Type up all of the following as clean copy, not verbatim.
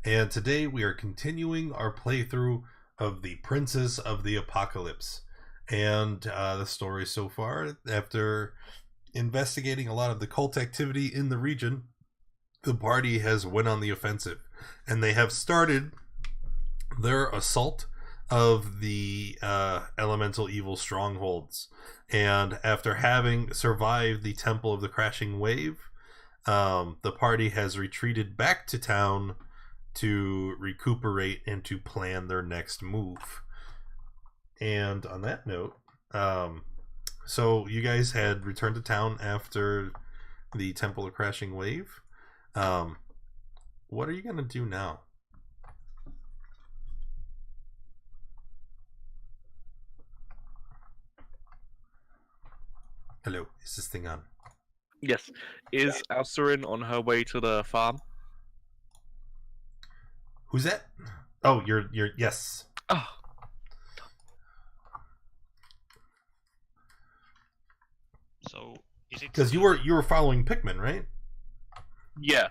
and today we are continuing our playthrough of the Princess of the Apocalypse. And the story so far, after investigating a lot of the cult activity in the region, the party has went on the offensive, and they have started their assault of the elemental evil strongholds. And after having survived the Temple of the Crashing Wave, the party has retreated back to town to recuperate and to plan their next move. And on that note, so you guys had returned to town after the Temple of Crashing Wave. What are you gonna do now? Hello, is this thing on? Yes. Is Alcerin on her way to the farm? Who's that? Oh, you're yes. Oh. So is it Because you were following Pikmin, right? Yeah.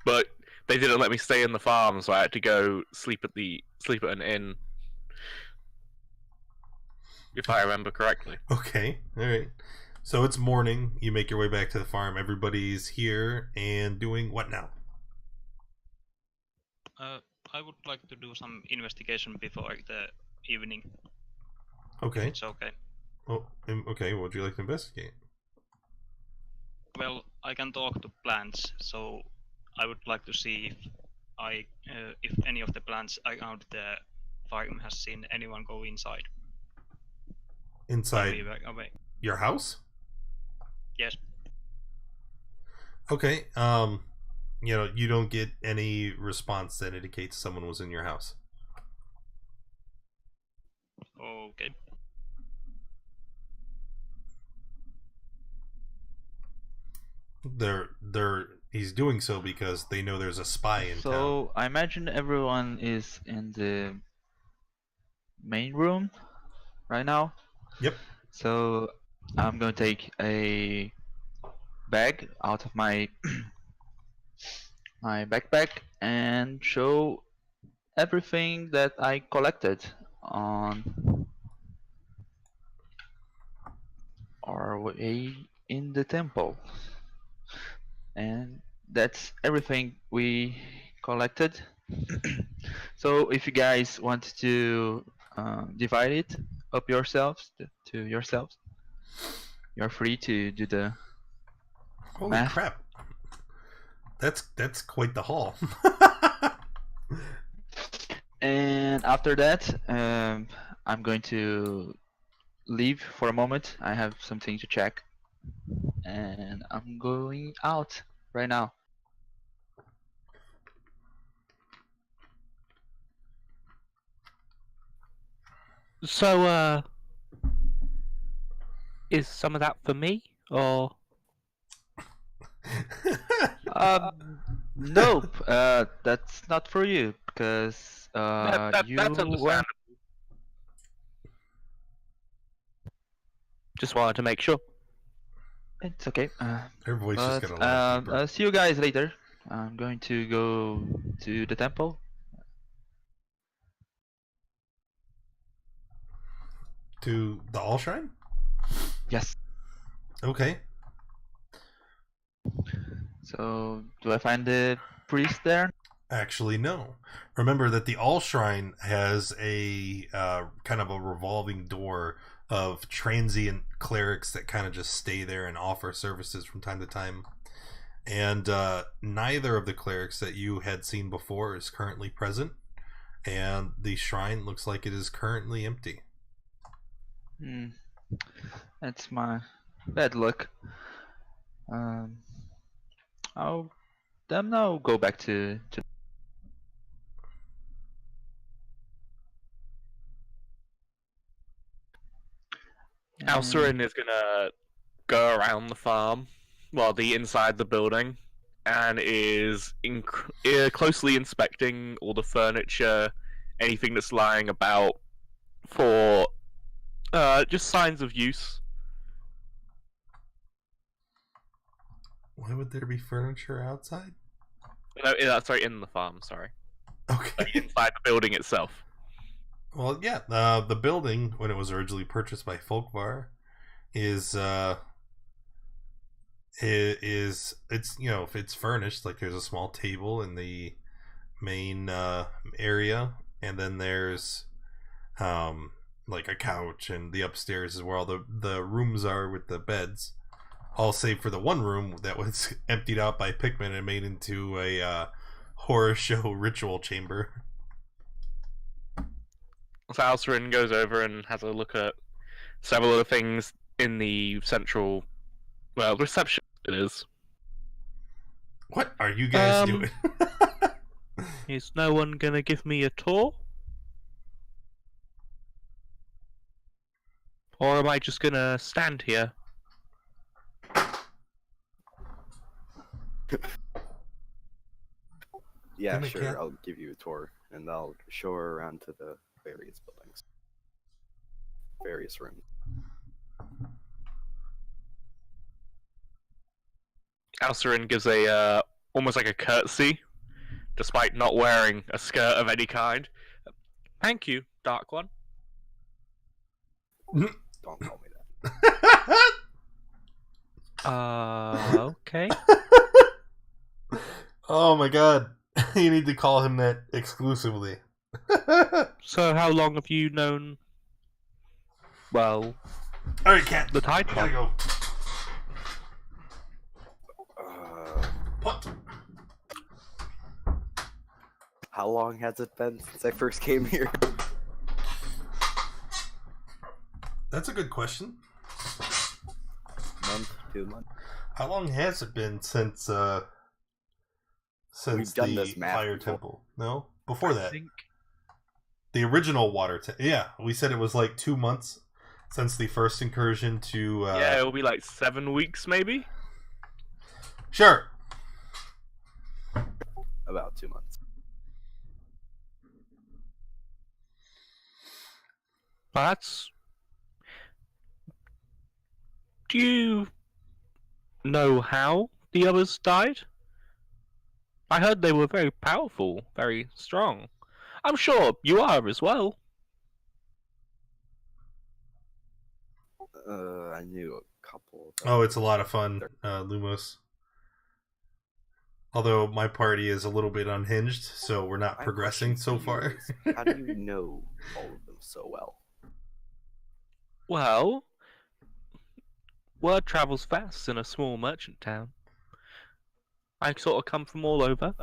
But they didn't let me stay in the farm, so I had to go sleep at an inn. If I remember correctly. Okay, all right. So it's morning. You make your way back to the farm. Everybody's here and doing what now? I would like to do some investigation before the evening. Okay. It's okay. Oh, okay. What would you like to investigate? Well, I can talk to plants, so I would like to see if any of the plants around the farm has seen anyone go inside. Inside Away. your house? Yes. Okay. You don't get any response that indicates someone was in your house. Okay. He's doing so because they know there's a spy in town. So I imagine everyone is in the main room right now. Yep. So I'm gonna take a bag out of my my backpack and show everything that I collected on our way in the temple. And that's everything we collected. So if you guys want to divide it up yourselves to yourselves, you're free to do the Holy math. crap. That's quite the haul. And after that, I'm going to leave for a moment. I have something to check, and I'm going out right now. So, is some of that for me, or? Nope. That's not for you because you That's went. understandable. Just wanted to make sure. It's okay. Her voice just But got a lot deeper. see you guys later. I'm going to go to the temple. To the All Shrine? Yes. Okay. So do I find the priest there? Actually, no. Remember that the All Shrine has a kind of a revolving door of transient clerics that kind of just stay there and offer services from time to time. And neither of the clerics that you had seen before is currently present. And the shrine looks like it is currently empty. That's my bad luck. I'll now go back to Alcerin is gonna go around the farm, well, the inside the building, and is closely inspecting all the furniture, anything that's lying about for just signs of use. Why would there be furniture outside? No, sorry, in the farm. Sorry, Okay. like inside the building itself. Well, yeah. The building, when it was originally purchased by Folkvar, is it's it's furnished. Like there's a small table in the main area, and then there's like a couch, and the upstairs is where all the rooms are with the beds, all save for the one room that was emptied out by Pikmin and made into a horror show ritual chamber. So Alcerin goes over and has a look at several of the things in the central, well, reception it is. What are you guys doing? Is no one gonna give me a tour? Or am I just gonna stand here? Yeah, Come sure. again? I'll give you a tour, and I'll show her around to the various buildings, various rooms. Alcerin gives a almost like a curtsy, despite not wearing a skirt of any kind. Thank you, Dark One. Don't call me that. Okay. Oh my god. You need to call him that exclusively. So how long have you known, well, Alright, Cat. the Tide Gotta Pod? go. What? How long has it been since I first came here? That's a good question. Month, 2 months. How long has it been since We've done the this math Fire before. Temple? No? Before I that. think The original water yeah, we said it was like 2 months since the first incursion to yeah, it'll be like 7 weeks maybe. Sure. About 2 months. That's. Do you know how the others died? I heard they were very powerful, very strong. I'm sure you are as well. I knew a couple of them. Oh, it's a lot of fun, Lumos. Although my party is a little bit unhinged, so we're not My progressing question so to you far. is, how do you know all of them so well? Well, word travels fast in a small merchant town. I sort of come from all over.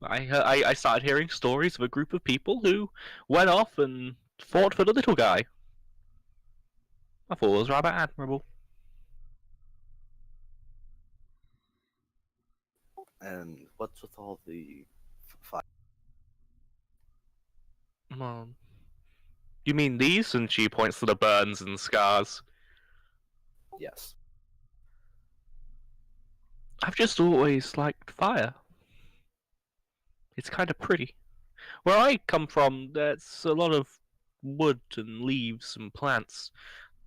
I started hearing stories of a group of people who went off and fought for the little guy. I thought it was rather admirable. And what's with all the fire? You mean these? And she points to the burns and scars. Yes. I've just always liked fire. It's kind of pretty. Where I come from, there's a lot of wood and leaves and plants.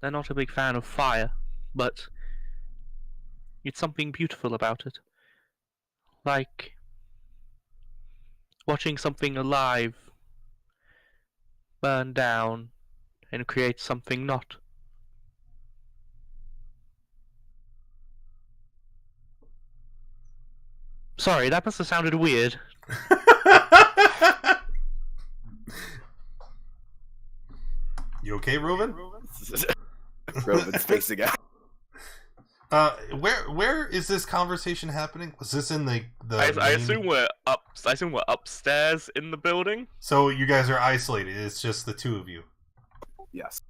They're not a big fan of fire, but it's something beautiful about it. Like watching something alive burn down and create something not. Sorry, that must have sounded weird. You okay, Reuben? Roman's spacing out. Where is this conversation happening? Was this in the I main- assume we're up. I assume we're upstairs in the building. So you guys are isolated. It's just the two of you. Yes.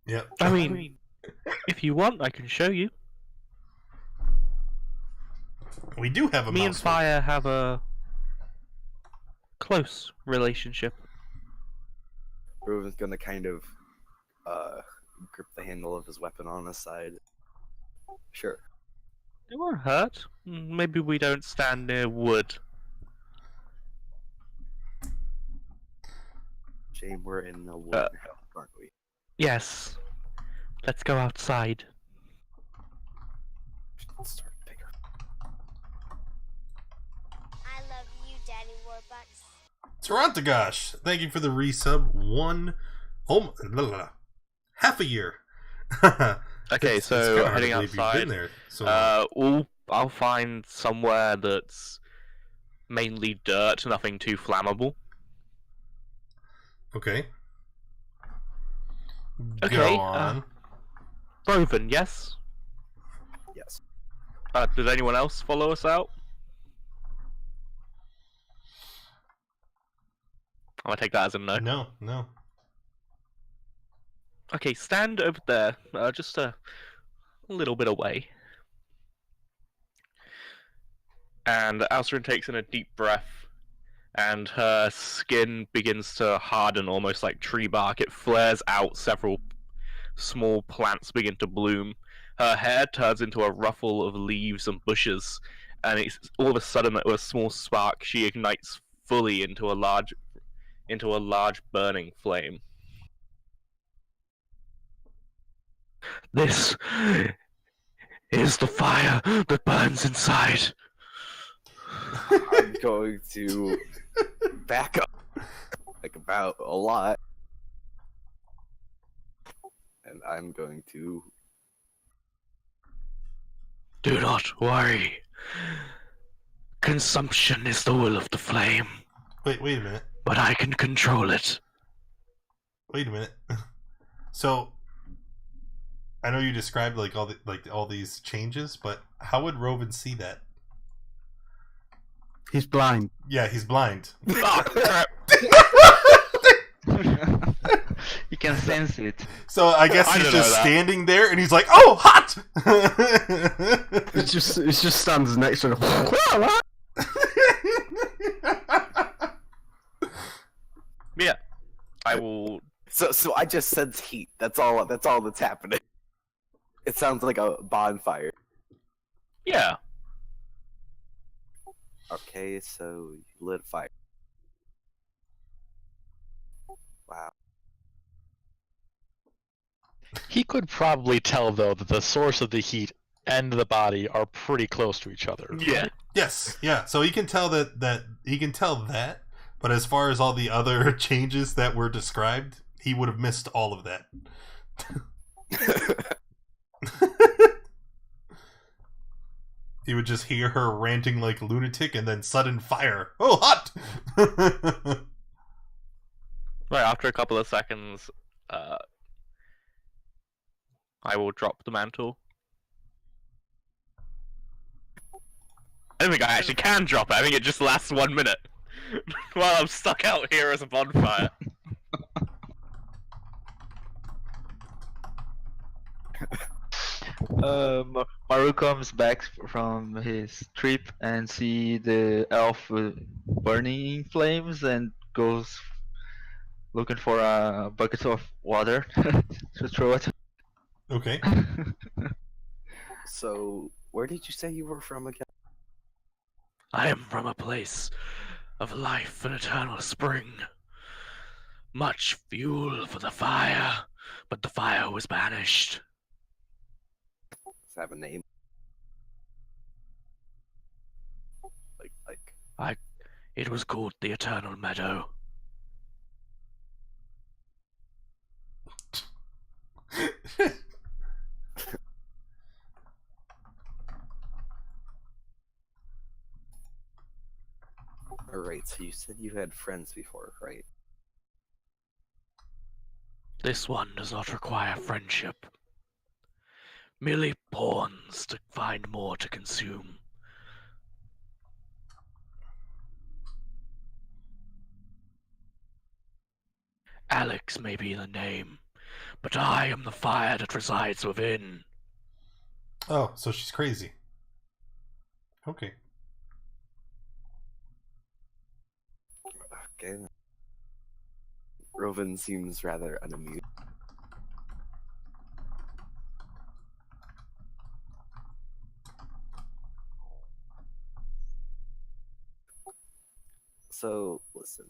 Yep. I mean, if you want, I can show you. We do have a Me and mouse. fire have a close relationship. Roman's gonna kind of grip the handle of his weapon on his side. Sure. It won't hurt. Maybe we don't stand near wood. Shame we're in a wooden house, aren't we? Yes. Let's go outside. Let's start bigger. Tarantagosh, thank you for the resub. Half a year. Okay, It's so kinda hard to heading believe you've outside. been there so long. I'll find somewhere that's mainly dirt, nothing too flammable. Okay. Okay, Go on. Roven, yes? Yes. Does anyone else follow us out? I'm gonna take that as a no. No. Okay, stand over there, just a little bit away. And Alcerin takes in a deep breath, and her skin begins to harden almost like tree bark. It flares out, several small plants begin to bloom. Her hair turns into a ruffle of leaves and bushes, and it's all of a sudden, with a small spark, she ignites fully into a large burning flame. This is the fire that burns inside. I'm going to back up, like about a lot, and I'm going to. Do not worry. Consumption is the will of the flame, Wait a minute. but I can control it. Wait a minute. So, I know you described like all these changes, but how would Roven see that? He's blind. Yeah, he's blind. Oh, crap. You can sense it. So I guess I he's didn't know just that. standing there, and he's like, "Oh, hot!" It just stands next to him. Yeah, I will. So I just sense heat. That's all that's happening. It sounds like a bonfire. Yeah. Okay, so you lit a fire. Wow. He could probably tell, though, that the source of the heat and the body are pretty close to each other. Yeah. Yes, yeah. So he can tell that he can tell that, but as far as all the other changes that were described, he would have missed all of that. He would just hear her ranting like a lunatic, and then sudden fire. Oh, hot! Right, after a couple of seconds, I will drop the mantle. I don't think I actually can drop it. I think it just lasts 1 minute. While I'm stuck out here as a bonfire. Maru comes back from his trip and see the elf burning in flames and goes looking for a bucket of water to throw it. Okay. So, where did you say you were from again? I am from a place of life and eternal spring. Much fuel for the fire, but the fire was banished. Does it have a name? Like. It was called the Eternal Meadow. Alright, so you said you had friends before, right? This one does not require friendship. Merely pawns to find more to consume. Alex may be the name, but I am the fire that resides within. Oh, so she's crazy. Okay. Okay. Roven seems rather unamused. So, listen,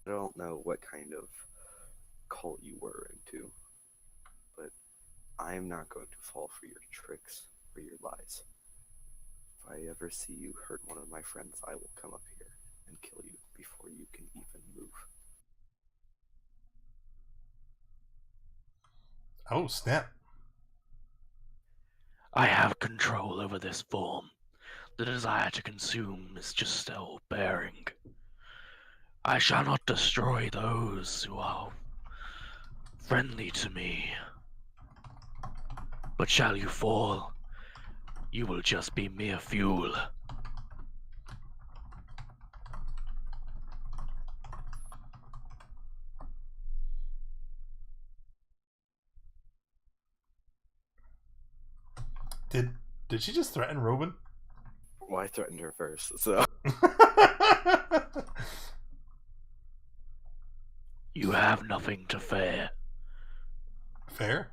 I don't know what kind of cult you were into, but I am not going to fall for your tricks or your lies. If I ever see you hurt one of my friends, I will come up here and kill you before you can even move. Oh, snap. I have control over this form. The desire to consume is just still bearing. I shall not destroy those who are friendly to me. But shall you fall, you will just be mere fuel. Did she just threaten Robin? Well, I threatened her first, so You have nothing to fear. Fair.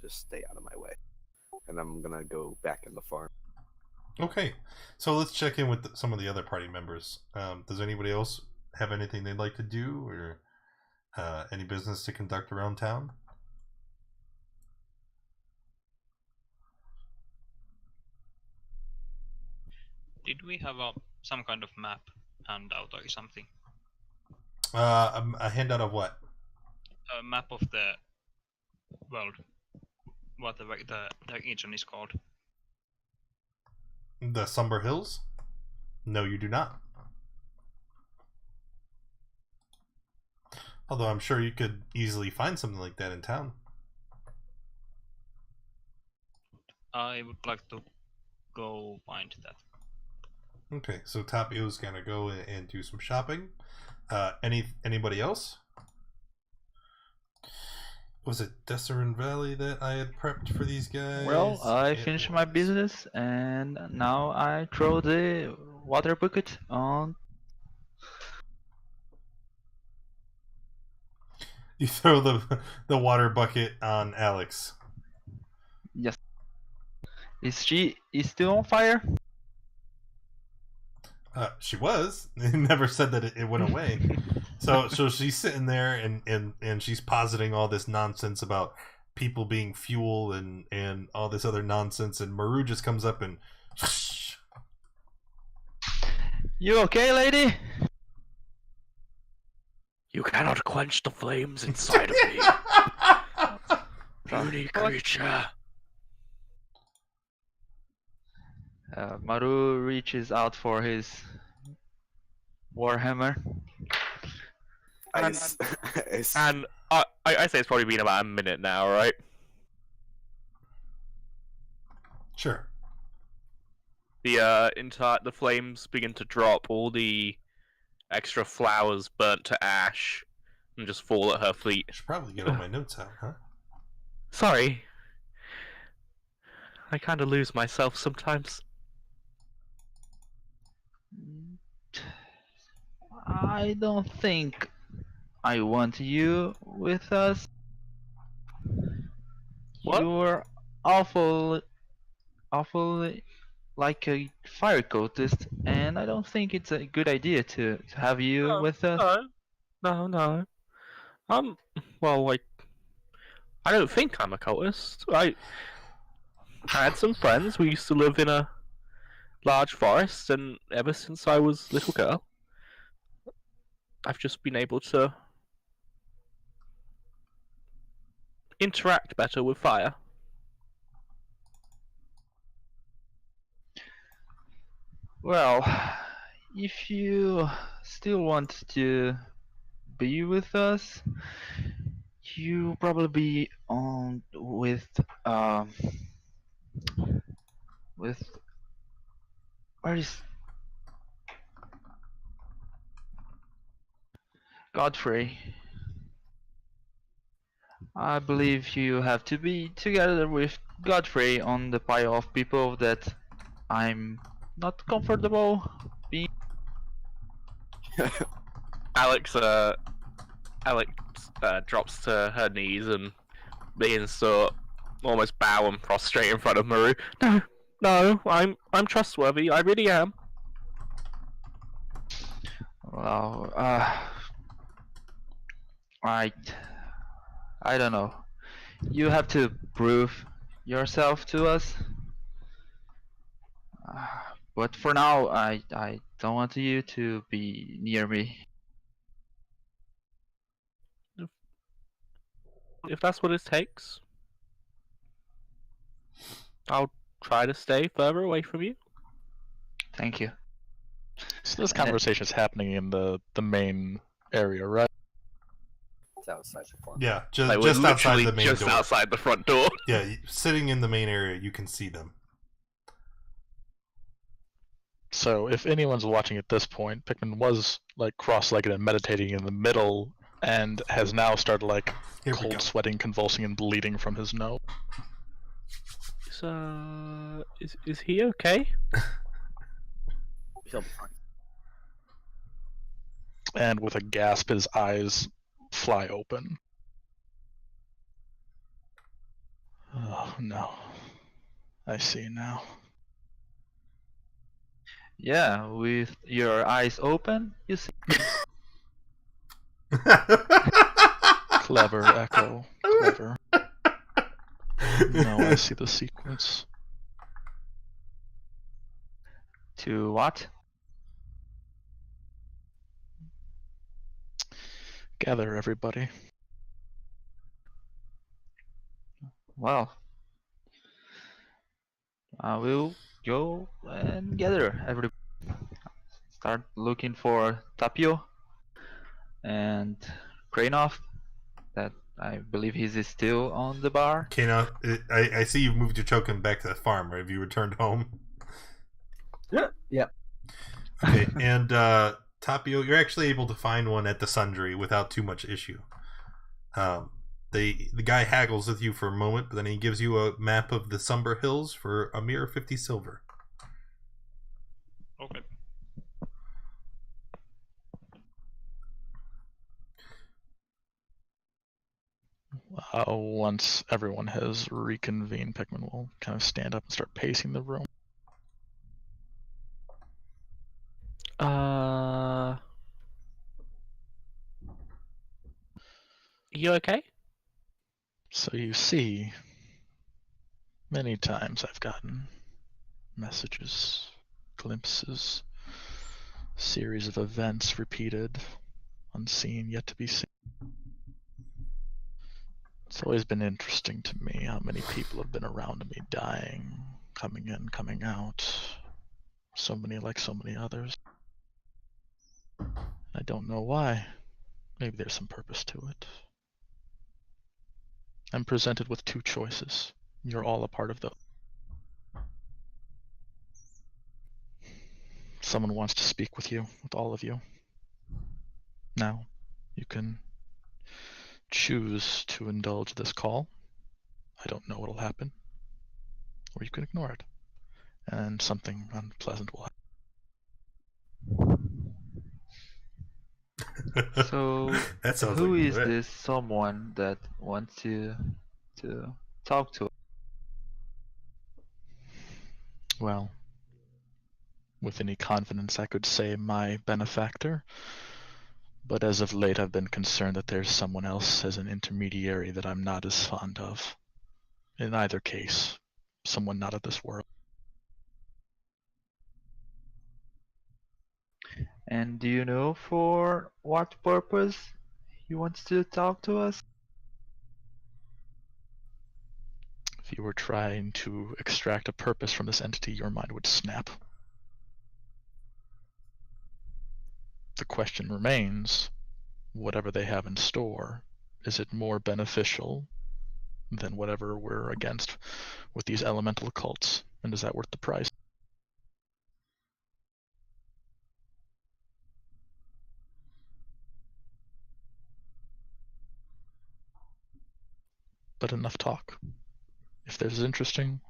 just stay out of my way. And I'm gonna go back in the farm. Okay, so let's check in with some of the other party members. Does anybody else have anything they'd like to do, or any business to conduct around town? Did we have some kind of map handout or something? A handout of what? A map of the world, what the region is called. The Somber Hills? No, you do not. Although I'm sure you could easily find something like that in town. I would like to go find that. Okay, so Tapio's gonna go and do some shopping. Anybody else? Was it Desserin Valley that I had prepped for these guys? Well, I It finished my was. business and now I throw the water bucket on. You throw the water bucket on Alex. Yes. Is she still on fire? She was. It never said that it went away. So she's sitting there and she's positing all this nonsense about people being fuel and all this other nonsense, and Maru just comes up and You okay, lady? You cannot quench the flames inside of me, puny creature. Maru reaches out for his warhammer. I And- s- I s- And I say it's probably been about a minute now, right? Sure. The flames begin to drop. All the extra flowers burnt to ash and just fall at her feet. I should probably get all my notes out, huh? Sorry, I kind of lose myself sometimes. I don't think I want you with us. What? You're awful like a fire cultist, and I don't think it's a good idea to have you No, with us. No. Well, like, I don't think I'm a cultist. I had some friends. We used to live in a large forest, and ever since I was a little girl, I've just been able to interact better with fire. Well, if you still want to be with us, you probably be on with where is Godfrey? I believe you have to be together with Godfrey on the pile of people that I'm not comfortable being. Alex drops to her knees and begins to almost bow and prostrate in front of Maru. No, I'm trustworthy. I really am. Well, I don't know. You have to prove yourself to us. But for now, I Don't want you to be near me. If that's what it takes, I'll try to stay further away from you. Thank you. So this And then- conversation is happening in the main area, right? It's outside the farm. Yeah, Like, just we're outside literally the main just door. outside the front door. Yeah, sitting in the main area, you can see them. So if anyone's watching at this point, Pikmin was like cross-legged and meditating in the middle, and has now started like Here we go. cold sweating, convulsing, and bleeding from his nose. Is he okay? He'll be fine. And with a gasp, his eyes fly open. Oh no. I see now. Yeah, with your eyes open, you see. Clever, Echo. Clever. Now I see the sequence. To what? Gather, everybody. Well, I will go and gather everybody. Start looking for Tapio and Kranov. That I believe he's still on the bar. Okay, now I see you've moved your token back to the farm. Right? Have you returned home? Yeah. Okay, and Tapio, you're actually able to find one at the Sundry without too much issue. The guy haggles with you for a moment, but then he gives you a map of the Sumber Hills for a mere 50 silver. Okay. Once everyone has reconvened, Pikmin will kind of stand up and start pacing the room. You okay? So you see, many times I've gotten messages, glimpses, series of events repeated, unseen, yet to be seen. It's always been interesting to me how many people have been around me dying, coming in, coming out. So many like so many others. I don't know why. Maybe there's some purpose to it. I'm presented with two choices. You're all a part of those. Someone wants to speak with you, with all of you. Now, you can choose to indulge this call. I don't know what'll happen. Or you can ignore it. And something unpleasant will happen. So, That sounds who like is it. this someone that wants to talk to? Well, with any confidence I could say my benefactor, but as of late I've been concerned that there's someone else as an intermediary that I'm not as fond of. In either case, someone not of this world. And do you know for what purpose he wants to talk to us? If you were trying to extract a purpose from this entity, your mind would snap. The question remains, whatever they have in store, is it more beneficial than whatever we're against with these elemental cults? And is that worth the price? But enough talk. If this is interesting,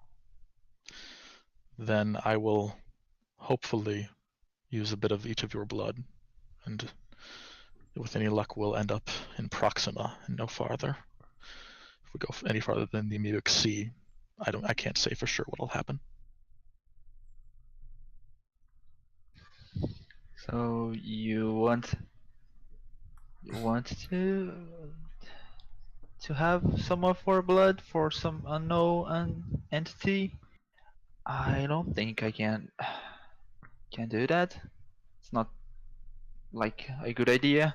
then I will hopefully use a bit of each of your blood, and with any luck we'll end up in Proxima and no farther. If we go any farther than the Amoebic Sea, I can't say for sure what'll happen. So you want to have some of our blood for some unknown entity? I don't think I can do that. It's not like a good idea.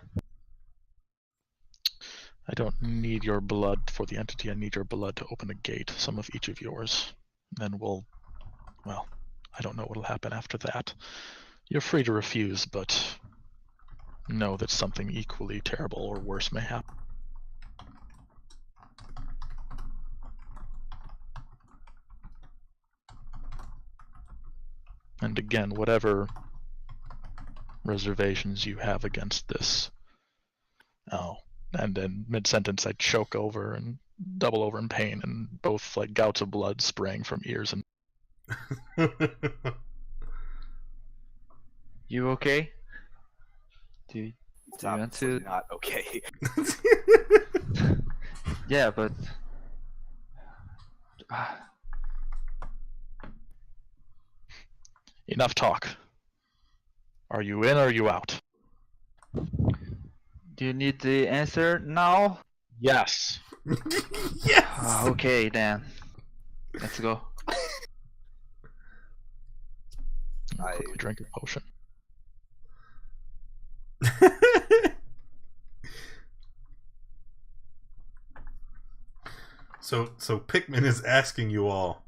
I don't need your blood for the entity. I need your blood to open a gate, some of each of yours. Then well, I don't know what'll happen after that. You're free to refuse, but know that something equally terrible or worse may happen. And again, whatever reservations you have against this. Oh, and then mid-sentence I choke over and double over in pain, and both like gouts of blood spraying from ears and. You okay? Do you It's want obviously to? not okay. Yeah, but Enough talk. Are you in or are you out? do you need the answer now? Yes. Yes. Okay, then. Let's go. I- Quickly drink a potion. So Pikmin is asking you all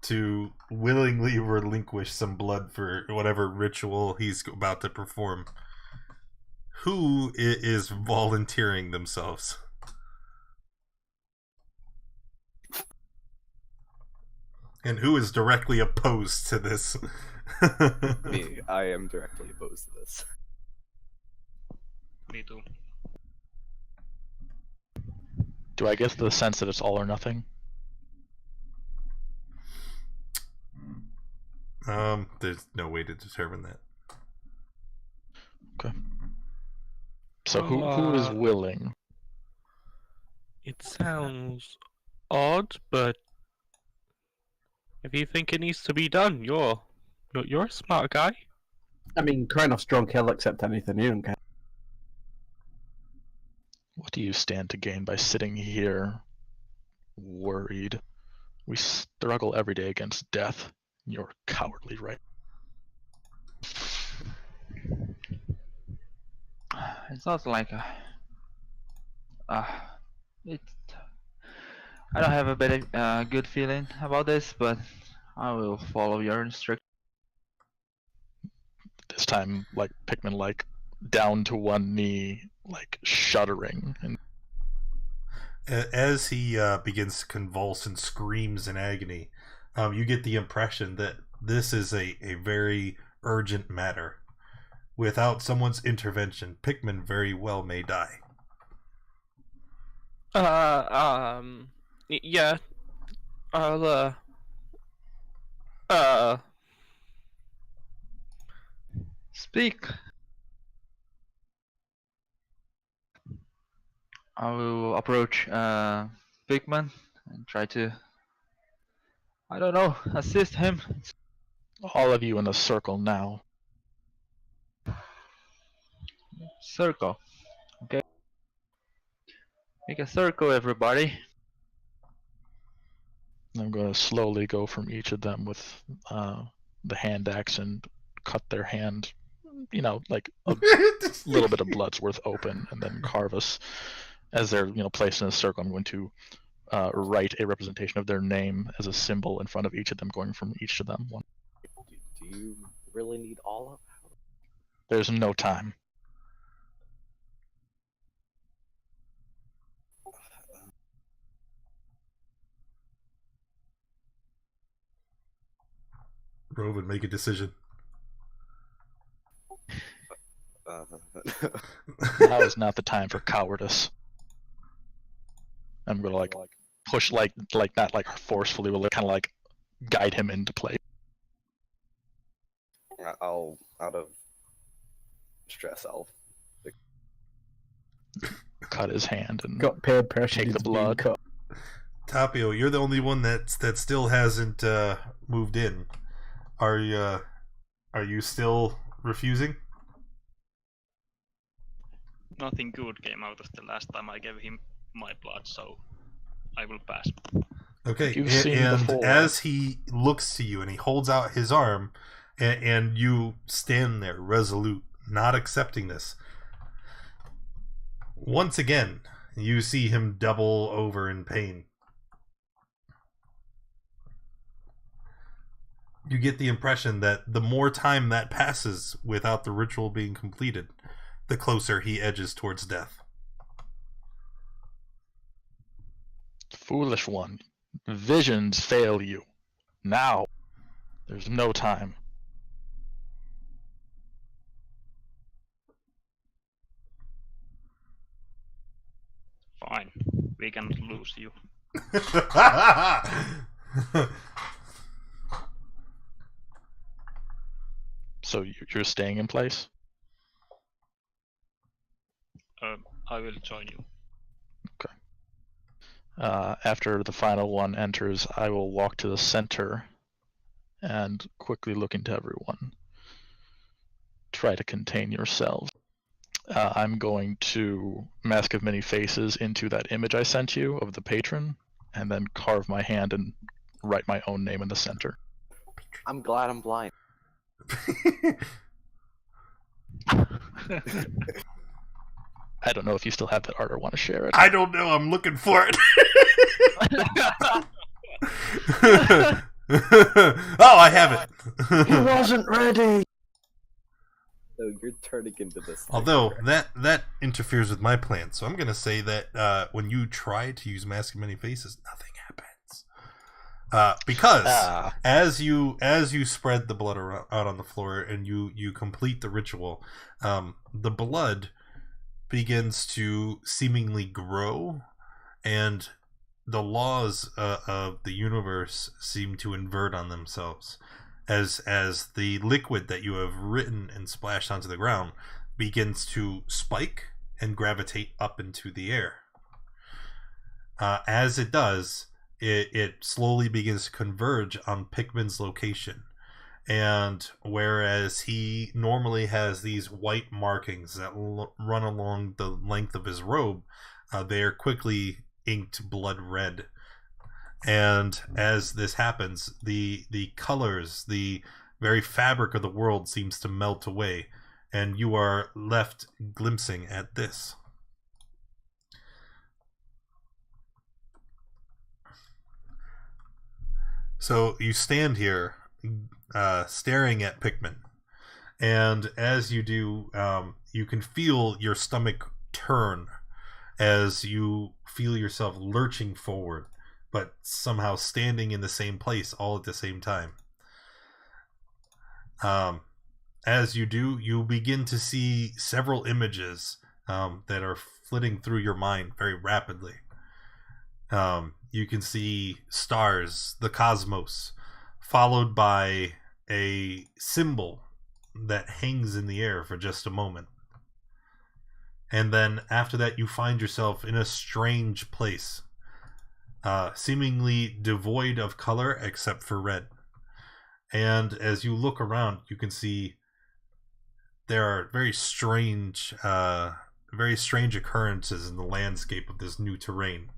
to willingly relinquish some blood for whatever ritual he's about to perform. Who is volunteering themselves? And who is directly opposed to this? Me, I am directly opposed to this. Me too. Do I get the sense that it's all or nothing? There's no way to determine that. Okay. So who is willing? It sounds odd, but if you think it needs to be done, you're a smart guy. I mean, Kranoff's drunk, he'll accept anything, he don't care. What do you stand to gain by sitting here worried? We struggle every day against death. You're cowardly, right? It's not like it. I don't have a better good feeling about this, but I will follow your instructions. This time, like Pikmin, like down to one knee, like shuddering. And As he begins to convulse and screams in agony, you get the impression that this is a very urgent matter. Without someone's intervention, Pikmin very well may die. Yeah. I'll, Speak. I will approach Bigman and try to, I don't know, assist him. all of you in a circle now. Circle. Okay. Make a circle, everybody. I'm going to slowly go from each of them with the hand axe and cut their hand, like a little bit of blood's worth open, and then carve us. As they're placed in a circle, I'm going to write a representation of their name as a symbol in front of each of them, going from each of them. One. Do you really need all of that? There's no time. Rovan, make a decision. Now is not the time for cowardice. I'm gonna push not forcefully, but kind of guide him into play. I'll, out of stress, I'll Cut his hand and Got peer pressure. take the into being blood. cut. Tapio, you're the only one that still hasn't moved in. Are you still refusing? Nothing good came out of the last time I gave him my blood, so I will pass. Okay, You've seen and before. as he looks to you and he holds out his arm, and you stand there resolute, not accepting this. Once again, you see him double over in pain. You get the impression that the more time that passes without the ritual being completed, the closer he edges towards death. Foolish one. Visions fail you. Now. There's no time. Fine, we can lose you. So you're staying in place? I will join you. After the final one enters, I will walk to the center and quickly look into everyone. Try to contain yourselves. I'm going to Mask of Many Faces into that image I sent you of the patron, and then carve my hand and write my own name in the center. I'm glad I'm blind. I don't know if you still have that art or want to share it. I don't know. I'm looking for it. Oh, I have it. He wasn't ready. So you're turning into this thing, Although right? that interferes with my plan, so I'm going to say that when you try to use Mask of Many Faces, nothing happens. Because as you spread the blood out on the floor and you complete the ritual, the blood begins to seemingly grow, and the laws of the universe seem to invert on themselves as the liquid that you have written and splashed onto the ground begins to spike and gravitate up into the air. As it does, it slowly begins to converge on Pikmin's location. And whereas he normally has these white markings that run along the length of his robe, they are quickly inked blood red. And as this happens, the colors, the very fabric of the world seems to melt away, and you are left glimpsing at this. So you stand here, staring at Pikmin, and as you do, you can feel your stomach turn as you feel yourself lurching forward, but somehow standing in the same place all at the same time. As you do, you begin to see several images that are flitting through your mind very rapidly. You can see stars, the cosmos, followed by a symbol that hangs in the air for just a moment. And then after that, you find yourself in a strange place, seemingly devoid of color except for red. And as you look around, you can see there are very strange occurrences in the landscape of this new terrain.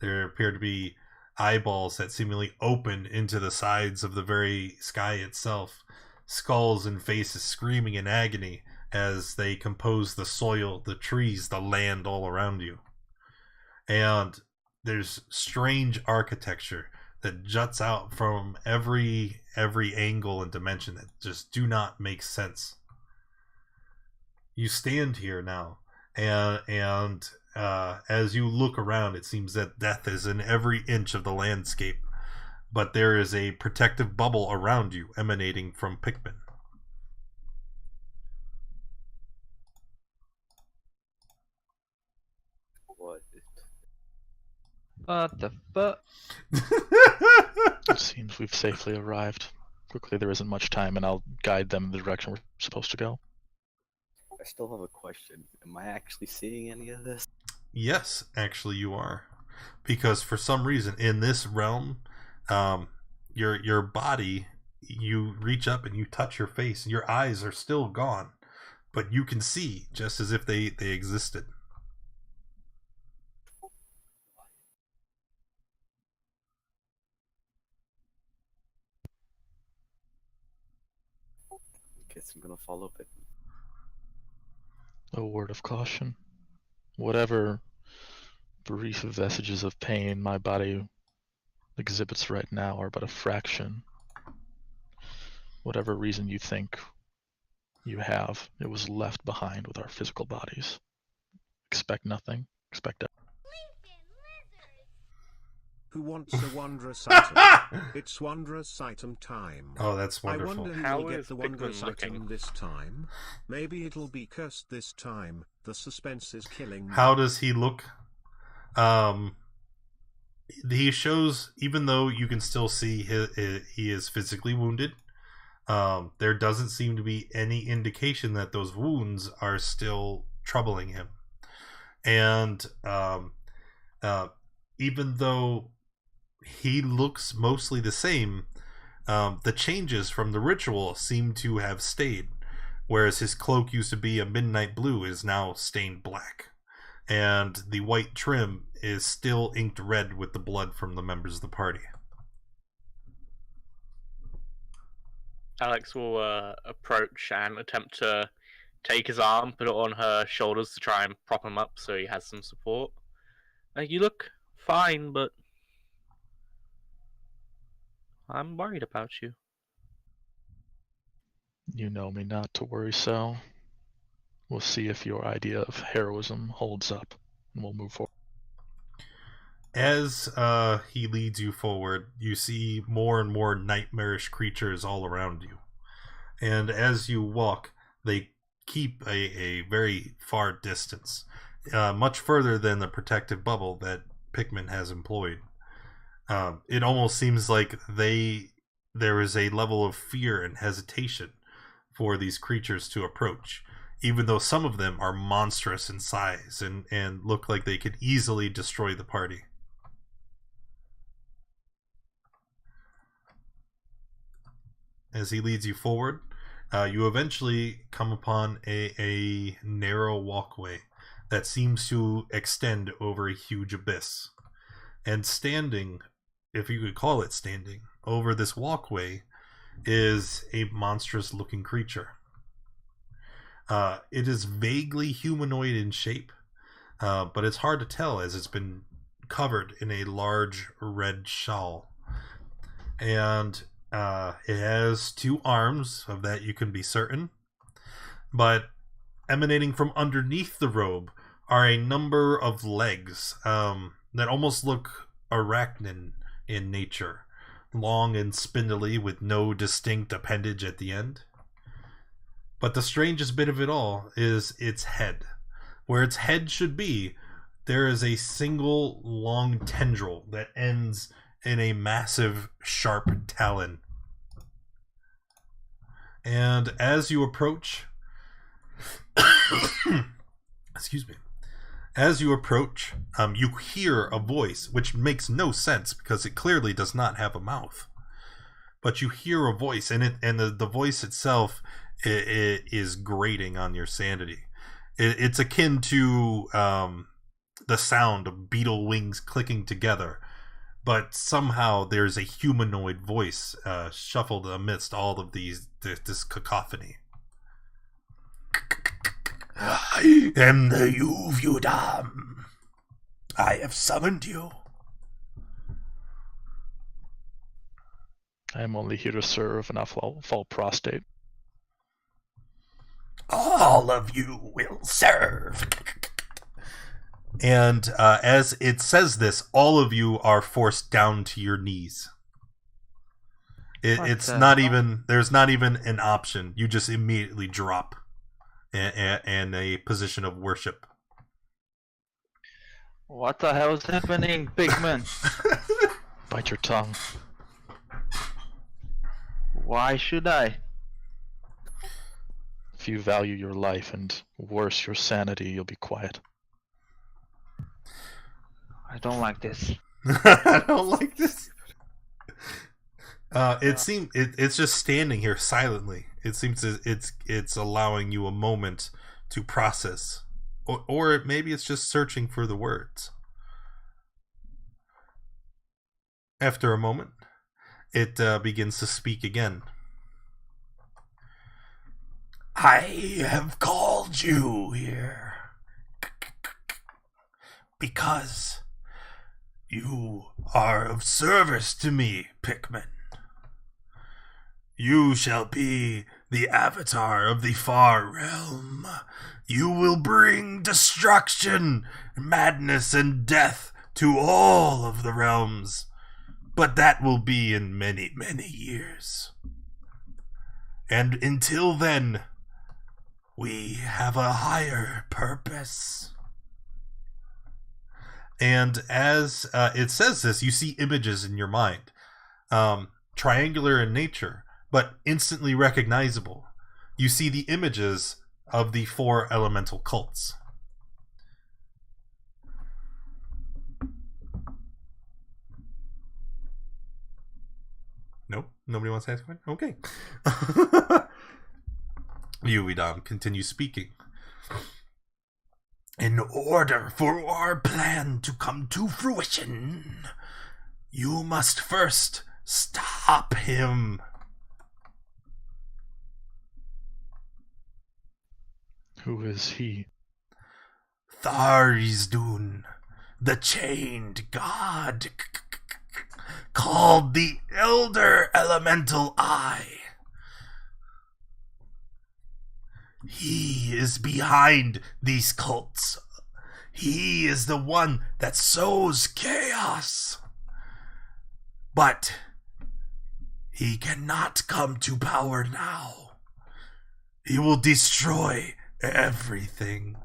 There appear to be eyeballs that seemingly open into the sides of the very sky itself, skulls and faces screaming in agony as they compose the soil, the trees, the land all around you. And there's strange architecture that juts out from every angle and dimension that just do not make sense. You stand here now, and as you look around, it seems that death is in every inch of the landscape, but there is a protective bubble around you emanating from Pikmin. What the fuck? It seems we've safely arrived. Quickly, there isn't much time, and I'll guide them in the direction we're supposed to go. I still have a question. Am I actually seeing any of this? Yes, actually you are. Because for some reason, in this realm, your body, you reach up and you touch your face, and your eyes are still gone, but you can see just as if they existed. Guess I'm gonna follow it. A word of caution. Whatever brief vestiges of pain my body exhibits right now are but a fraction. Whatever reason you think you have, it was left behind with our physical bodies. Expect nothing. Expect Who wants a wondrous item? It's wondrous item time. Oh, that's I wonderful. wonder who How will get is the Pikmin wondrous looking? item this time. Maybe it'll be cursed this time. The suspense is killing me. How does he look? He shows, even though you can still see he is physically wounded, there doesn't seem to be any indication that those wounds are still troubling him. And even though he looks mostly the same, the changes from the ritual seem to have stayed. Whereas his cloak used to be a midnight blue, is now stained black. And the white trim is still inked red with the blood from the members of the party. Alex will approach and attempt to take his arm, put it on her shoulders to try and prop him up so he has some support. You look fine, but I'm worried about you. You know me not to worry so. We'll see if your idea of heroism holds up, and we'll move forward. As he leads you forward, you see more and more nightmarish creatures all around you. And as you walk, they keep a very far distance, much further than the protective bubble that Pikmin has employed. It almost seems like there is a level of fear and hesitation for these creatures to approach, even though some of them are monstrous in size and look like they could easily destroy the party. As he leads you forward, you eventually come upon a narrow walkway that seems to extend over a huge abyss. And standing, if you could call it standing, over this walkway is a monstrous looking creature. It is vaguely humanoid in shape, but it's hard to tell as it's been covered in a large red shawl. And it has 2 arms, of that you can be certain. But emanating from underneath the robe are a number of legs that almost look arachnid in nature. Long and spindly with no distinct appendage at the end. But the strangest bit of it all is its head. Where its head should be, there is a single long tendril that ends in a massive sharp talon. And as you approach, excuse me, as you approach, you hear a voice, which makes no sense because it clearly does not have a mouth. But you hear a voice, and the voice itself it is grating on your sanity. It's akin to the sound of beetle wings clicking together, but somehow there's a humanoid voice shuffled amidst all of this cacophony. I am the Uvudam. I have summoned you. I am only here to serve, and I'll fall prostrate. All of you will serve. And as it says this, all of you are forced down to your knees. It's not even, there's not even an option. You just immediately drop in a position of worship. What the hell is happening, Pikmin? Bite your tongue. Why should I? If you value your life and worse your sanity, you'll be quiet. I don't like this. I don't like this. It's just standing here silently. It seems it's allowing you a moment to process, or maybe it's just searching for the words. After a moment, it begins to speak again. I have called you here because you are of service to me, Pikmin. You shall be the avatar of the far realm. You will bring destruction, madness, and death to all of the realms. But that will be in many, many years. And until then, we have a higher purpose. And as it says this, you see images in your mind. Triangular in nature, but instantly recognizable. You see the images of the 4 elemental cults. Nope, nobody wants to ask one? Okay. Uvidam continues speaking. In order for our plan to come to fruition, you must first stop him. Who is he? Tharizdun, the chained god, called the Elder Elemental Eye. He is behind these cults. He is the one that sows chaos. But he cannot come to power now. He will destroy everything.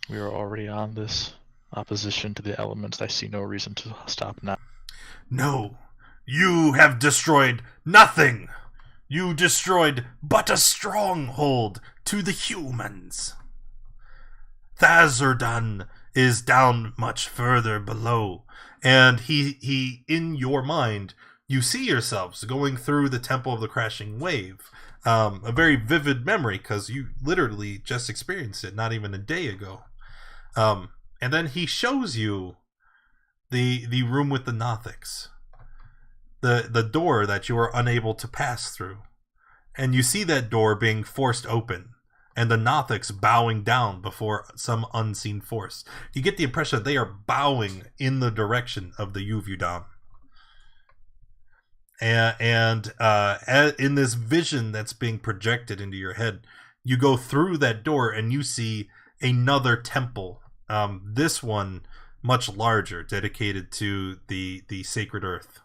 We are already on this opposition to the elements. I see no reason to stop now. No, you have destroyed nothing. You destroyed but a stronghold to the humans. Thazerdan is down much further below, and he in your mind, you see yourselves going through the Temple of the Crashing Wave. A very vivid memory, because you literally just experienced it not even a day ago. And then he shows you the room with the Nothics. The door that you are unable to pass through. And you see that door being forced open, and the Nothics bowing down before some unseen force. You get the impression that they are bowing in the direction of the Uvudam. And in this vision that's being projected into your head, you go through that door and you see another temple. This one much larger, dedicated to the sacred earth.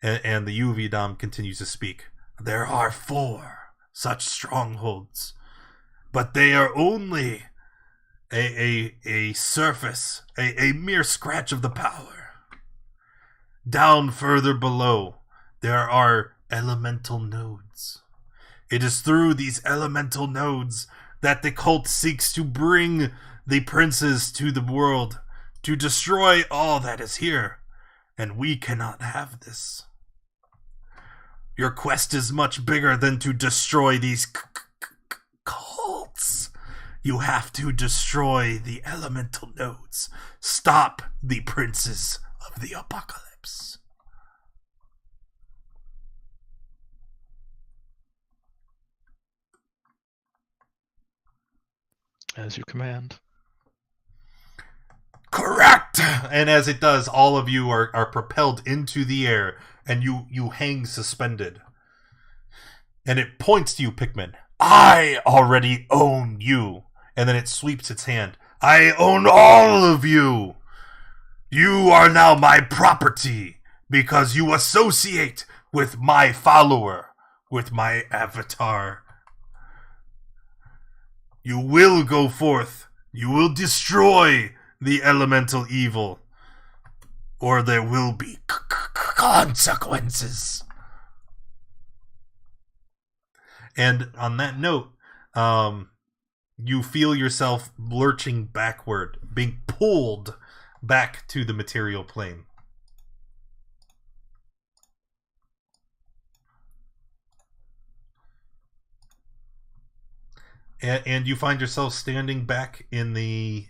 And the Uvudam continues to speak. There are 4 such strongholds, but they are only a surface, a mere scratch of the power. Down further below, there are elemental nodes. It is through these elemental nodes that the cult seeks to bring the princes to the world, to destroy all that is here, and we cannot have this. Your quest is much bigger than to destroy these cults. You have to destroy the elemental nodes. Stop the princes of the apocalypse. As you command. Correct! And as it does, all of you are propelled into the air, and you hang suspended. And it points to you, Pikmin. I already own you. And then it sweeps its hand. I own all of you. You are now my property, because you associate with my follower, with my avatar. You will go forth. You will destroy the elemental evil, or there will be consequences. And on that note, you feel yourself lurching backward, being pulled back to the material plane. And you find yourself standing back in the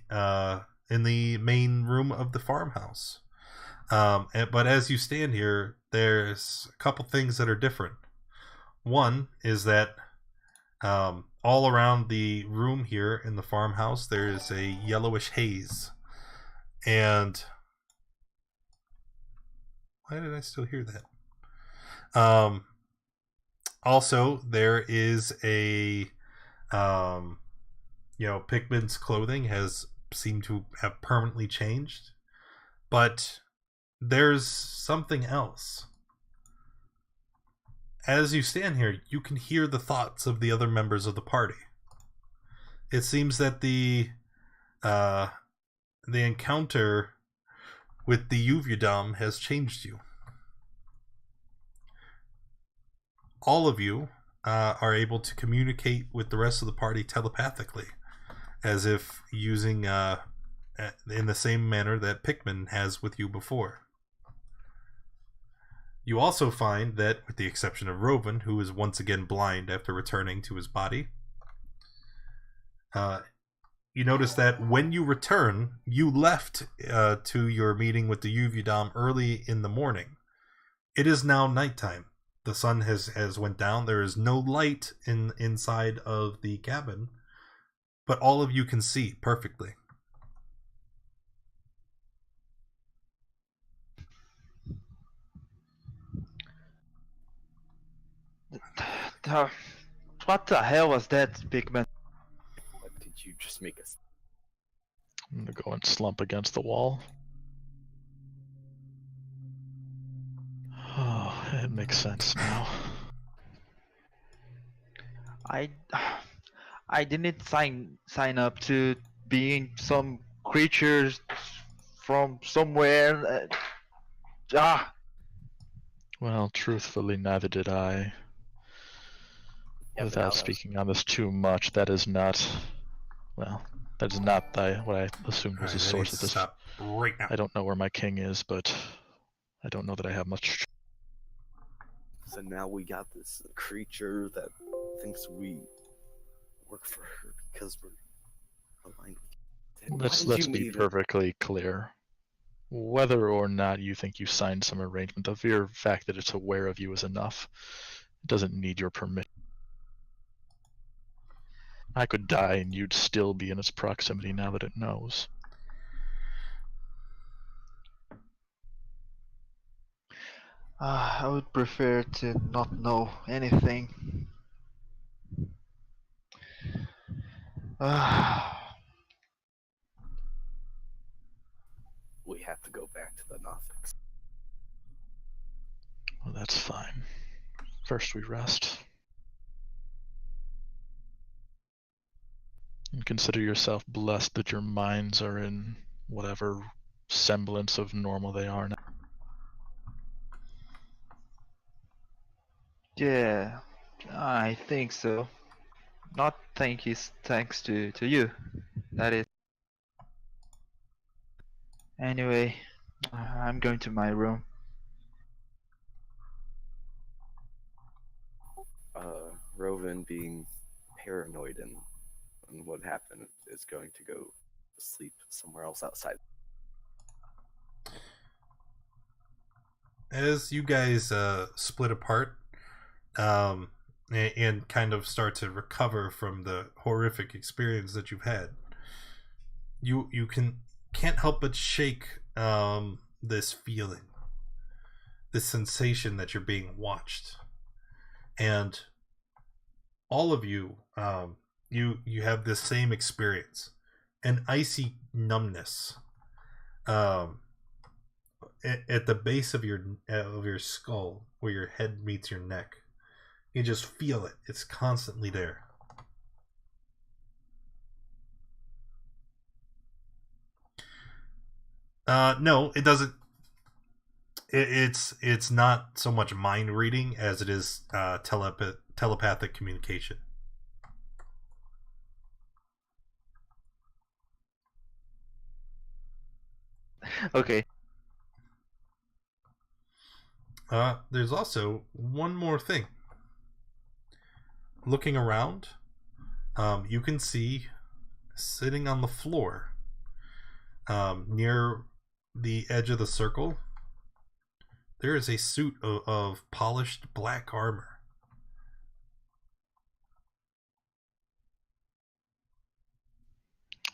main room of the farmhouse. But as you stand here, there's a couple things that are different. One is that all around the room here in the farmhouse, there is a yellowish haze. And why did I still hear that? Also, there is a, Pikmin's clothing has seemed to have permanently changed. But there's something else. As you stand here, you can hear the thoughts of the other members of the party. It seems that the encounter with the Uvidam has changed you. All of you are able to communicate with the rest of the party telepathically, as if using in the same manner that Pikmin has with you before. You also find that, with the exception of Rovan, who is once again blind after returning to his body, you notice that when you return, you left to your meeting with the Uvidam early in the morning. It is now nighttime. The sun has went down. There is no light inside of the cabin, but all of you can see perfectly. What the hell was that, big man? What did you just make us? I'm gonna go and slump against the wall. Oh, it makes sense now. I didn't sign up to being some creatures from somewhere. Well, truthfully, neither did I. Yeah, Without speaking on this too much, that is not what I assumed was the source of this. Stop right now. I don't know where my king is, but I don't know that I have much. So now we got this creature that thinks we work for her because we're aligned with you. Let's be perfectly clear. Whether or not you think you signed some arrangement, the mere fact that it's aware of you is enough. It doesn't need your permission. I could die and you'd still be in its proximity now that it knows. I would prefer to not know anything. We have to go back to the Nothics. Well, that's fine. First we rest. And consider yourself blessed that your minds are in whatever semblance of normal they are now. Yeah, I think so. Not thanks to you. That is. Anyway, I'm going to my room. Rovan, being paranoid and what happened, is going to go sleep somewhere else outside. As you guys split apart and kind of start to recover from the horrific experience that you've had, you can't help but shake this feeling, this sensation that you're being watched. And all of you, you have this same experience, an icy numbness at the base of your skull, where your head meets your neck. You just feel it. It's constantly there. No, it doesn't. It's not so much mind reading as it is telepathic communication. Okay. There's also one more thing. Looking around, you can see sitting on the floor near the edge of the circle there is a suit of polished black armor.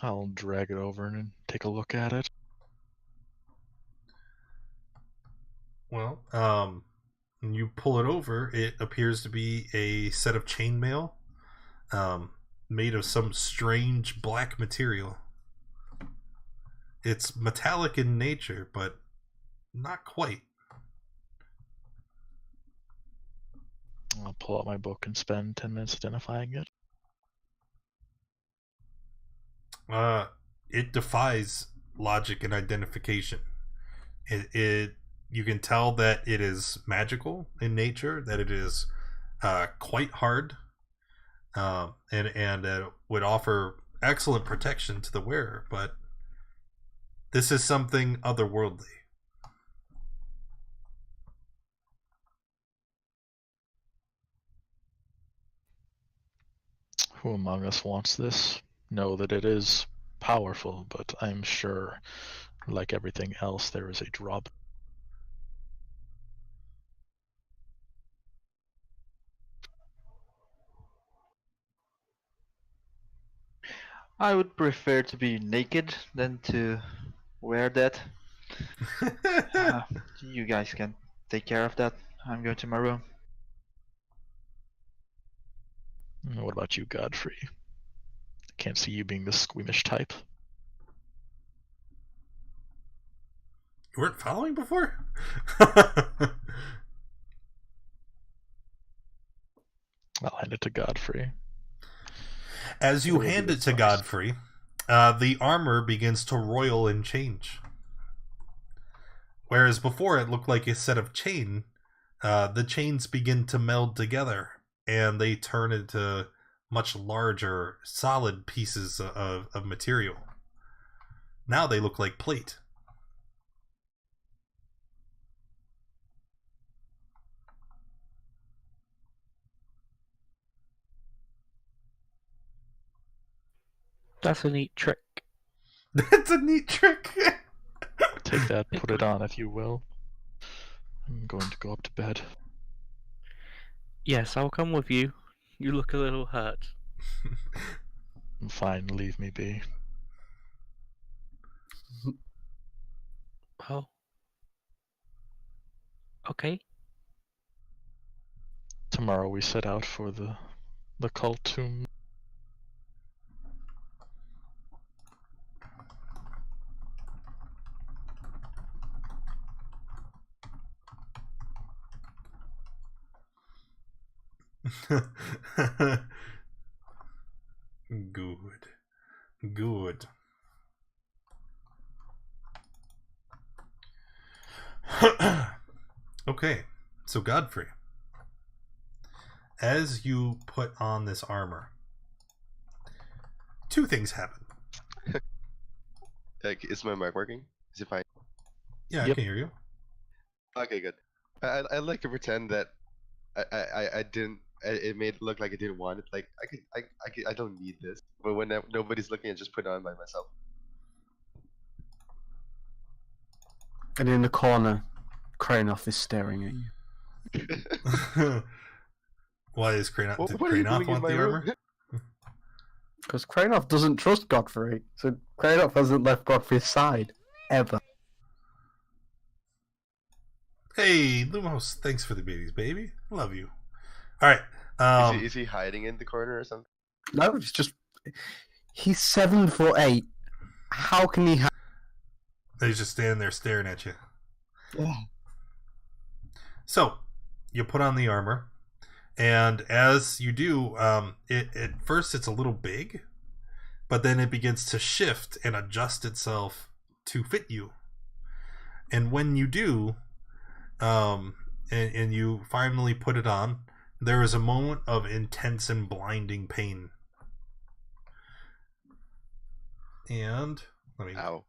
I'll drag it over and take a look at it. Well, when you pull it over, it appears to be a set of chainmail, made of some strange black material. It's metallic in nature, but not quite. I'll pull out my book and spend 10 minutes identifying it. It defies logic and identification. You can tell that it is magical in nature, that it is quite hard, and it would offer excellent protection to the wearer, but this is something otherworldly. Who among us wants this? Know that it is powerful, but I'm sure, like everything else, there is a drop. I would prefer to be naked than to wear that. You guys can take care of that. I'm going to my room. What about you, Godfrey? Can't see you being the squeamish type. You weren't following before? I'll hand it to Godfrey. As you hand it to Godfrey, the armor begins to roil and change. Whereas before it looked like a set of chain, the chains begin to meld together, and they turn into much larger, solid pieces of material. Now they look like plate. That's a neat trick. That's a neat trick. Take that, put it on if you will. I'm going to go up to bed. Yes, I'll come with you. You look a little hurt. I'm fine, leave me be. Oh. Okay. Tomorrow we set out for the cult tomb. Good. Okay, so Godfrey, as you put on this armor, two things happen. Is my mic working? Is it fine? Yeah, Yep. I can hear you. Okay, good. I'd like to pretend that I didn't. It made it look like I didn't want it. Like I don't need this. But when nobody's looking, I just put it on by myself. And in the corner, Kranoff is staring at you. Why is Kranoff? What- Did what are you Kranoff doing in want my the room? armor? Because Kranoff doesn't trust Godfrey, so Kranoff hasn't left Godfrey's side, ever. Hey, Lumos, thanks for the babies, baby. Love you. All right. Is he hiding in the corner or something? No, it's just... He's 7'8". How can he have... He's just standing there staring at you. Yeah. So, you put on the armor, and as you do, at first it's a little big, but then it begins to shift and adjust itself to fit you. And when you do, and you finally put it on, there is a moment of intense and blinding pain. And let me... Ow.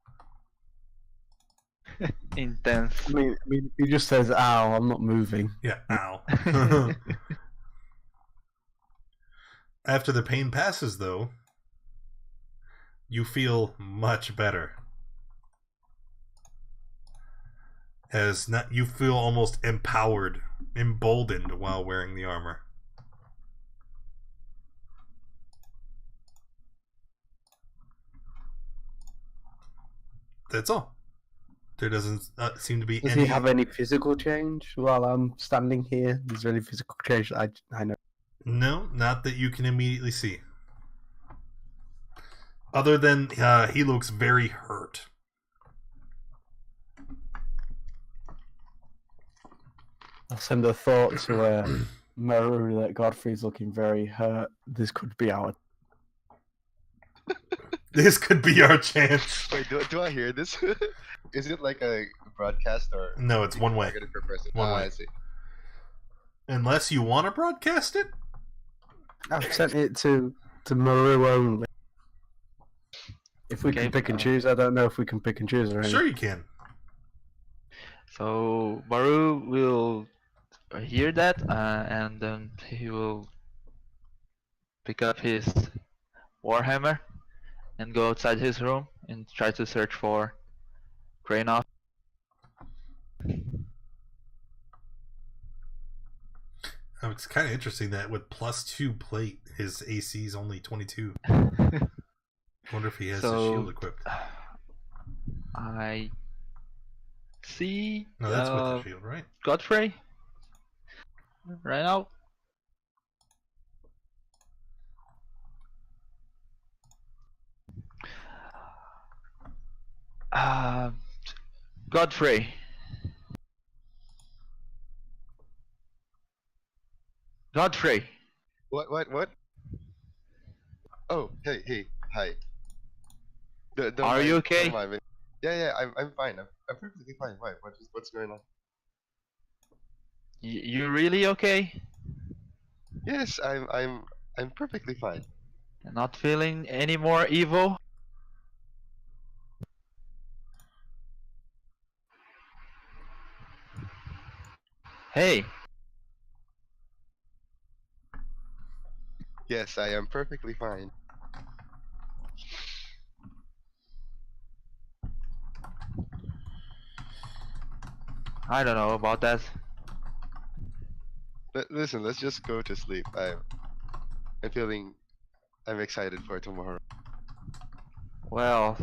Intense. I mean, he just says, ow, I'm not moving. Yeah, ow. After the pain passes, though, you feel much better. as you feel almost empowered, emboldened while wearing the armor. That's all. There doesn't seem to be Does any... he have any physical change while I'm standing here? Is there any physical change that I know? No, not that you can immediately see. Other than he looks very hurt. I'll send a thought to Maru that Godfrey's looking very hurt. This could be our... This could be our chance. Wait, do I hear this? Is it like a broadcast or? No, it's one way. Targeted per person? One way. I see. Unless you want to broadcast it? I've sent it to Maru only. If we can pick and choose, I don't know if we can pick and choose or anything. Sure you can. So Maru will hear that, and then he will pick up his warhammer and go outside his room and try to search for Krainoff. It's kind of interesting that with +2 plate, his AC is only 22. I wonder if he has his shield equipped. I see. No, that's with the shield, right? Godfrey. Right now. Godfrey. Godfrey. What? Oh, hey, hi. Are you okay? Don't mind me. Yeah, I'm fine. I'm perfectly fine. Why? What's going on? You really okay? Yes, I'm perfectly fine. Not feeling any more evil? Hey. Yes, I am perfectly fine. I don't know about that. Listen, let's just go to sleep. I'm excited for tomorrow. Well,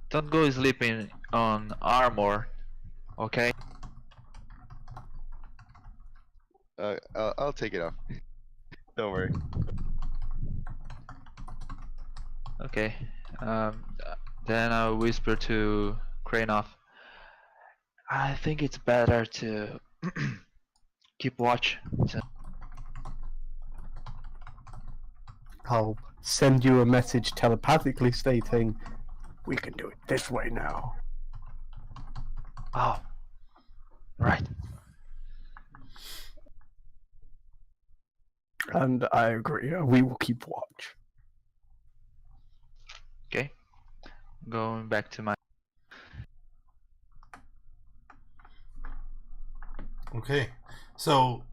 don't go sleeping on armor, okay? I'll take it off. Don't worry. Okay. Then I'll whisper to Krainoff. I think it's better to keep watch. I'll send you a message telepathically stating, we can do it this way now. Oh, right. And I agree, we will keep watch. Okay. Going back to my... Okay, so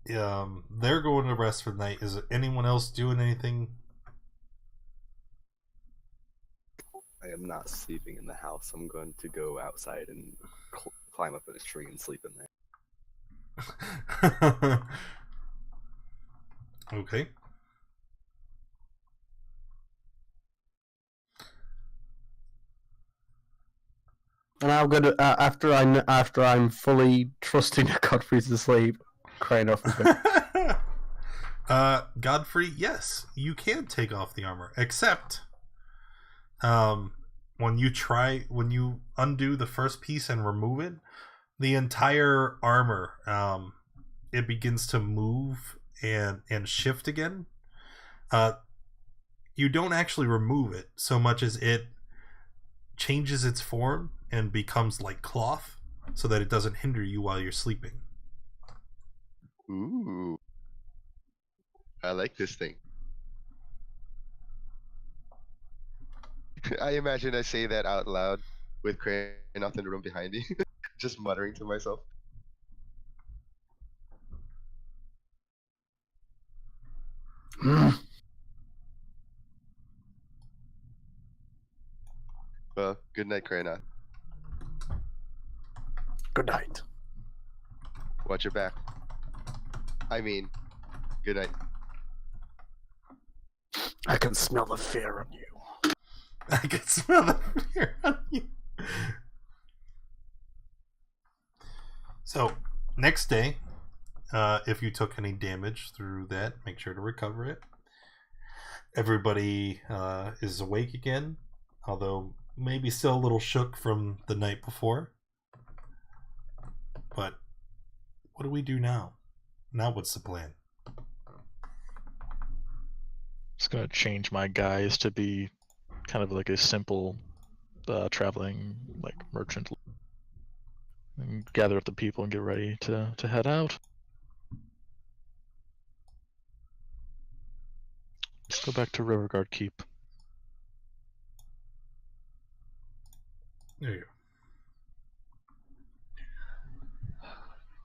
they're going to rest for the night. Is anyone else doing anything? I am not sleeping in the house. I'm going to go outside and climb up in a tree and sleep in there. Okay. And I'm gonna after I'm fully trusting that Godfrey's asleep, Krainoff is gonna... Godfrey, yes, you can take off the armor, except when you undo the first piece and remove it, the entire armor it begins to move and shift again. You don't actually remove it so much as it changes its form and becomes like cloth so that it doesn't hinder you while you're sleeping. Ooh. I like this thing. I imagine I say that out loud with Krainoff in the room behind me, just muttering to myself. Well, good night, Krainoff. Good night. Watch your back. I mean, good night. I can smell the fear on you. I can smell the fear on you. So, next day, if you took any damage through that, make sure to recover it. Everybody is awake again, although maybe still a little shook from the night before. But what do we do now? Now what's the plan? Just gonna change my guise to be kind of like a simple traveling like merchant, and gather up the people and get ready to head out. Let's go back to Riverguard Keep. There you go.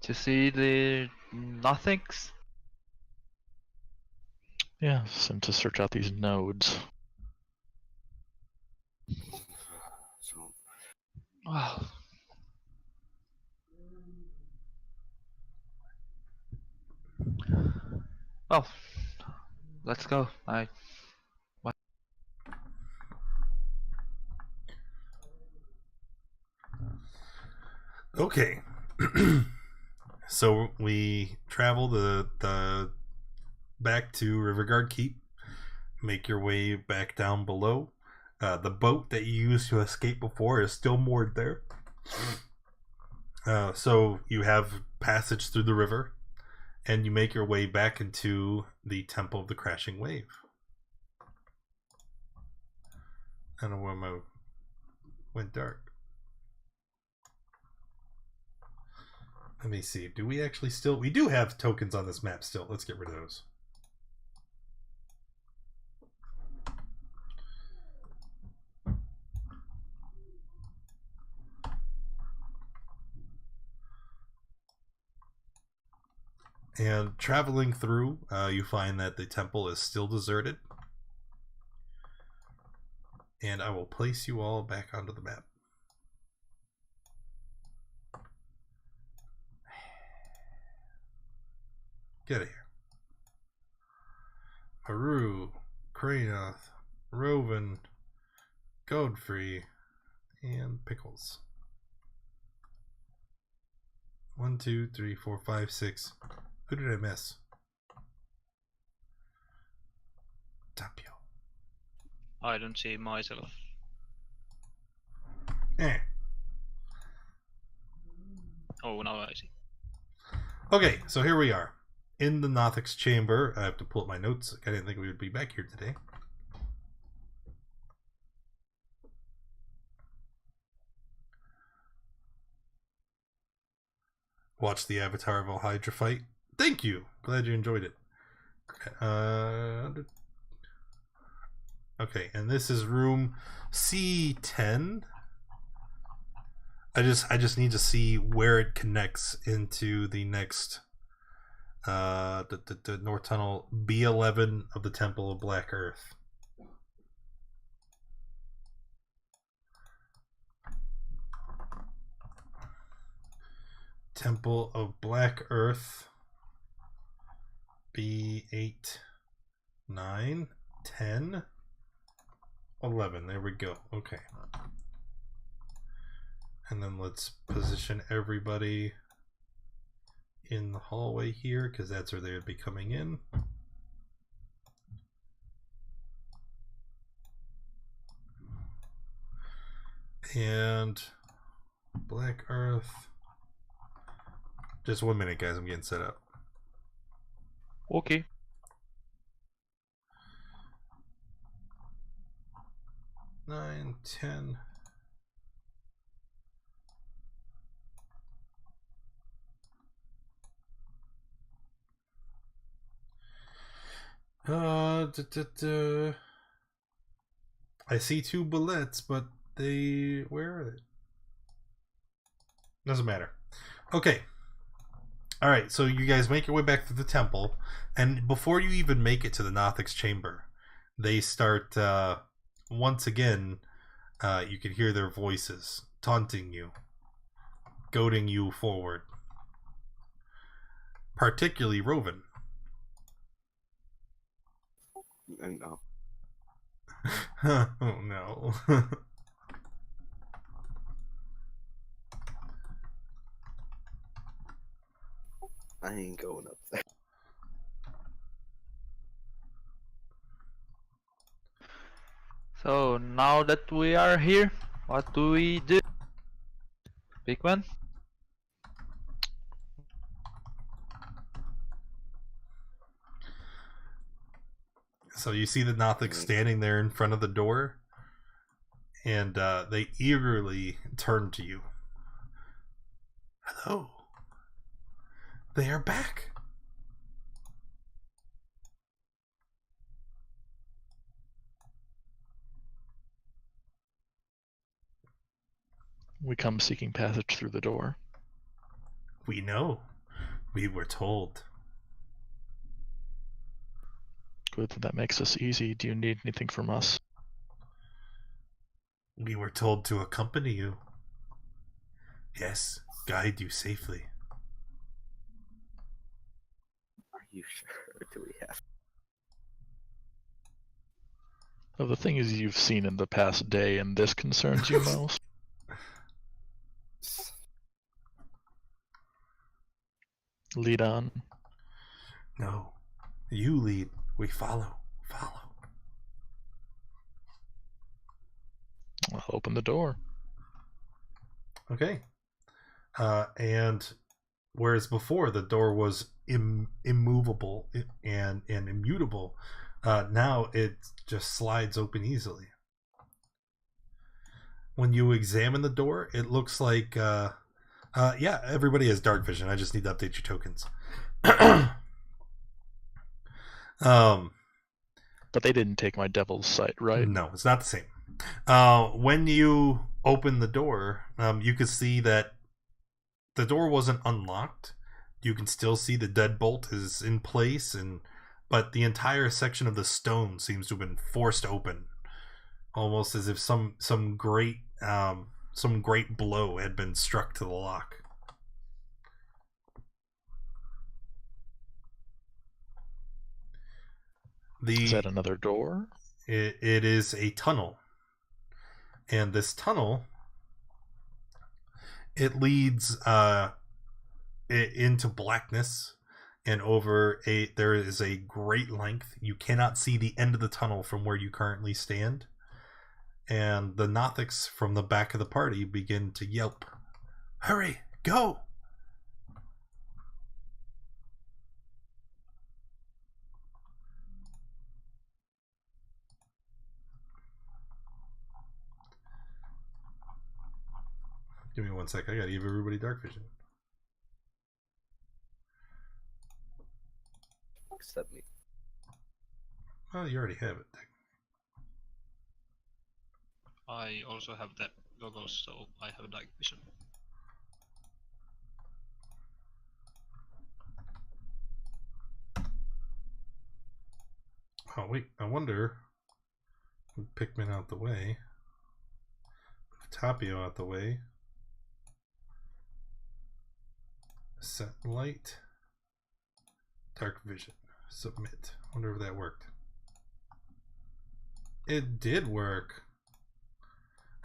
To see the nothings. Yes, and to search out these nodes. So, Wow. Well, let's go. Okay. So we travel the back to Riverguard Keep. Make your way back down below. The boat that you used to escape before is still moored there. So you have passage through the river, and you make your way back into the Temple of the Crashing Wave. I don't know where my went dark. Let me see. Do we actually still... We do have tokens on this map still. Let's get rid of those. And traveling through, you find that the temple is still deserted. And I will place you all back onto the map. Get here. Haru, Kranoth, Roven, Godfrey, and Pickles. 1, 2, 3, 4, 5, 6. Who did I miss? Tapio. I don't see myself. Oh, now I see. Okay, so here we are. In the Nothic's chamber. I have to pull up my notes. I didn't think we would be back here today. Watch the Avatar of Hydra fight. Thank you. Glad you enjoyed it. Okay, and this is room C10. I just need to see where it connects into the next the North Tunnel B11 of the Temple of Black Earth. Temple of Black Earth B8 9 10 11. There we go. Okay. And then let's position everybody in the hallway here, because that's where they would be coming in. And Black Earth. Just 1 minute, guys. I'm getting set up. Okay. Nine, 10. I see 2 bullets, but where are they? Doesn't matter. Okay. Alright, so you guys make your way back to the temple, and before you even make it to the Nothic's chamber, they start, once again, you can hear their voices taunting you. goading you forward. Particularly Roven. And no. Oh no. I ain't going up there. So now that we are here, what do we do? Big one? So you see the Nothic standing there in front of the door, and they eagerly turn to you. Hello. They are back. We come seeking passage through the door. We know. We were told. Good, that makes us easy. Do you need anything from us? We were told to accompany you. Yes, guide you safely. Are you sure? Do we have? Well, the thing is you've seen in the past day, and this concerns you most. Lead on. No. You lead. We follow. Follow. I'll open the door. Okay. And whereas before the door was immovable and immutable, now it just slides open easily. When you examine the door, it looks like yeah, everybody has dark vision. I just need to update your tokens. But they didn't take my devil's sight, right? No, it's not the same. When you open the door, you can see that the door wasn't unlocked. You can still see the deadbolt is in place, but the entire section of the stone seems to have been forced open, almost as if some great blow had been struck to the lock. Is that another door? It is a tunnel. And this tunnel, it leads into blackness, and there is a great length. You cannot see the end of the tunnel from where you currently stand. And the Nothics from the back of the party begin to yelp. Hurry, go! Give me 1 sec. I gotta give everybody dark vision. Except me. Well, you already have it. I also have the goggles, so I have dark vision. Oh wait, I wonder. Move Pikmin out the way. Move Tapio out the way. Set light. Dark vision. Submit. Wonder if that worked. It did work.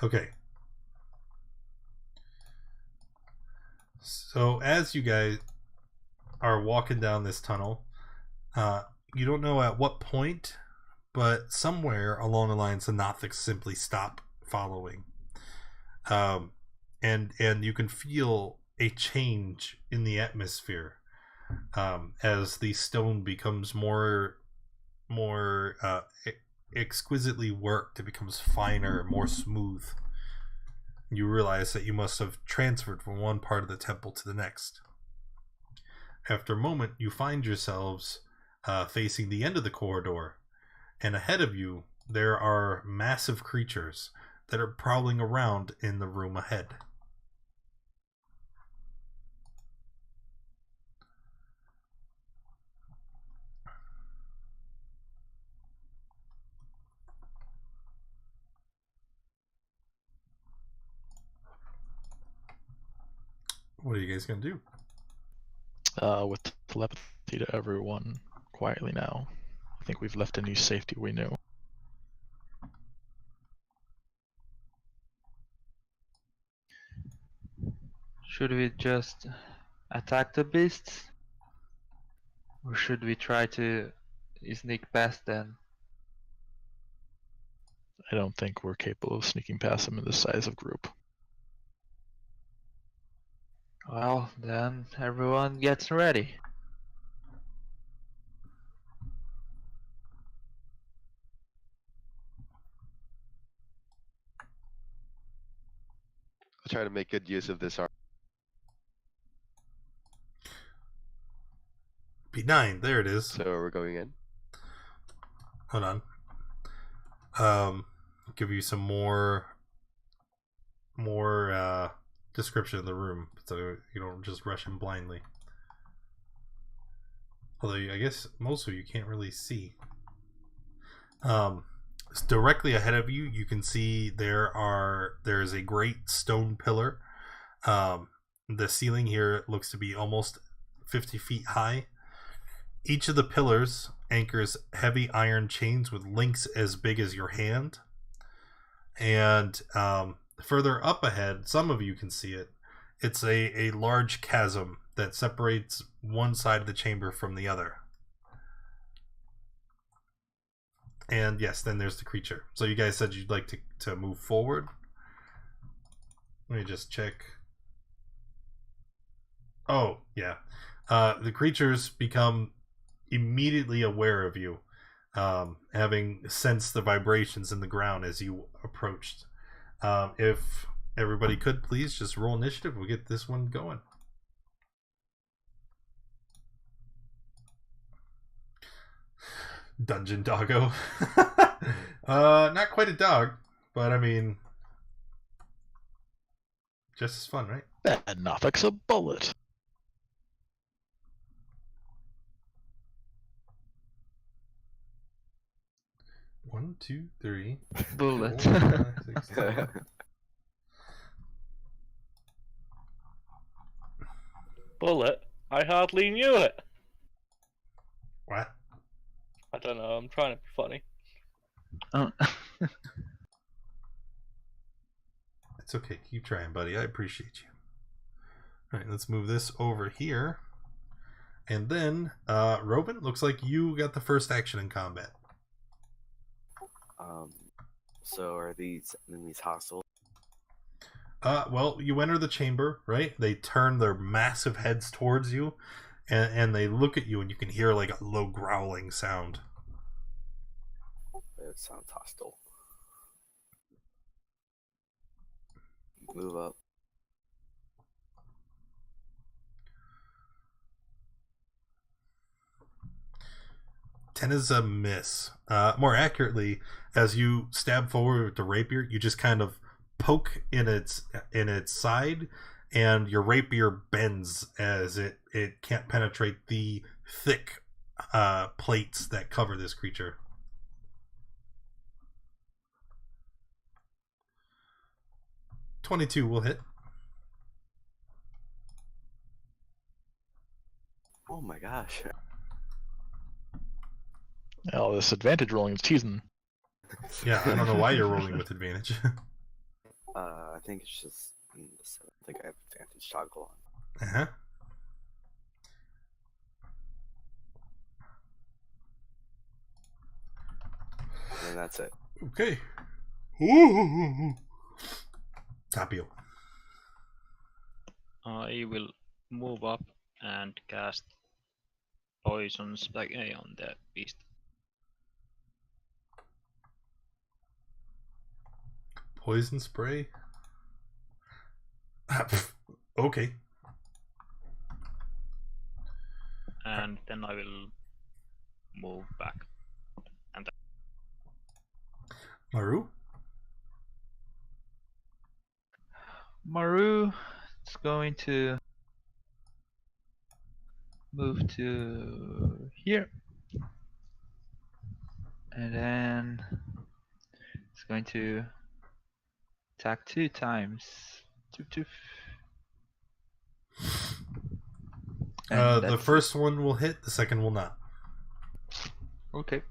Okay. So as you guys are walking down this tunnel, you don't know at what point, but somewhere along the lines the Nothics simply stop following. And you can feel a change in the atmosphere as the stone becomes more exquisitely worked. It becomes finer, more smooth. You realize that you must have transferred from one part of the temple to the next. After a moment, you find yourselves facing the end of the corridor, and ahead of you there are massive creatures that are prowling around in the room ahead. What are you guys gonna do? With telepathy to everyone quietly now. I think we've left any safety we knew. Should we just attack the beasts? Or should we try to sneak past them? I don't think we're capable of sneaking past them in this size of group. Well, then everyone gets ready. I'll try to make good use of this arm. P9, there it is. So we're going in. Hold on. Give you some more description of the room, so you don't just rush in blindly. Although I guess most of you can't really see. Directly ahead of you, you can see there is a great stone pillar. The ceiling here looks to be almost 50 feet high. Each of the pillars anchors heavy iron chains with links as big as your hand. And further up ahead, some of you can see it. It's a large chasm that separates one side of the chamber from the other. And yes, then there's the creature. So you guys said you'd like to move forward. Let me just check. Oh, yeah. The creatures become immediately aware of you, having sensed the vibrations in the ground as you approached. If everybody could please just roll initiative, we'll get this one going. Dungeon doggo. Not quite a dog, but I mean, just as fun, right? That Nothics a bullet. One, two, three. Bullet. 4, 5, 6, 7. Bullet? I hardly knew it. What? I don't know, I'm trying to be funny. Oh. It's okay. Keep trying, buddy. I appreciate you. All right, let's move this over here. And then, Robin, looks like you got the first action in combat. So are these enemies hostile? Well, you enter the chamber, right? They turn their massive heads towards you, and they look at you, and you can hear like a low growling sound. It sounds hostile. Move up. 10 is a miss. More accurately, as you stab forward with the rapier, you just kind of poke in its side, and your rapier bends as it can't penetrate the thick plates that cover this creature. .22 will hit. Oh my gosh. Oh, this advantage rolling is teasing. Yeah, I don't know why you're rolling with advantage. I think it's just I think I have advantage toggle on. Uh-huh. And that's it. Okay. Ooh. Tapio. I will move up and cast poison spray on the beast. Poison spray? Okay. And then I will move back. And Maru? Maru is going to move to here. And then it's going to attack 2 times. Toof, toof. And The that's first one will hit, the second will not. okay.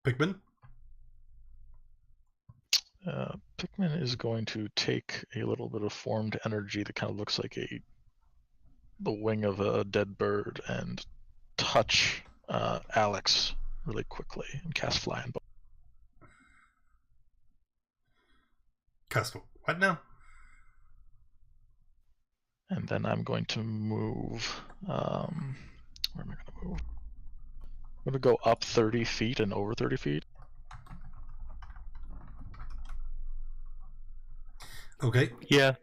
Pikmin? Pikmin is going to take a little bit of formed energy that kind of looks like the wing of a dead bird and touch Alex really quickly and cast Fly and Bone. Cast what now? And then I'm going to move. Where am I going to move? I'm going to go up 30 feet and over 30 feet. Okay. Yeah.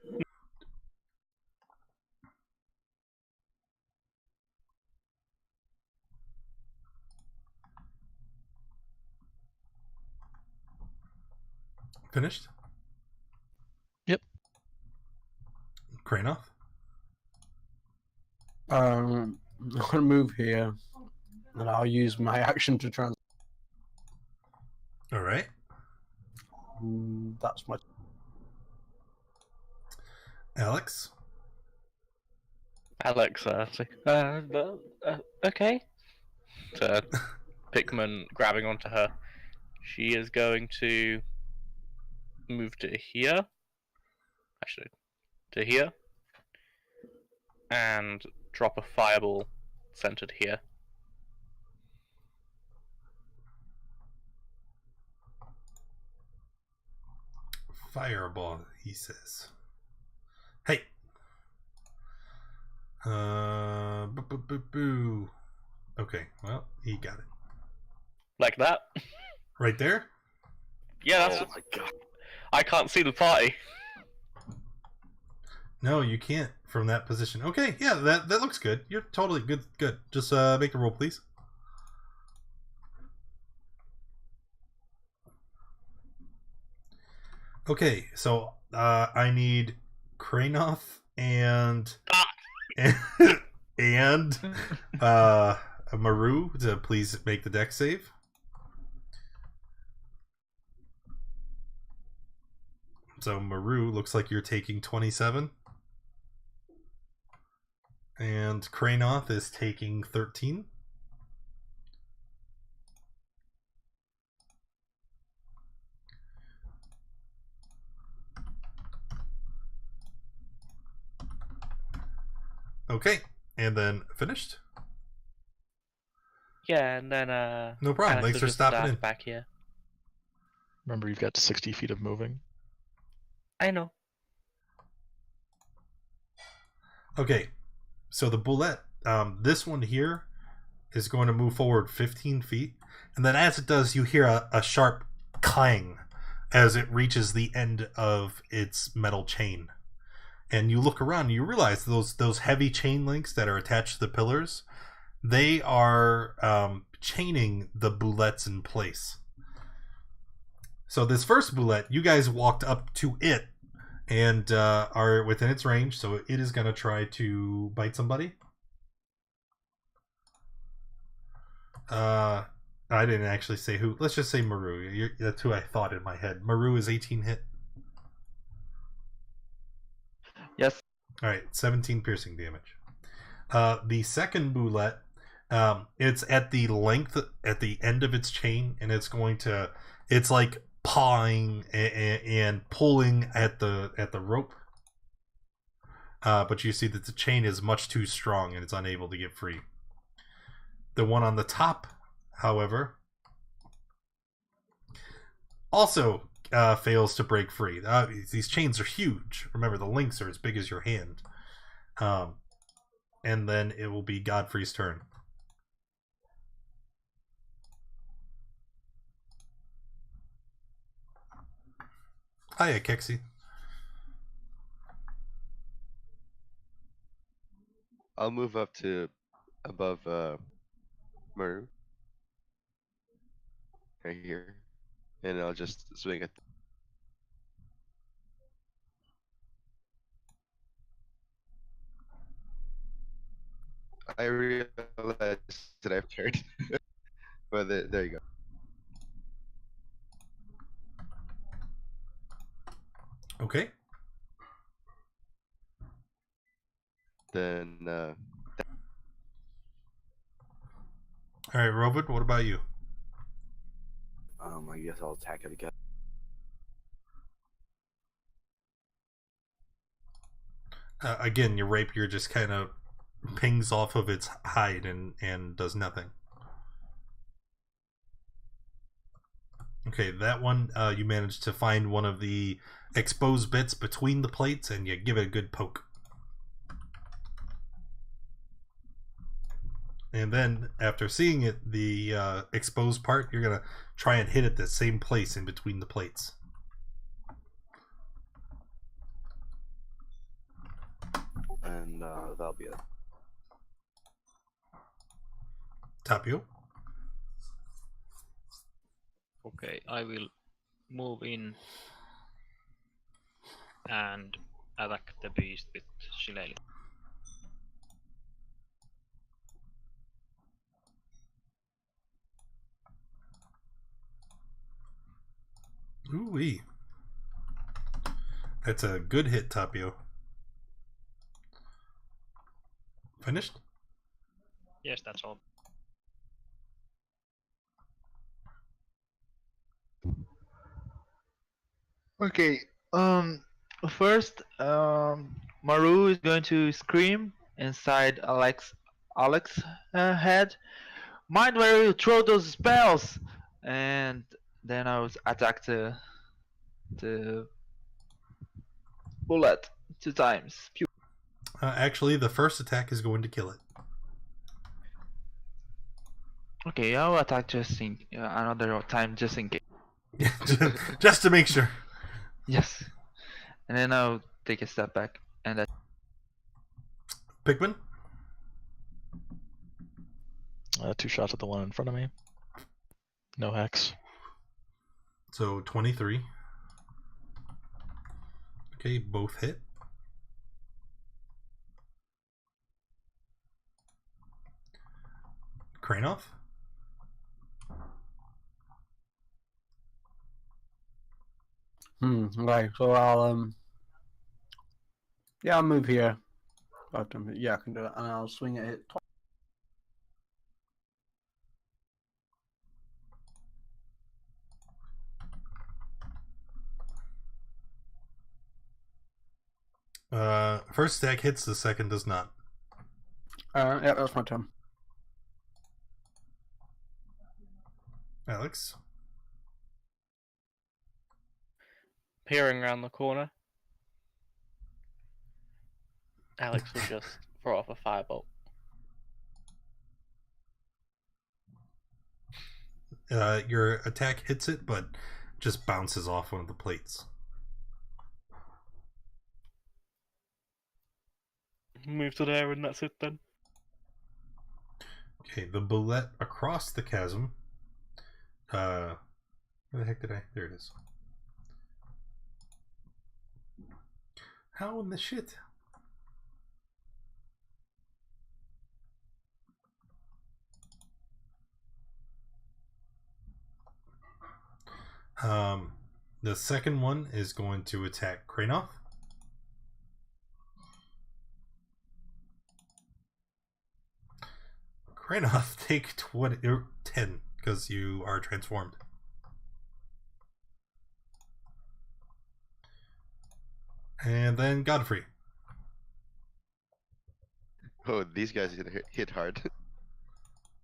Finished? Yep. Kranoth? I'm gonna move here, and I'll use my action to trans. All right. That's my. Alex? Alex, okay. So, Pikmin grabbing onto her. She is going to move to here. Actually, to here. And drop a fireball centered here. Fireball, he says. Hey. Boo. Okay, well, he got it. Like that? Right there? Yeah, that's. Oh my god. I can't see the party. No, you can't from that position. Okay, yeah, that looks good. You're totally good. Good. Just make the roll, please. Okay, so I need Kranoth and and Maru to please make the deck save. So Maru, looks like you're taking 27. And Kranoth is taking 13. Okay, and then finished? Yeah, and then No problem. Alex Thanks will for just stopping dash in. back here. Remember, you've got 60 feet of moving. I know. Okay, so the bullet, this one here is going to move forward 15 feet, and then as it does, you hear a sharp clang as it reaches the end of its metal chain. And you look around and you realize those heavy chain links that are attached to the pillars, they are chaining the bullets in place. So this first bullet, you guys walked up to it and are within its range, so it is going to try to bite somebody. I didn't actually say who. Let's just say Maru. That's who I thought in my head. Maru is 18 hit. Yes. All right, 17 piercing damage. The second bullet, it's at the length at the end of its chain, and it's like pawing and pulling at the rope. But you see that the chain is much too strong and it's unable to get free. The one on the top, however, also fails to break free. These chains are huge. Remember, the links are as big as your hand. And then it will be Godfrey's turn. Hiya, Kexi. I'll move up to above Maru. Right here. And I'll just swing at I realized that I've turned. But there you go. Okay. then All right, Robert, what about you? I guess I'll attack it again. Again, your rapier just kind of pings off of its hide and does nothing. Okay, that one, you managed to find one of the exposed bits between the plates and you give it a good poke. And then, after seeing it, the exposed part, you're going to try and hit it the same place in between the plates. And that'll be it. Tapio? Okay, I will move in and attack the beast with shillelagh. Ooh-wee. That's a good hit, Tapio. Finished? Yes, that's all. Okay. First, Maru is going to scream inside Alex head. Mind where you throw those spells, and then I will attack the bullet 2 times. Pew. Actually, the first attack is going to kill it. Okay, I'll attack another time just in case. Just to make sure. Yes, and then I'll take a step back and Pikmin? 2 shots at the one in front of me. No hex. So 23. Okay, both hit. Kranoff? Right, so I'll yeah, I'll move here. Yeah, I can do that, and I'll swing at it. First attack hits, the second does not. Yeah, that's my turn. Alex? Peering around the corner, Alex will just throw off a firebolt. Your attack hits it, but just bounces off one of the plates. Move to there and that's it then. Okay, the bullet across the chasm. Where the heck did I? There it is. How in the shit? The second one is going to attack Kranoff. Kranoff, take 10 because you are transformed. And then Godfrey. Oh, these guys hit hard.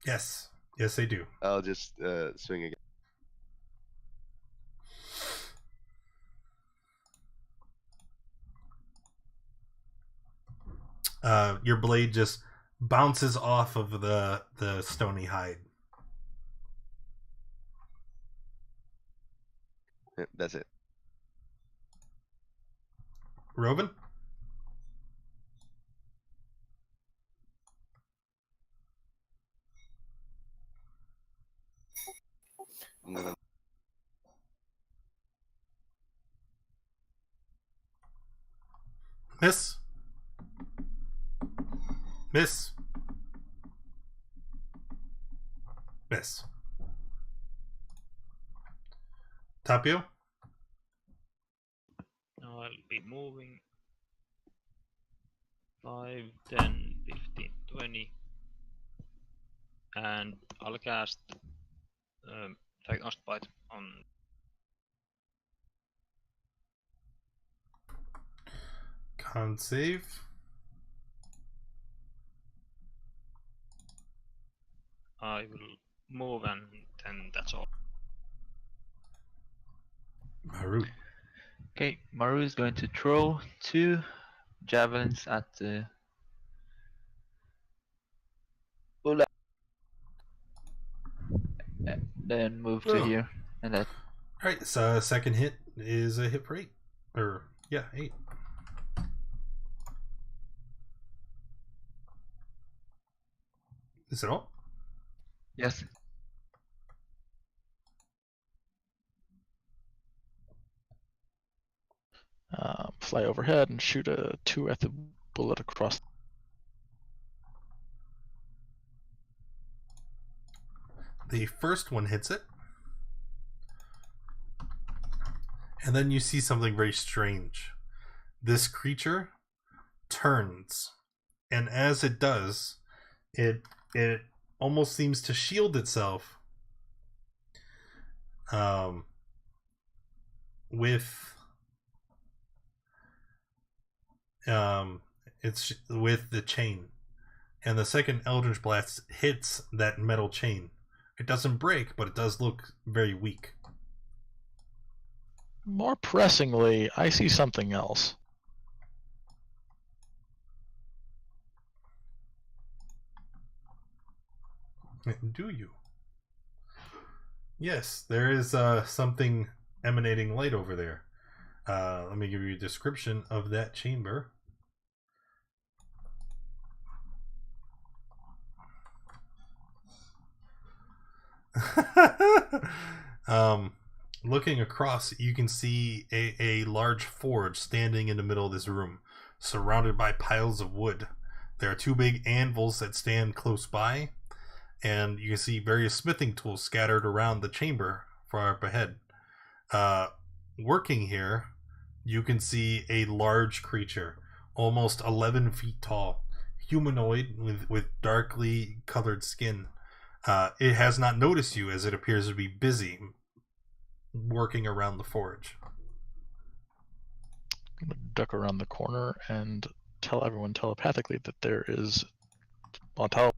Yes. Yes, they do. I'll just swing again. Your blade just bounces off of the stony hide. That's it. Robin? I'm gonna... Miss? Miss? Miss. Tapio? Now I'll be moving 5, 10, 15, 20. And I'll cast Frostbite on. Con save. I will move and then that's all. Maru. Okay, Maru is going to throw 2 javelins at the Ula. Then move to Oh. here, and that. Alright, so second hit is a hit for 8. Or, yeah, 8. Is it all? Yes. Fly overhead and shoot a 2 at the bullet across. The first one hits it. And then you see something very strange. This creature turns. And as it does, it almost seems to shield itself it's with the chain, and the second Eldritch Blast hits that metal chain. It doesn't break, but it does look very weak. More pressingly, I see something else. Do you? Yes, there is something emanating light over there. Let me give you a description of that chamber. Looking across, you can see a large forge standing in the middle of this room, surrounded by piles of wood. There are 2 big anvils that stand close by, and you can see various smithing tools scattered around the chamber far up ahead. Working here, you can see a large creature, almost 11 feet tall, humanoid with darkly colored skin. It has not noticed you, as it appears to be busy working around the forge. I'm gonna duck around the corner and tell everyone telepathically that there is on top.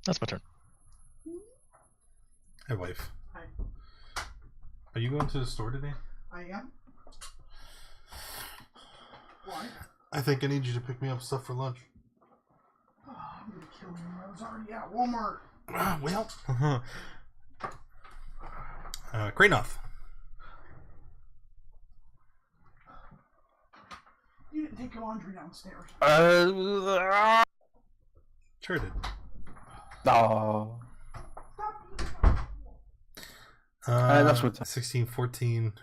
That's my turn. Hi, wife. Hi. Are you going to the store today? I am. Why? I think I need you to pick me up stuff for lunch. Oh, I'm gonna kill you. I was already at Walmart. Well, Kranoth. You didn't take your laundry downstairs. Sure did. Oh. That's what 16, 14.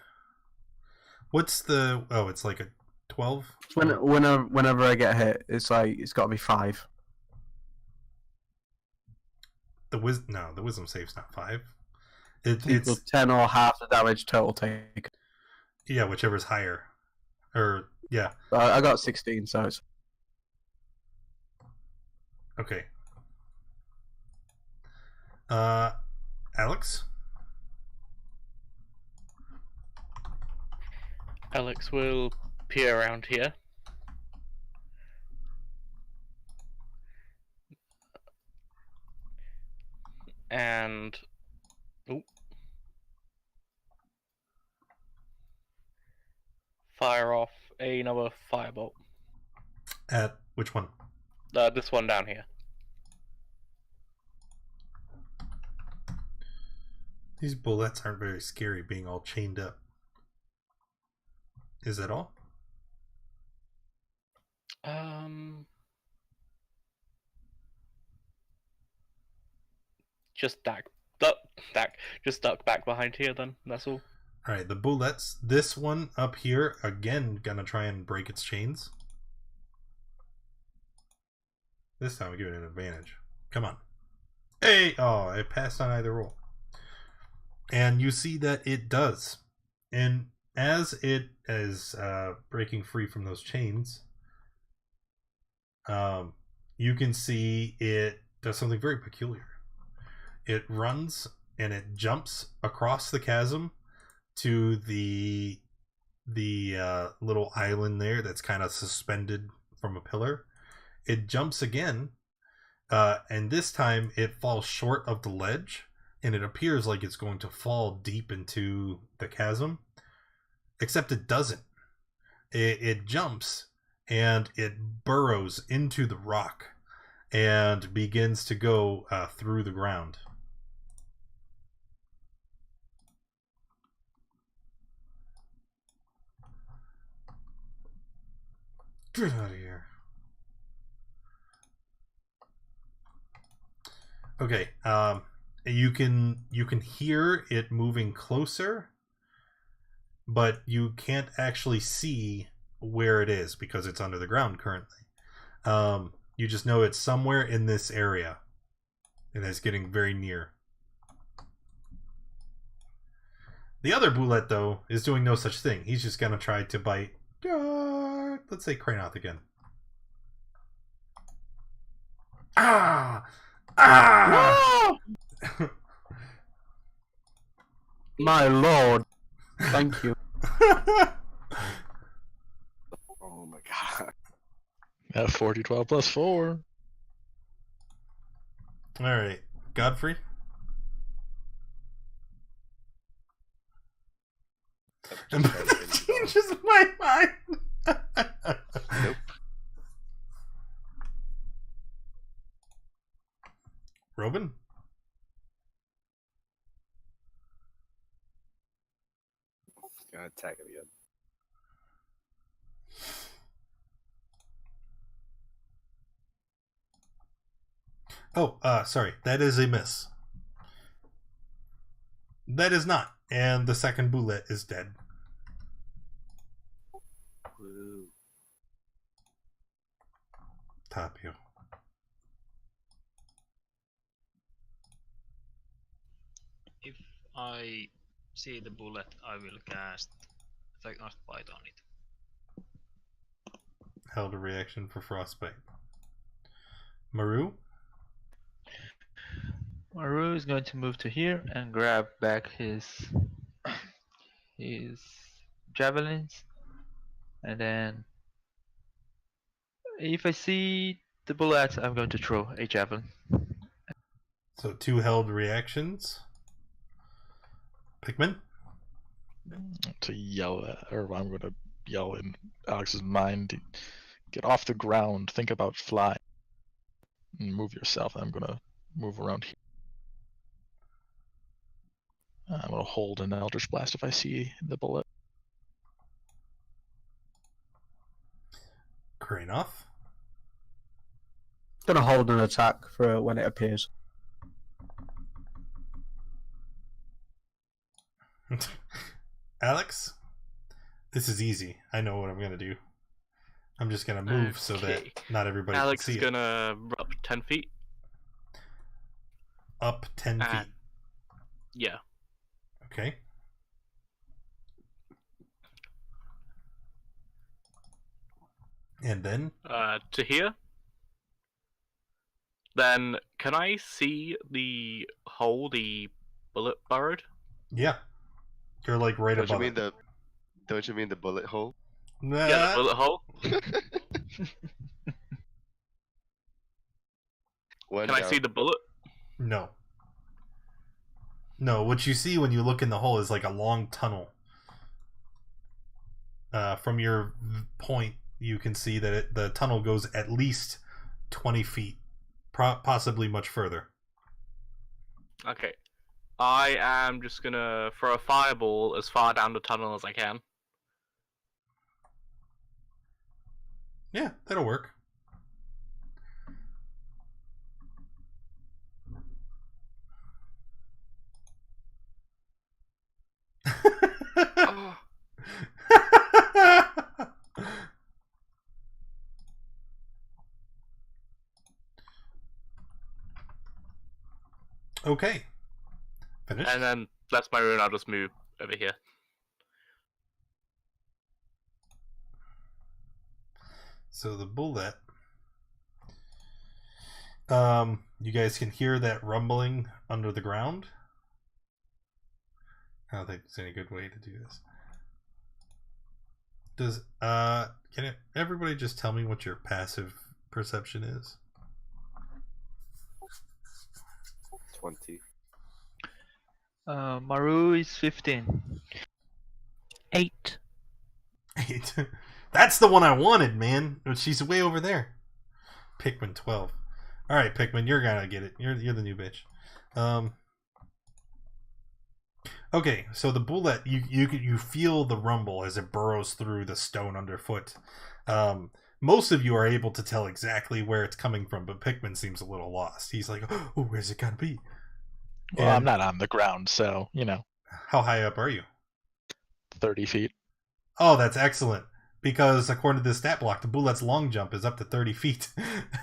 What's the? Oh, it's like a 12. Whenever I get hit, it's like it's got to be 5. The wisdom save's not 5. It's 10 or half the damage total take. Yeah, whichever's higher. Or yeah. I got 16, so it's okay. Alex. Alex will peer around here. And fire off another firebolt. At which one? This one down here. These bullets aren't very scary, being all chained up. Is that all? Just duck back behind here then, that's all. Alright, the bullets. This one up here, again, gonna try and break its chains. This time we give it an advantage. Come on. Hey! Oh, it passed on either roll. And you see that it does. And as it is breaking free from those chains, you can see it does something very peculiar. It runs and it jumps across the chasm to the little island there that's kind of suspended from a pillar. It jumps again, and this time it falls short of the ledge, and it appears like it's going to fall deep into the chasm, except it doesn't. It jumps and it burrows into the rock and begins to go through the ground. Get out of here. Okay, you can hear it moving closer, but you can't actually see where it is because it's under the ground currently. You just know it's somewhere in this area, and it's getting very near. The other Boulette, though, is doing no such thing. He's just gonna try to bite. Let's say Cranoth again. Ah! Ah! No! My lord. Thank you. Oh my god. At 40, 12 plus 4. Alright. Godfrey? Changes my mind. Nope. Robin? Gonna attack him again. Oh, sorry. That is a miss. That is not. And the second Boulette is dead. Woo. Tapio. If I see the bullet, I will cast Frostbite Bite on it. Held a reaction for Frostbite. Maru? Maru is going to move to here and grab back his javelins, and then if I see the bullet, I'm going to throw a javelin. So 2 held reactions. Pikmin? To yell at, or I'm going to yell in Alex's mind, get off the ground, think about flying, and move yourself. I'm going to move around here. I'm going to hold an Eldritch Blast if I see the bullet. Cranoth? Gonna hold an attack for when it appears. Alex? This is easy. I know what I'm going to do. I'm just going to move so that Okay. not everybody Alex can see is gonna run up 10 feet. Up 10 feet. And- Yeah. Okay. And then? To here. Then, can I see the hole the bullet burrowed? Yeah. You're like right Don't you above mean it. Don't you mean the bullet hole? Yeah, the bullet hole. One Can I down. see the bullet? No. No, what you see when you look in the hole is like a long tunnel. From your point, you can see that the tunnel goes at least 20 feet. Possibly much further. Okay. I am just gonna throw a fireball as far down the tunnel as I can. Yeah, that'll work. Oh. Okay. Finished? And then that's my rune. I'll just move over here. So the bullet. You guys can hear that rumbling under the ground. I don't think there's any good way to do this. Can everybody just tell me what your passive perception is? 20. Maru is 15. 8. 8. That's the one I wanted, man. She's way over there. Pikmin 12. All right, Pikmin, you're gonna get it. You're the new bitch. Okay, so the bullet, you feel the rumble as it burrows through the stone underfoot. Most of you are able to tell exactly where it's coming from, but Pikmin seems a little lost. He's like, "Oh, where's it gonna be?" Well, I'm not on the ground, so How high up are you? 30 feet. Oh, that's excellent. Because according to this stat block, the bullet's long jump is up to 30 feet,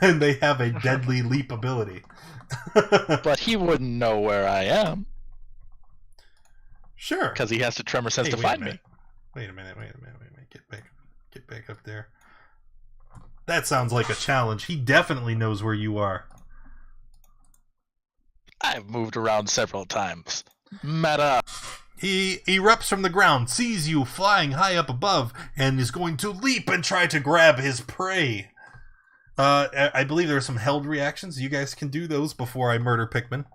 and they have a deadly leap ability. But he wouldn't know where I am. Sure. Because he has to tremor sense to find me. Wait a minute. Get back up there. That sounds like a challenge. He definitely knows where you are. I've moved around several times. Meta. He erupts from the ground, sees you flying high up above, and is going to leap and try to grab his prey. I believe there are some held reactions. You guys can do those before I murder Pikmin.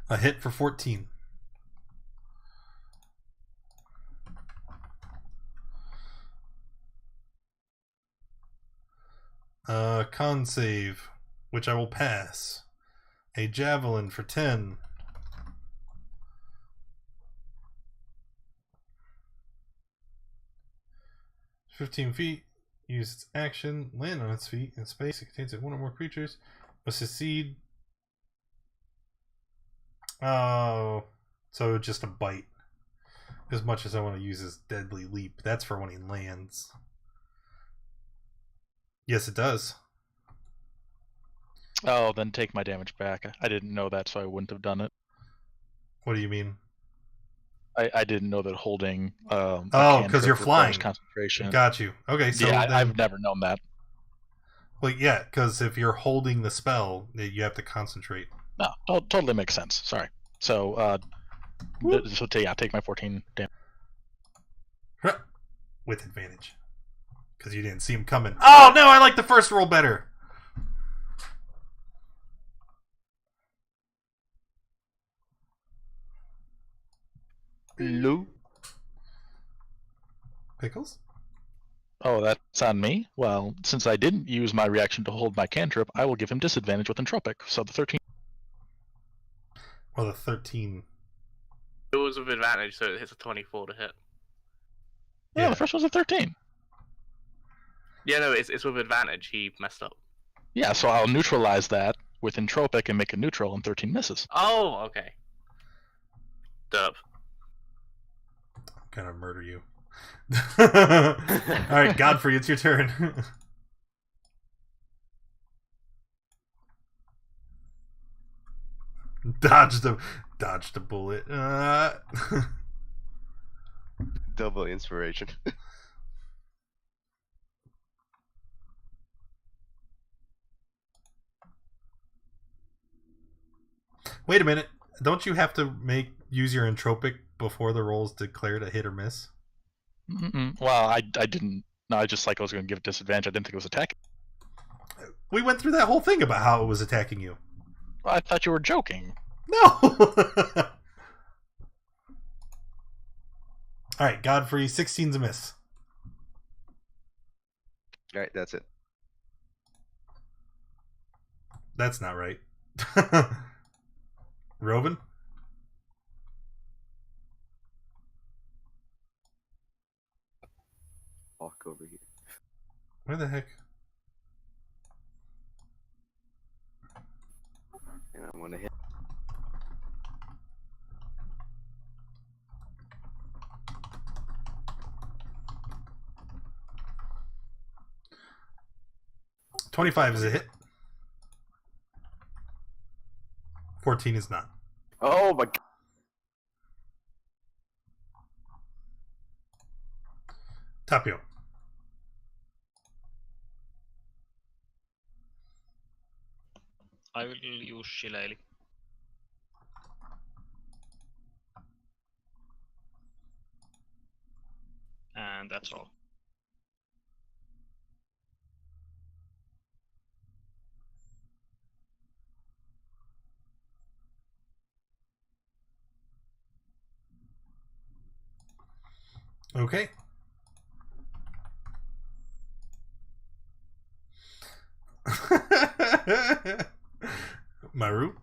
A hit for 14. Con save, which I will pass. A javelin for 10. "15 feet. Use its action. Land on its feet in space. It contains one or more creatures. Must succeed." Oh, so just a bite. As much as I want to use his deadly leap, that's for when he lands. Yes, it does. Oh, then take my damage back. I didn't know that, so I wouldn't have done it. What do you mean? I didn't know that holding. Oh, because you're flying. Concentration. Got you. Okay, so yeah, then, I've never known that. Well, yeah, because if you're holding the spell, you have to concentrate. No, totally makes sense. Sorry. So, take my 14 damage. With advantage. Because you didn't see him coming. Oh, no, I like the first roll better. Lou. Pickles? Oh, that's on me? Well, since I didn't use my reaction to hold my cantrip, I will give him disadvantage with Entropic. So the 13. Well, the 13. It was with advantage, so it hits a 24 to hit. Yeah, the first one's a 13. Yeah, no, it's with advantage. He messed up. Yeah, so I'll neutralize that with Entropic and make it neutral, and 13 misses. Oh, okay. Derp. I'm gonna murder you. Alright, Godfrey, it's your turn. Dodge the bullet. Double inspiration. Wait a minute. Don't you have to use your entropic before the roll's declared a hit or miss? Well, I didn't. No, I just I was going to give it disadvantage. I didn't think it was attacking. We went through that whole thing about how it was attacking you. Well, I thought you were joking. No! Alright, Godfrey, 16's a miss. Alright, that's it. That's not right. Robin? Walk over here. Where the heck? And I want to hit. $25 is a hit. 14 is not. Oh my god. Tapio. I will use Shillelagh. And that's all. Okay. Maru.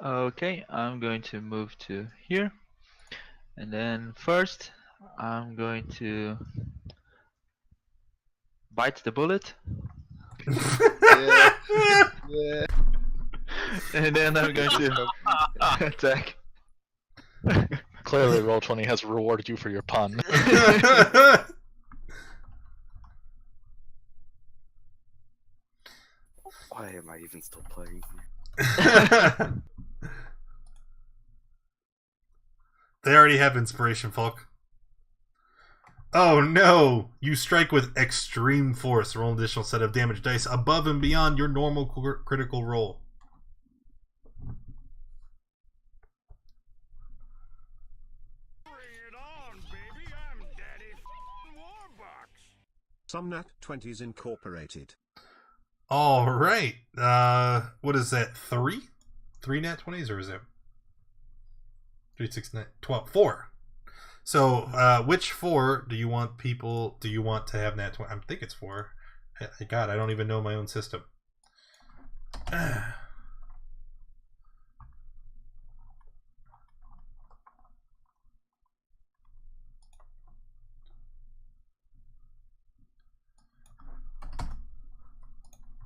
Okay, I'm going to move to here. And then first, I'm going to bite the bullet. Yeah. Yeah. And then I'm going to attack. Clearly, Roll20 has rewarded you for your pun. Why am I even still playing? They already have inspiration, Falk. Oh no! You strike with extreme force. Roll an additional set of damage dice above and beyond your normal critical roll. Sumnat 20s Incorporated. All right. What is that? 3? 3 nat 20s, or is it 3, 6, 9, 12? 4. So, which 4 do you want people? Do you want to have nat 20? I think it's 4. God, I don't even know my own system.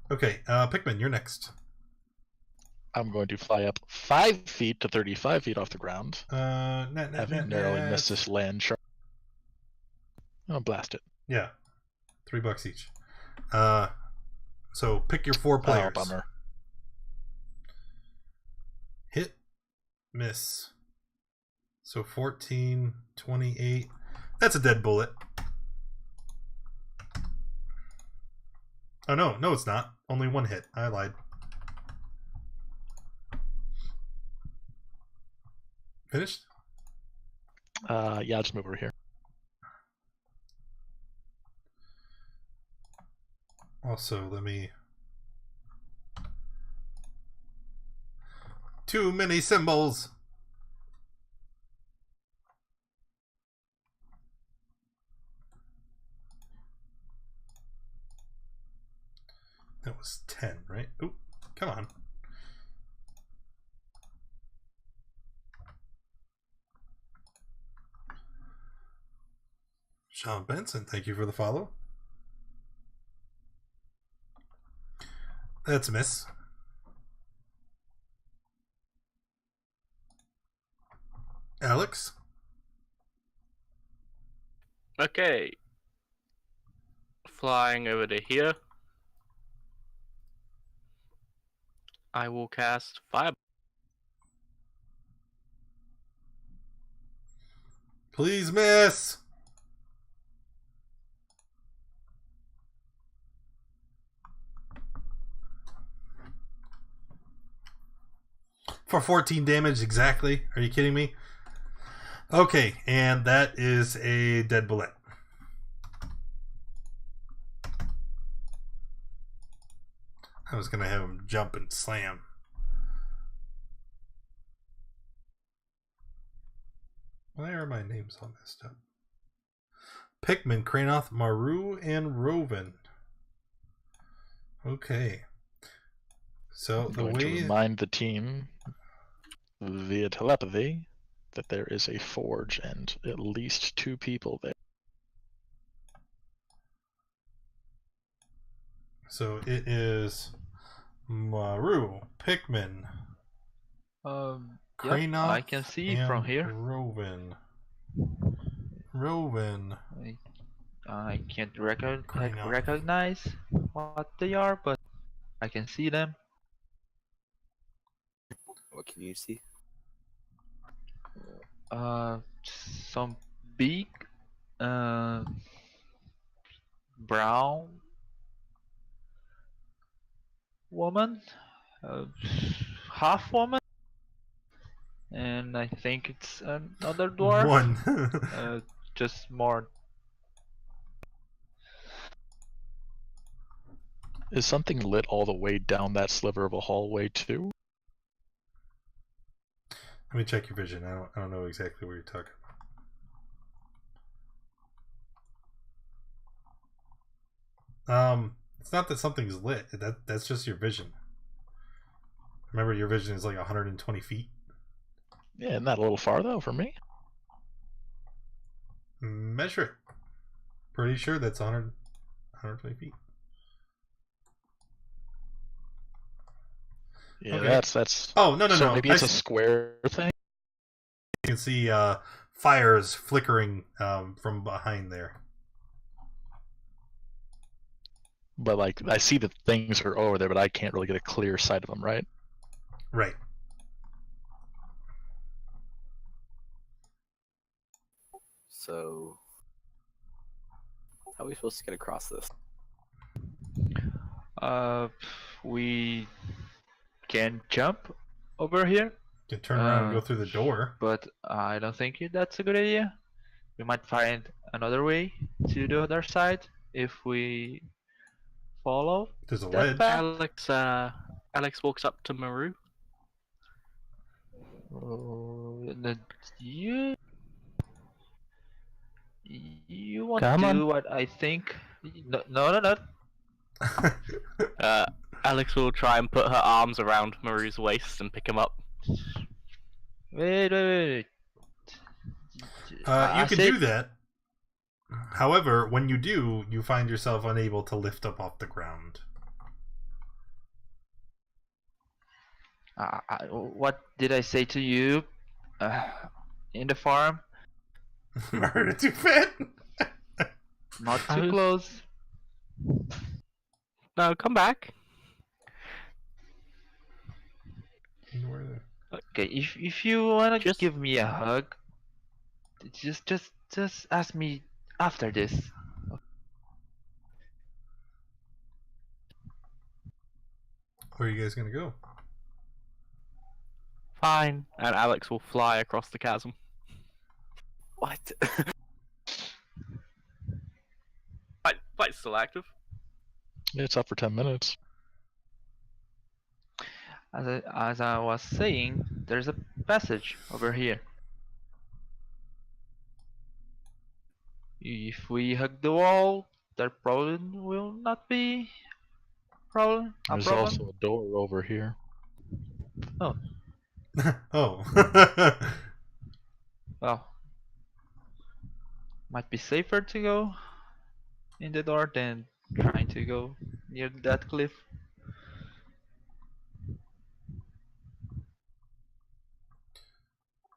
Okay, Pikmin, you're next. I'm going to fly up 5 feet to 35 feet off the ground. Having narrowly missed this land shark. I'll blast it. Yeah. $3 each. So pick your 4 players. Oh, bummer. Hit, miss. So 14, 28. That's a dead bullet. Oh, no, it's not. Only 1 hit. I lied. Finished? Yeah, I'll just move over here. Also, let me... Too many symbols! That was 10, right? Oop, come on. Sean Benson, thank you for the follow. That's a miss. Alex? Okay. Flying over to here. I will cast Fire. Please miss! For 14 damage exactly. Are you kidding me? Okay, and that is a dead bullet. I was going to have him jump and slam. Why are my names all messed up? Pikmin, Kranoth, Maru, and Roven. Okay. So I'm the going to way... remind the team via telepathy that there is a forge and at least 2 people there. So it is Maru, Pikmin, Yep, Kranoth, I can see and from here. Roven. I can't Kranoth. recognize what they are, but I can see them. What can you see? Some big brown woman, half woman, and I think it's another dwarf. One. Just more. Is something lit all the way down that sliver of a hallway too? Let me check your vision. I don't know exactly what you're talking about. It's not that something's lit. That's just your vision. Remember, your vision is like 120 feet. Yeah, isn't that a little far though for me? Measure it. Pretty sure that's 120 feet. Yeah, Okay. that's. Oh, no. So maybe it's a square thing. You can see fires flickering from behind there. But like, I see that things are over there, but I can't really get a clear sight of them, right? Right. So, how are we supposed to get across this? We can jump over here. You can turn around and go through the door. But I don't think that's a good idea. We might find another way to the other side if we follow. There's a that ledge. path. Alex walks up to Maru. You want Come to on. do what I think? No. Alex will try and put her arms around Maru's waist and pick him up. Wait. You can do that. However, when you do, you find yourself unable to lift up off the ground. What did I say to you in the farm? Murder too fat? Not too close. No, come back. Okay, if you wanna just give me a hug, just ask me after this. Where are you guys gonna go? Fine. And Alex will fly across the chasm. What? Fight's still active. It's up for 10 minutes. As I was saying, there's a passage over here. If we hug the wall, there probably will not be a problem. There's also a door over here. Oh. Oh. Well, might be safer to go in the door than trying to go near that cliff.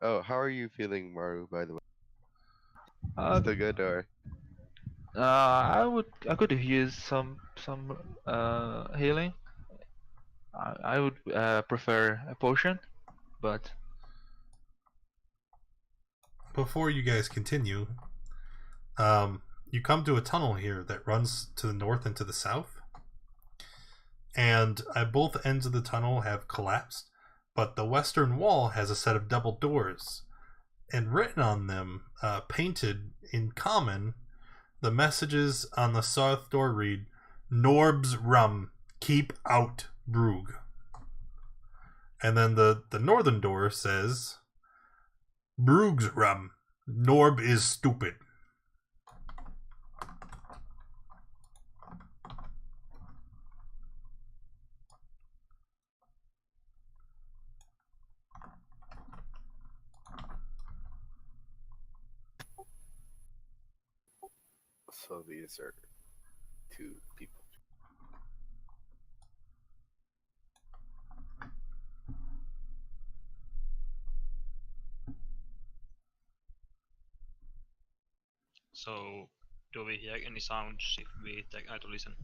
Oh, how are you feeling, Maru, by the way? Still good, or? I could use some healing. I would prefer a potion, but before you guys continue, you come to a tunnel here that runs to the north and to the south, and at both ends of the tunnel have collapsed, but the western wall has a set of double doors, and written on them, painted in common, the messages on the south door read, "Norb's rum, keep out Brug." And then the northern door says, "Brug's rum, Norb is stupid." So these are two people. So, do we hear any sounds if we take to listen?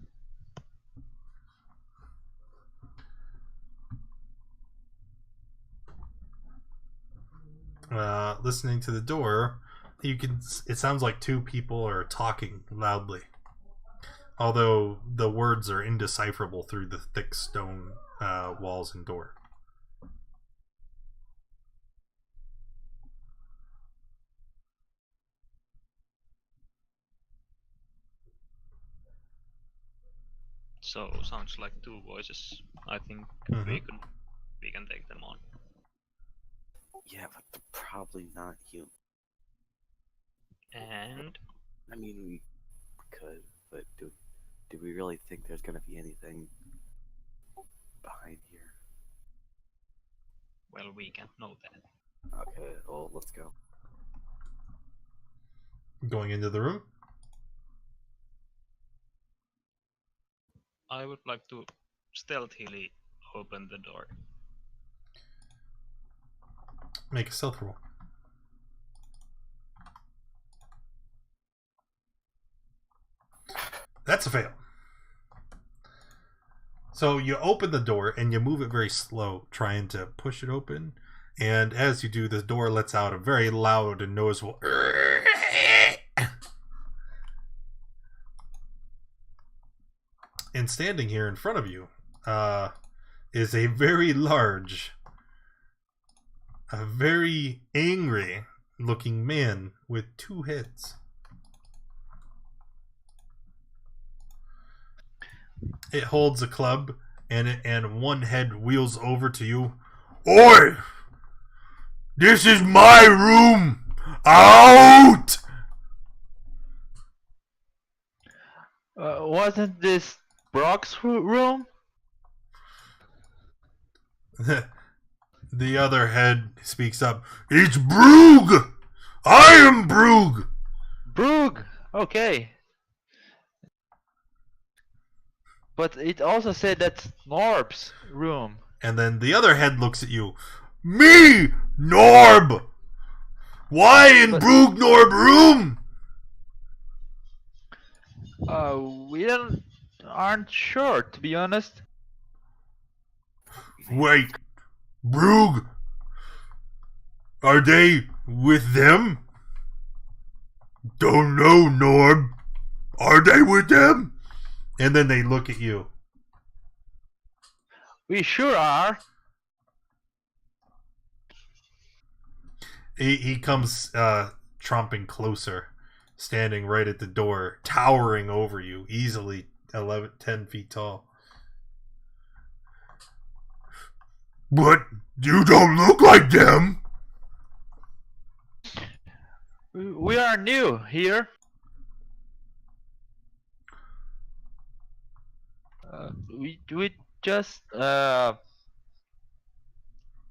Listening to the door, you can. It sounds like two people are talking loudly, although the words are indecipherable through the thick stone walls and door. So sounds like two voices. I think we can take them on. Yeah, but they're probably not human. And I mean, we could, but do we really think there's gonna be anything behind here? well, we can't know that. Okay, well, let's go. Going into the room. I would like to stealthily open the door. Make a stealth roll. That's a fail. So you open the door and you move it very slow, trying to push it open. And as you do, the door lets out a very loud and noticeable. And standing here in front of you is a very large, a very angry looking man with two heads. It holds a club, and one head wheels over to you. Oi! This is my room! Out! Wasn't this Brock's room? The other head speaks up. It's Broog! I am Broog! Broog! Okay. But it also said that's Norb's room. And then the other head looks at you. Me! Norb! Why in Broog Norb room? We aren't sure, to be honest. Wait. Broog? Are they with them? Don't know, Norb. Are they with them? And then they look at you. We sure are. He comes tromping closer, standing right at the door, towering over you, easily 10 feet tall. But you don't look like them. We are new here. We just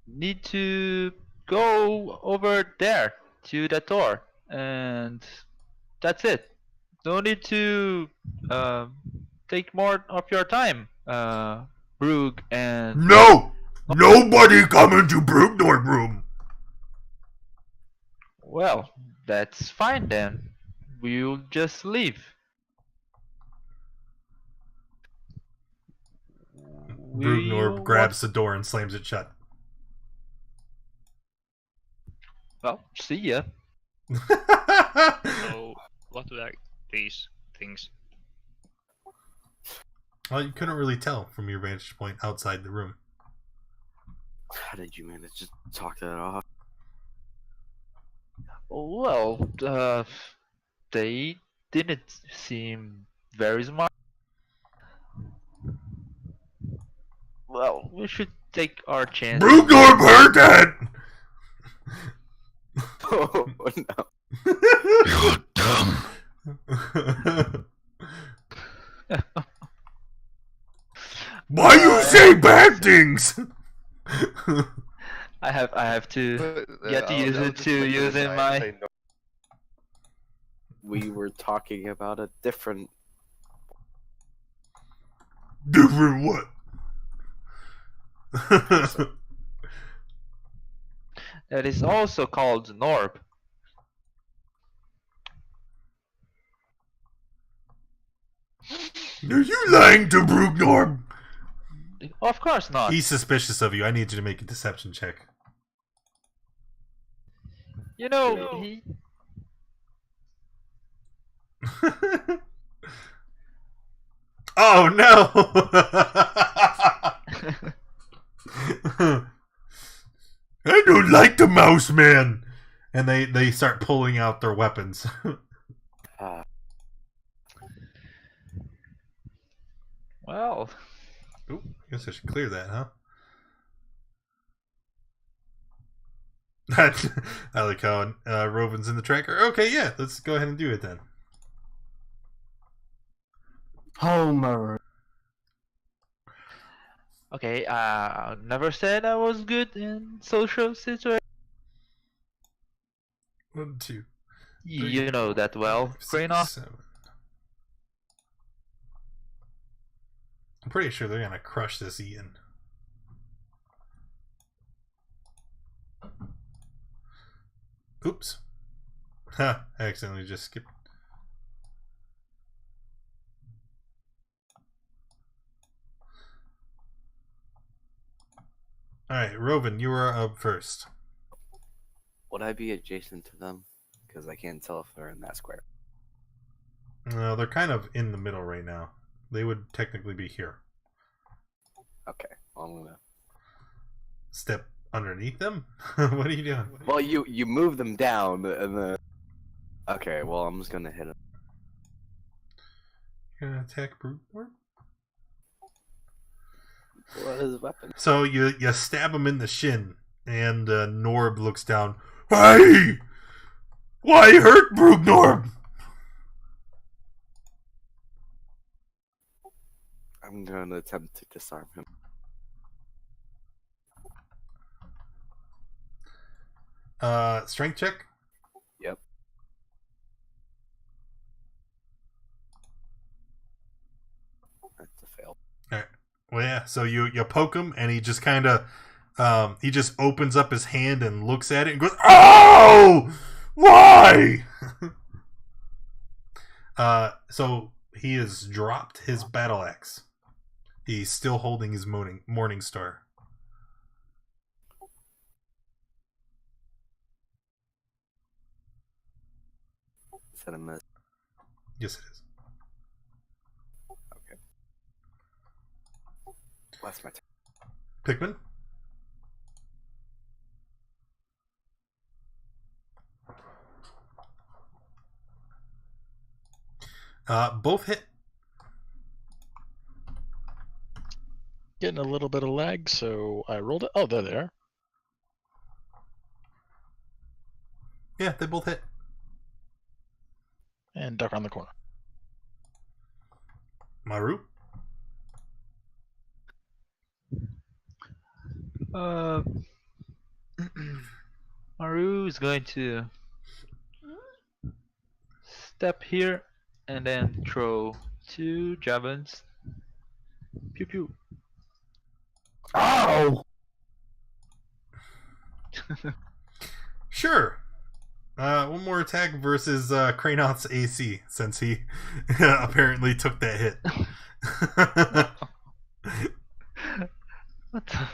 need to go over there to the door, and that's it. No need to take more of your time, Broog and. No! Nobody coming to Broognorb room. Well, that's fine then. We'll just leave. Broognorb grabs the door and slams it shut. Well, see ya. So, what are these things? Well, you couldn't really tell from your vantage point outside the room. How did you manage to talk that off? Well, they didn't seem very smart. Well, we should take our chance. Broognorb heard that! Oh no. Why you say bad things? I have to get used it to using my. We were talking about a different. Different what? That is also called Norb. Are you lying to Broognorb? Of course not. He's suspicious of you. I need you to make a deception check. You know, he Oh no! I don't like the mouse man. And they start pulling out their weapons. Well, Oop, I guess I should clear that, huh? I like how Rovin's in the tracker. Okay, yeah, let's go ahead and do it then. Homer. okay, never said I was good in social situations. 1, 2, 3, You know that well, 5, 6, Krana. 7. I'm pretty sure they're gonna crush this Ian. Oops. Ha, I accidentally just skipped. Alright, Rovin, you are up first. Would I be adjacent to them? Because I can't tell if they're in that square. No, they're kind of in the middle right now. They would technically be here. Okay, well, I'm gonna step underneath them. What are you doing? Well, you move them down, and then. Okay, well, I'm just gonna hit him. You're gonna attack Brute Lord? What is his weapon? So you stab him in the shin, and Norb looks down. Hey! Why hurt Brute Norb? I'm gonna attempt to disarm him. Strength check? Yep. That's a fail. Alright. Well, yeah, so you poke him, and he just kind of, he just opens up his hand and looks at it and goes, "Oh! Why?" So he has dropped his battle axe. He's still holding his morning star. Is that a miss? Yes, it is. Okay. That's my turn. Pikmin? Both hit. Getting a little bit of lag, so I rolled it. Oh, they're there. Yeah, they both hit. And duck around the corner. Maru? Maru is going to step here and then throw 2 javelins. Pew pew. Oh! Sure. One more attack versus Kranot's AC, since he apparently took that hit. What the?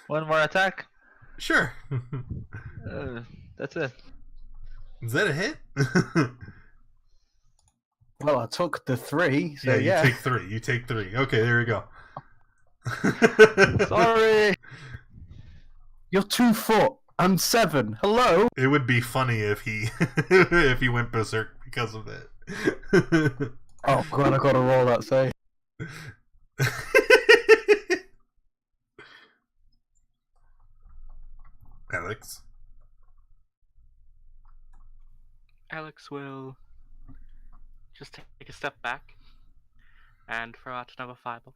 One more attack? Sure. That's it. Is that a hit? Well, I took the 3, so You yeah. take 3. You take 3. Okay, there we go. Sorry. You're 2 foot. I'm 7. Hello. It would be funny if he if he went berserk because of it. Oh god, I gotta roll that save. Alex. Alex will just take a step back and throw out another firebolt.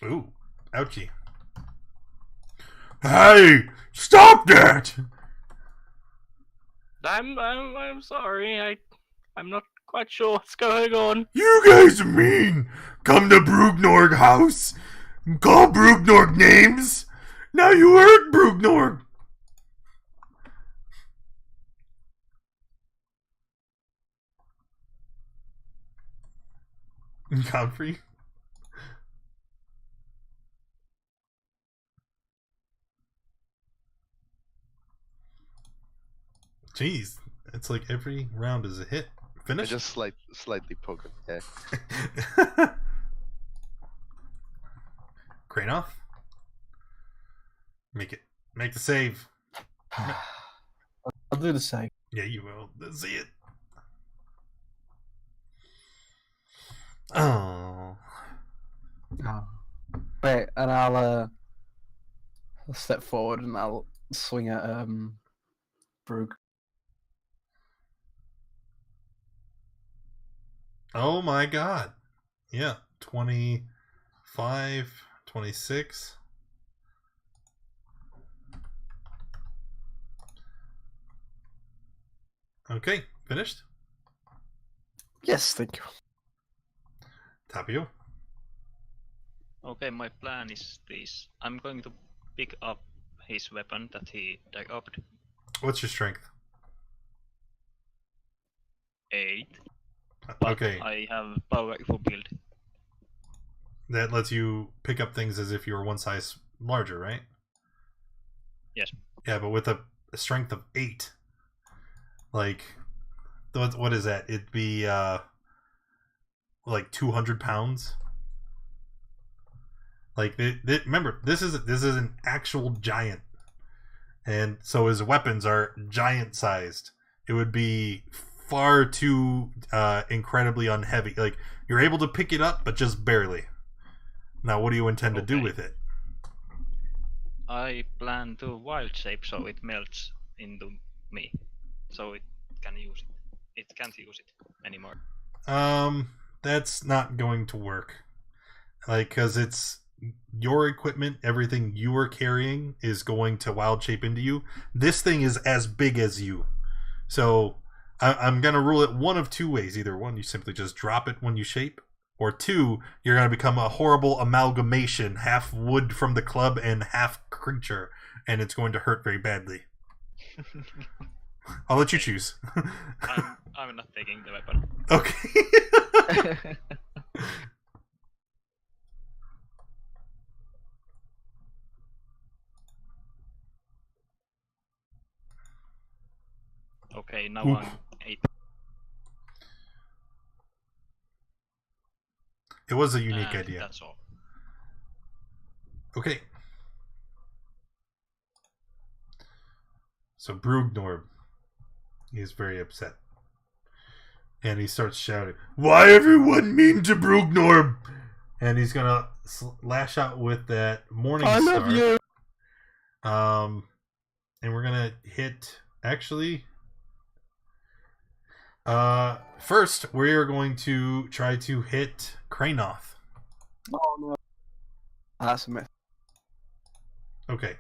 Ooh, ouchie. Hey, stop that! I'm sorry. I'm not quite sure what's going on. You guys are mean! Come to Brugnorg house! Call Brugnorg names! Now you hurt Brugnorg! Godfrey? Jeez, it's like every round is a hit. I Finish. just slightly poke him. Yeah. Cranoff. Make the save. I'll do the same. Yeah, you will. Let's see it. Oh. Oh. Wait, and I'll step forward and I'll swing at Brug. Oh my god. Yeah. 25, 26. Okay, finished? Yes, thank you. Tapio. Okay, my plan is this. I'm going to pick up his weapon that he dug up. What's your strength? 8. But Okay. I have powerful build. That lets you pick up things as if you were one size larger, right? Yes. Yeah, but with a strength of 8. Like, what is that? It'd be like 200 pounds. Like, remember, this is an actual giant, and so his weapons are giant sized. It would be far too incredibly unheavy. Like, you're able to pick it up, but just barely. Now, what do you intend to do with it? I plan to wild shape so it melts into me, so it can use it. It can't use it anymore. That's not going to work. Like, because it's your equipment, everything you are carrying is going to wild shape into you. This thing is as big as you. So, I'm going to rule it one of two ways. Either one, you simply just drop it when you shape, or two, you're going to become a horrible amalgamation, half wood from the club and half creature, and it's going to hurt very badly. I'll let you choose. I'm not taking the weapon. Okay. Okay, now Oof. I'm 8. It was a unique idea. That's all. Okay. So Brugnorb is very upset. And he starts shouting, "Why everyone mean to Brugnorb?" And he's gonna lash out with that Morning Star. I love you. And we're gonna hit. Actually, first we are going to try to hit Cranoth. Oh no, that's a miss. Okay.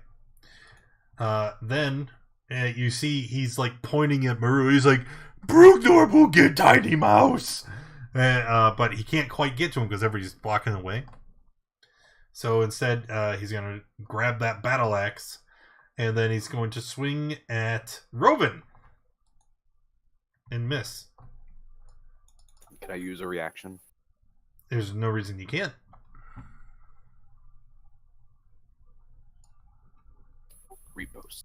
Then you see he's like pointing at Maru. He's like, "Brugnorb will get Tiny Mouse," but he can't quite get to him because everybody's blocking the way. So instead, he's gonna grab that battle axe, and then he's going to swing at Roven and miss. Can I use a reaction? There's no reason you can't. Repost.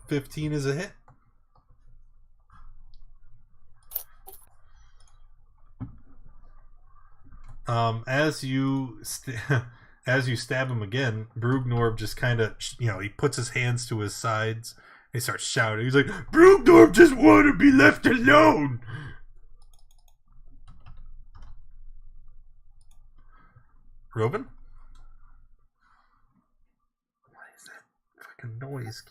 15 is a hit. As you stab him again, Brugnorb just kind of, he puts his hands to his sides. He starts shouting. He's like, "Brugnorb just want to be left alone." Robin? What is that fucking noise?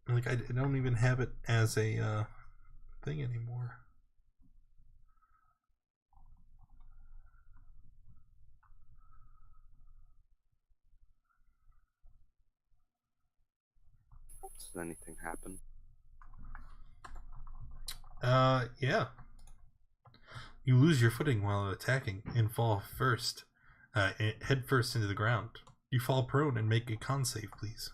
Like, I don't even have it as a thing anymore. Does anything happen? Yeah. You lose your footing while attacking and fall first, head first into the ground. You fall prone and make a con save, please.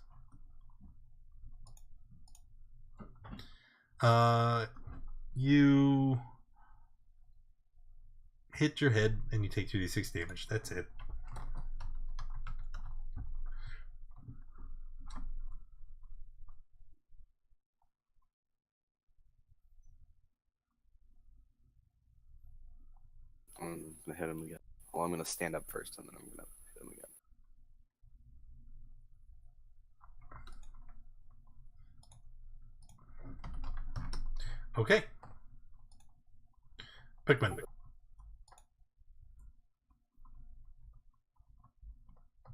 You hit your head and you take 2d6 damage. That's it. gonna hit him again. Well, I'm gonna stand up first, and then I'm gonna hit him again. Okay. Pikmin.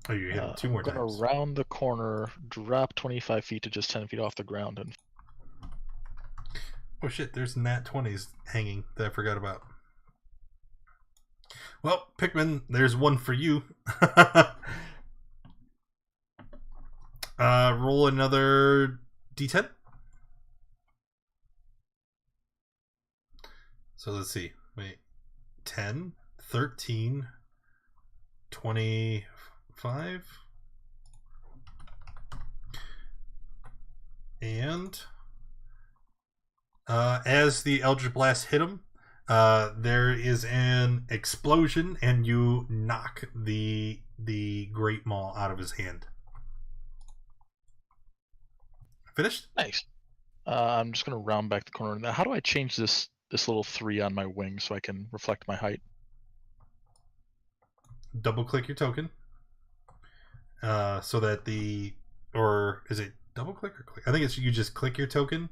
Oh, you hit him 2 more I'm gonna times. round the corner, drop 25 feet to just 10 feet off the ground, and Oh shit, there's nat 20s hanging that I forgot about. Well, Pikmin, there's one for you. Roll another d10. So let's see. Wait. 10, 13, 25. And as the Eldritch Blast hit him, there is an explosion, and you knock the Great Maul out of his hand. Finished? nice. I'm just gonna round back the corner. Now, how do I change this little 3 on my wing so I can reflect my height? Double click your token. So that or is it double click or click? I think it's you just click your token.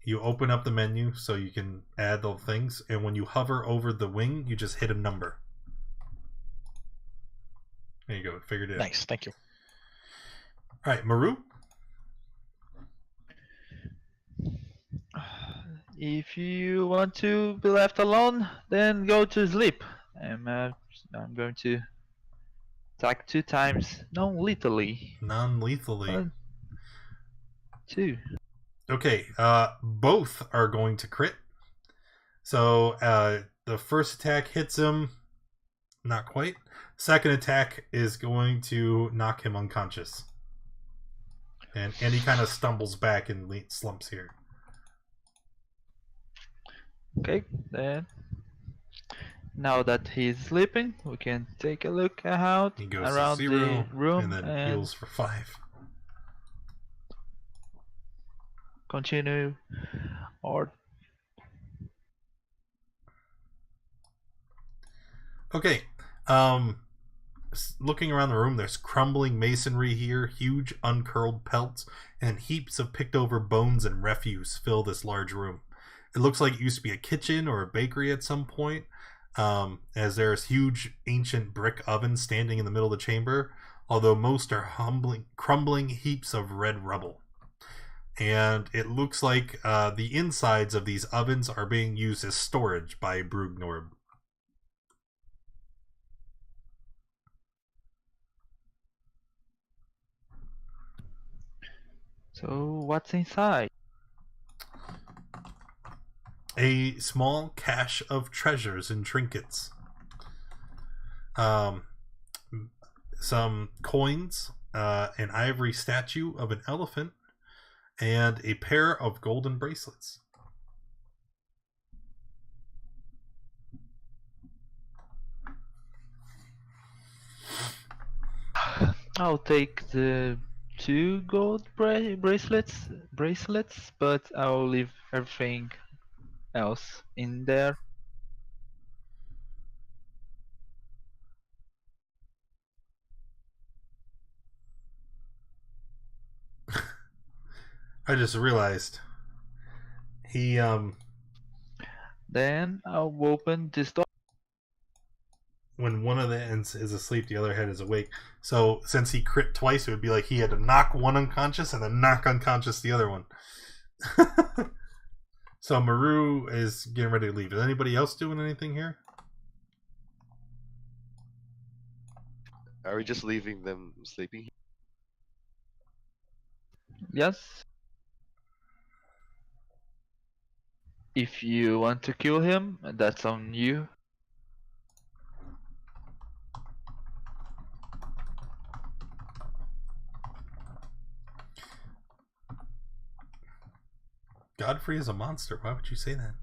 You open up the menu so you can add the things, and when you hover over the wing, you just hit a number. There you go. Figured it out. Nice, thank you. All right, Maru. If you want to be left alone, then go to sleep. I'm going to attack 2 times, non-lethally. Non-lethally. 2. Okay, both are going to crit. So the first attack hits him, not quite. Second attack is going to knock him unconscious. And he kind of stumbles back and slumps here. Okay, then now that he's sleeping, we can take a look out He goes around to 0, the room and then heals for 5. continue or Okay. Looking around the room, there's crumbling masonry here, huge uncurled pelts, and heaps of picked over bones and refuse fill this large room. It looks like it used to be a kitchen or a bakery at some point, as there's huge ancient brick ovens standing in the middle of the chamber, although most are crumbling heaps of red rubble. And it looks like the insides of these ovens are being used as storage by Brugnorb. so what's inside? A small cache of treasures and trinkets. Some coins, an ivory statue of an elephant, and a pair of golden bracelets. I'll take the 2 gold bracelets, but I'll leave everything else in there. I just realized he Then I'll open this door. when one of the ends is asleep, the other head is awake. So since he crit twice, it would be like he had to knock one unconscious and then knock unconscious the other one. So Maru is getting ready to leave. Is anybody else doing anything here? Are we just leaving them sleeping? Yes. If you want to kill him, that's on you. Godfrey is a monster. Why would you say that?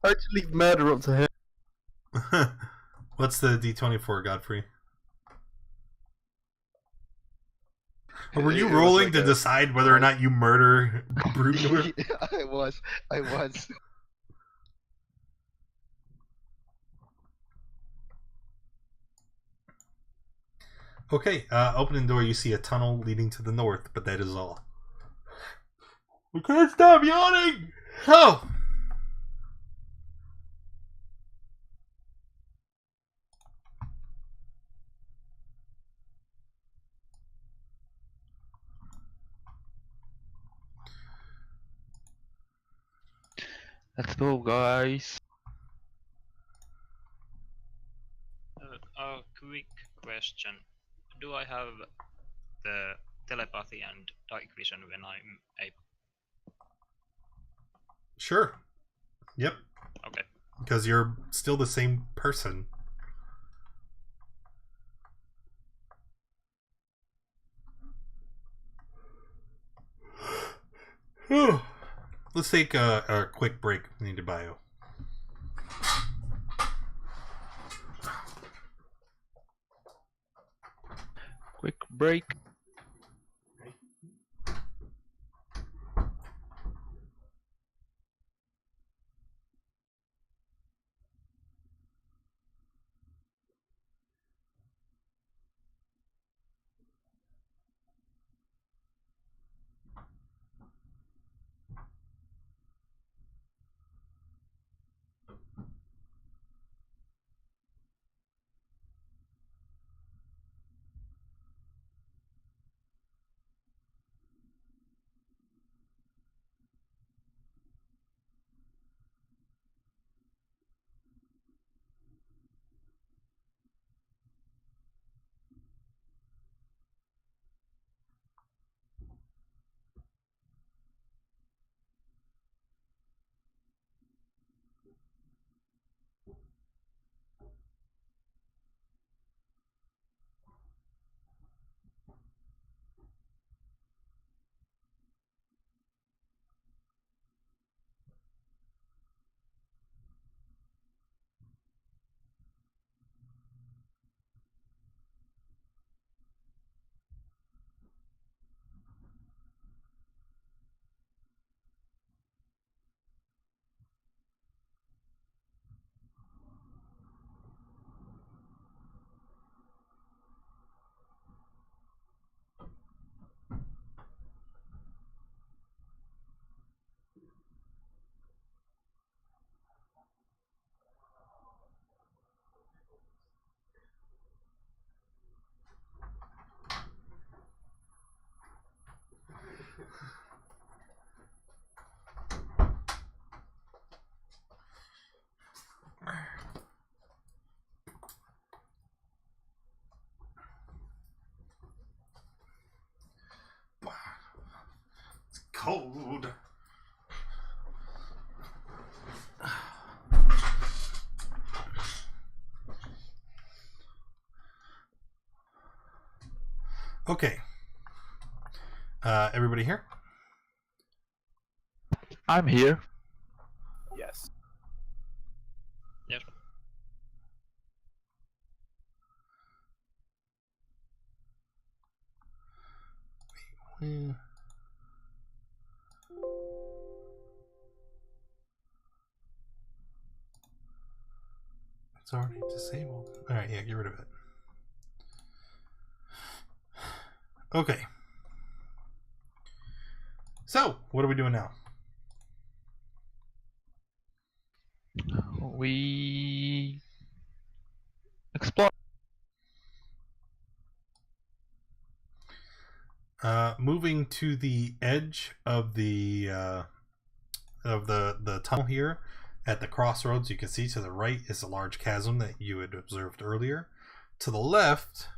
How'd you leave murder up to him? What's the D24, Godfrey? Or were you It was rolling like to a- decide whether or not you murder Brugnorb? I was. Okay, opening door, you see a tunnel leading to the north, but that is all. We can't stop yawning! Oh! Let's go, guys. A quick question. Do I have the telepathy and dark vision when I'm able? Sure. Yep. Okay. Because you're still the same person. Let's take a quick break. We need to bio. Quick break. It's cold. Okay. Everybody here? I'm here. Yes. Yes. It's already disabled. Alright, yeah, get rid of it. Okay. So, what are we doing now? We explore. Moving to the edge of the tunnel here at the crossroads, you can see to the right is a large chasm that you had observed earlier. To the left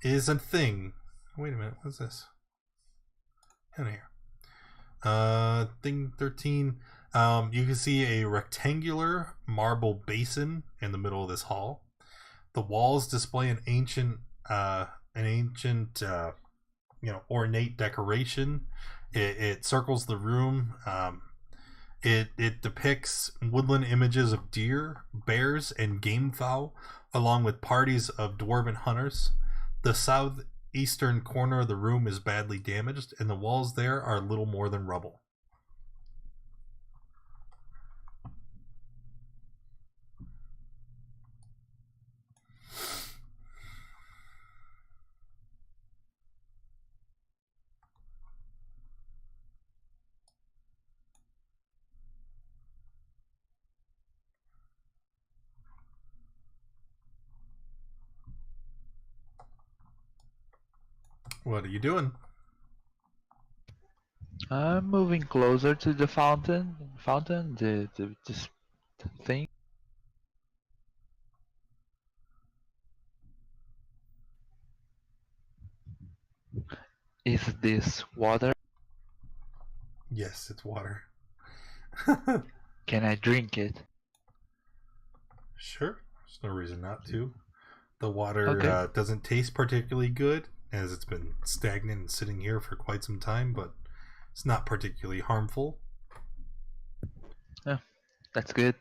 is a thing. Wait a minute, what's this? In here. Thing 13. You can see a rectangular marble basin in the middle of this hall. The walls display an ancient ornate decoration. It circles the room. It depicts woodland images of deer, bears, and game fowl, along with parties of dwarven hunters. The southeastern corner of the room is badly damaged, and the walls there are little more than rubble. What are you doing? I'm moving closer to the fountain. This thing. Is this water? Yes, it's water. Can I drink it? Sure. There's no reason not to. The water Okay. doesn't taste particularly good, as it's been stagnant and sitting here for quite some time, but it's not particularly harmful. Yeah, that's good.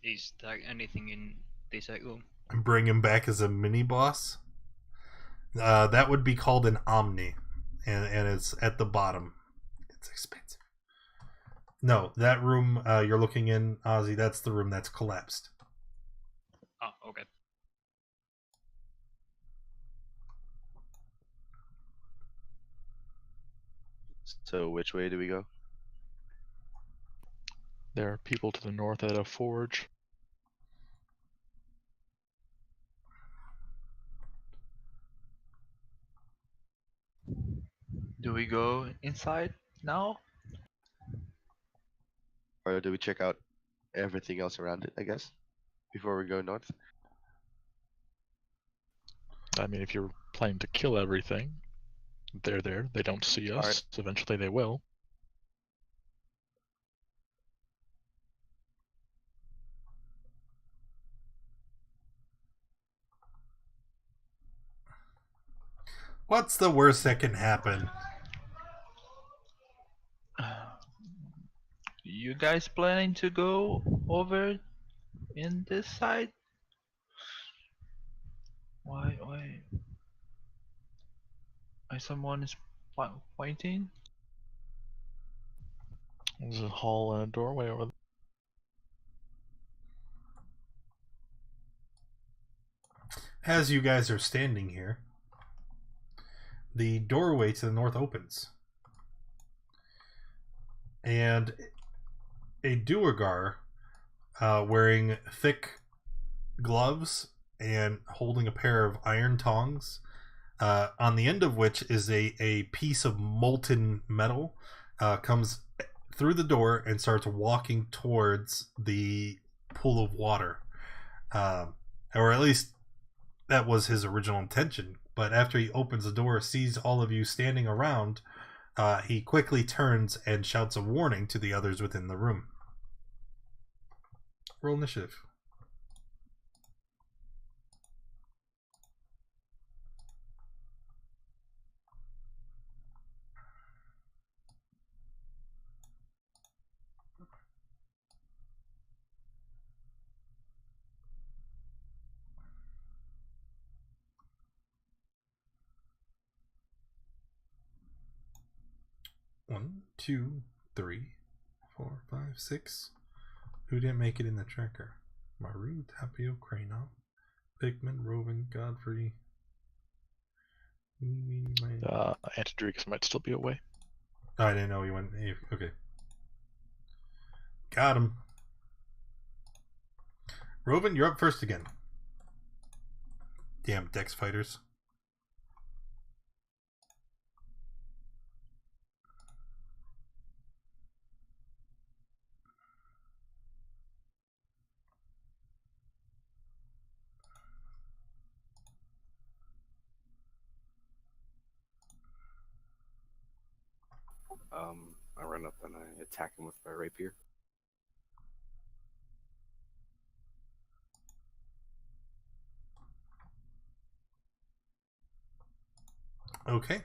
Is there anything in this room? And bring him back as a mini boss. That would be called an Omni, and it's at the bottom. It's expensive. No, that room you're looking in, Ozzy, that's the room that's collapsed. Ah, okay. So which way do we go? There are people to the north at a forge. Do we go inside now? Or do we check out everything else around it, I guess, before we go north? I mean, if you're planning to kill everything, they're there. They don't see us. Alright. Eventually they will. What's the worst that can happen? You guys planning to go over in this side? Why someone is pointing? There's a hall and a doorway over there. As you guys are standing here, the doorway to the north opens. And a Duergar, wearing thick gloves and holding a pair of iron tongs, on the end of which is a piece of molten metal, comes through the door and starts walking towards the pool of water. Or at least that was his original intention. But after he opens the door, sees all of you standing around, he quickly turns and shouts a warning to the others within the room. Roll initiative. One, two, three, 4, 5, 6. Who didn't make it in the tracker? Maru, Tapio, Crano, Pigman, Rovan, Godfrey. Antidrix might still be away. Oh, I didn't know he went. Okay. Got him. Rovan, you're up first again. Damn Dex fighters. I run up and I attack him with my rapier. Okay.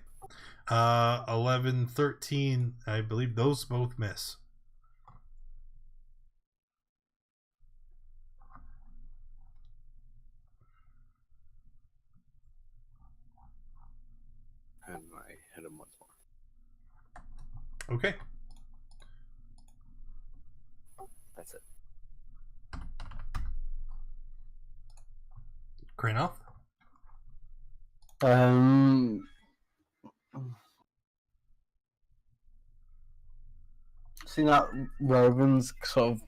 11, 13. I believe those both miss. And I hit him once more. Okay. That's it. Cranoff? See that Roven's sort of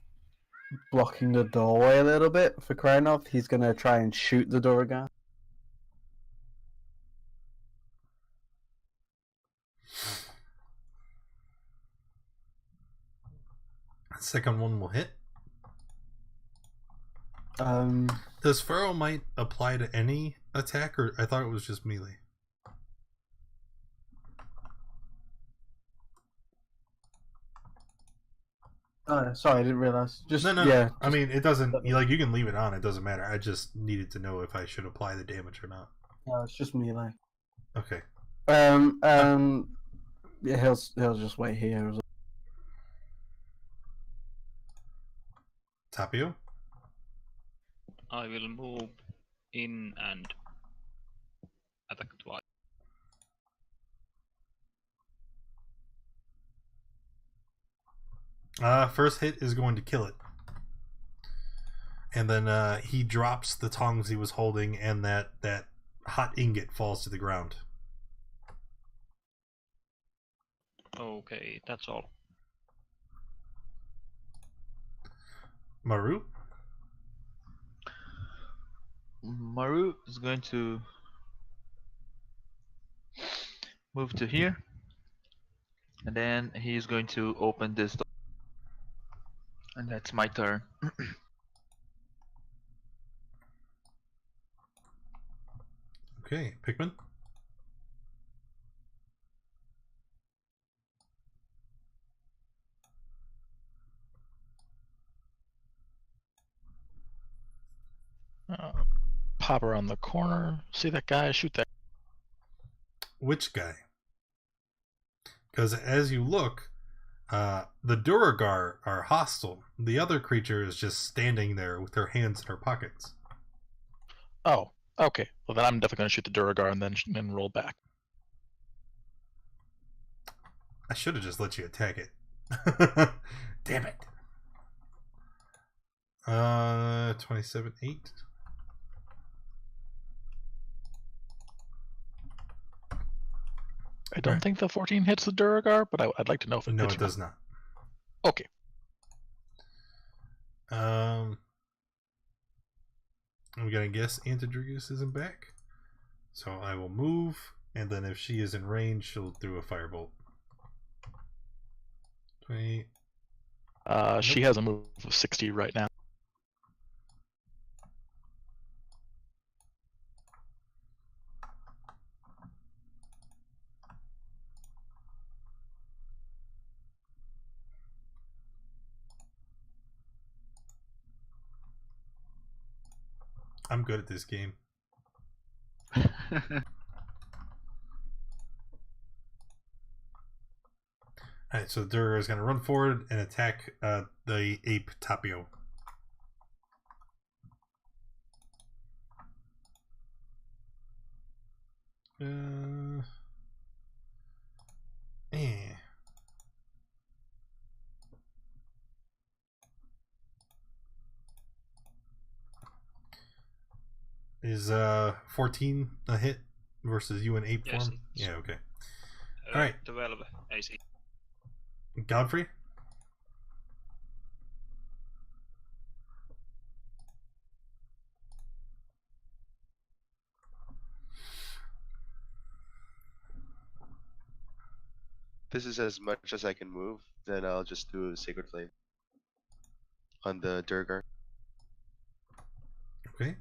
blocking the doorway a little bit for Krynov. He's going to try and shoot the door again. Second one will hit. Um, Does Pharaoh might apply to any attack, or I thought it was just melee? Oh, sorry, I didn't realize. Just No. yeah. I mean, it doesn't. You can leave it on. It doesn't matter. I just needed to know if I should apply the damage or not. No, it's just melee. Okay. Yeah, he'll just wait here. As well. Tapio. I will move in and attack twice. First hit is going to kill it. And then he drops the tongs he was holding, and that hot ingot falls to the ground. Okay, that's all. Maru? Maru is going to move to here, and then he's going to open this door. And that's my turn. Okay, Pikmin. Pop around the corner. See that guy? Shoot that. Which guy? Because as you look, the Duragar are hostile. The other creature is just standing there with her hands in her pockets. Oh, okay. Well, then I'm definitely going to shoot the Duragar and then roll back. I should have just let you attack it. Damn it. 27, 8. I don't think the 14 hits the Duragar, but I'd like to know if it No, hits it does not. Okay. I'm gonna guess Antidrugus isn't back. So I will move, and then if she is in range, she'll do a firebolt. 20. She has a move of 60 right now. I'm good at this game. Alright, so Durga is going to run forward and attack the ape Tapio. Is 14 a hit versus you in ape Yes, form? it's- Yeah, okay. Alright. 12 AC. Godfrey? This is as much as I can move, then I'll just do a Sacred Flame on the Durgar. Okay.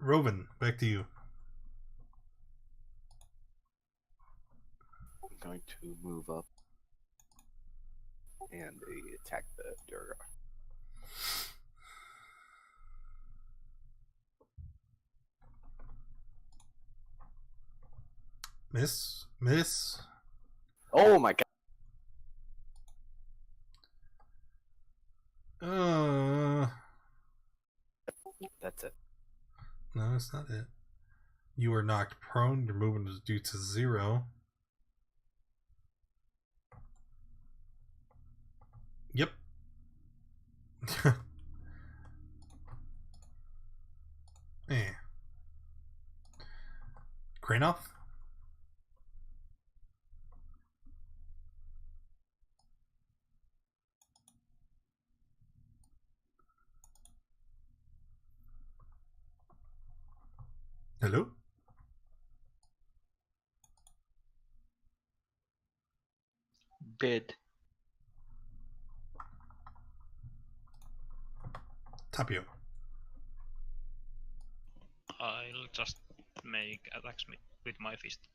Rovan, back to you. I'm going to move up and attack the Durgar. Miss. Oh my god. That's it. No, that's not it. You are knocked prone. Your movement is due to 0. Yep. Kranoff? Hello? Dead. Tapio. I'll just make attacks with my fist.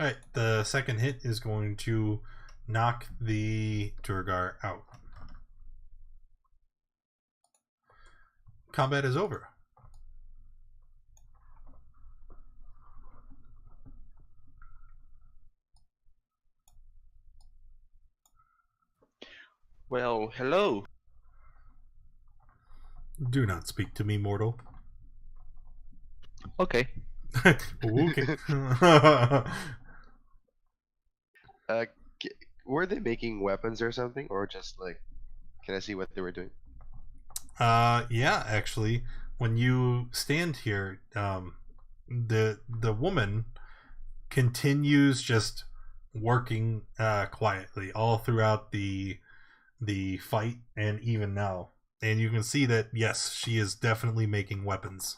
Alright, the second hit is going to knock the Durgar out. Combat is over. Well, hello. Do not speak to me, mortal. Okay. Okay. Were they making weapons or something, or just like, can I see what they were doing? Yeah, actually, when you stand here, the woman continues just working quietly all throughout the fight and even now. And you can see that yes, she is definitely making weapons.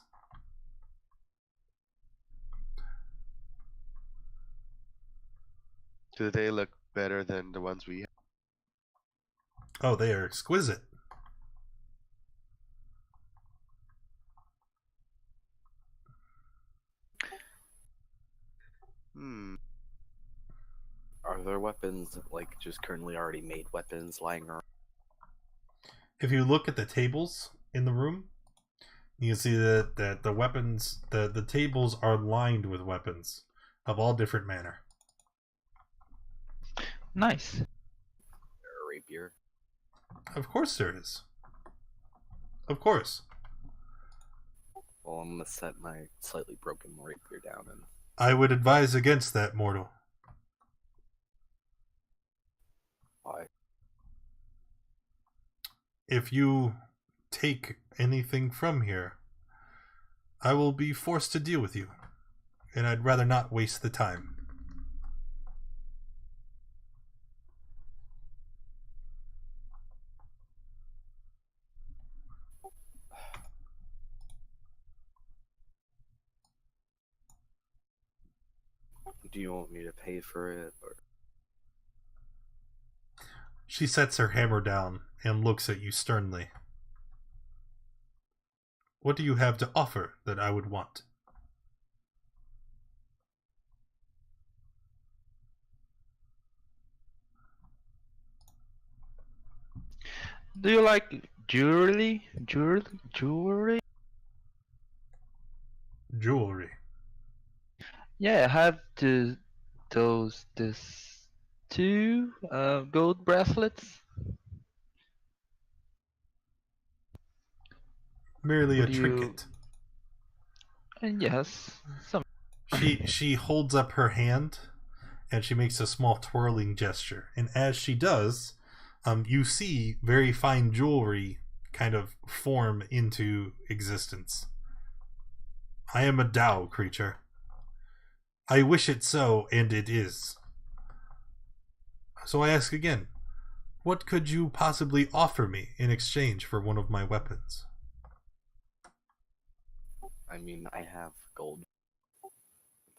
Do they look better than the ones we have? Oh, they are exquisite. Are there weapons, like, just currently already made weapons lying around? If you look at the tables in the room, you can see that the weapons, the tables are lined with weapons of all different manner. Nice. A rapier. Of course there is. Of course. Well, I'm gonna set my slightly broken rapier down and... I would advise against that, mortal. Why? If you take anything from here, I will be forced to deal with you, and I'd rather not waste the time. Do you want me to pay for it, or... She sets her hammer down and looks at you sternly. What do you have to offer that I would want? Do you like jewelry? Jewelry? Jewelry. Yeah, I have this two gold bracelets. Merely Would a you- trinket. And yes, some. She holds up her hand and she makes a small twirling gesture. And as she does, you see very fine jewelry kind of form into existence. I am a Tao creature. I wish it so, and it is. So I ask again, what could you possibly offer me in exchange for one of my weapons? I mean, I have gold.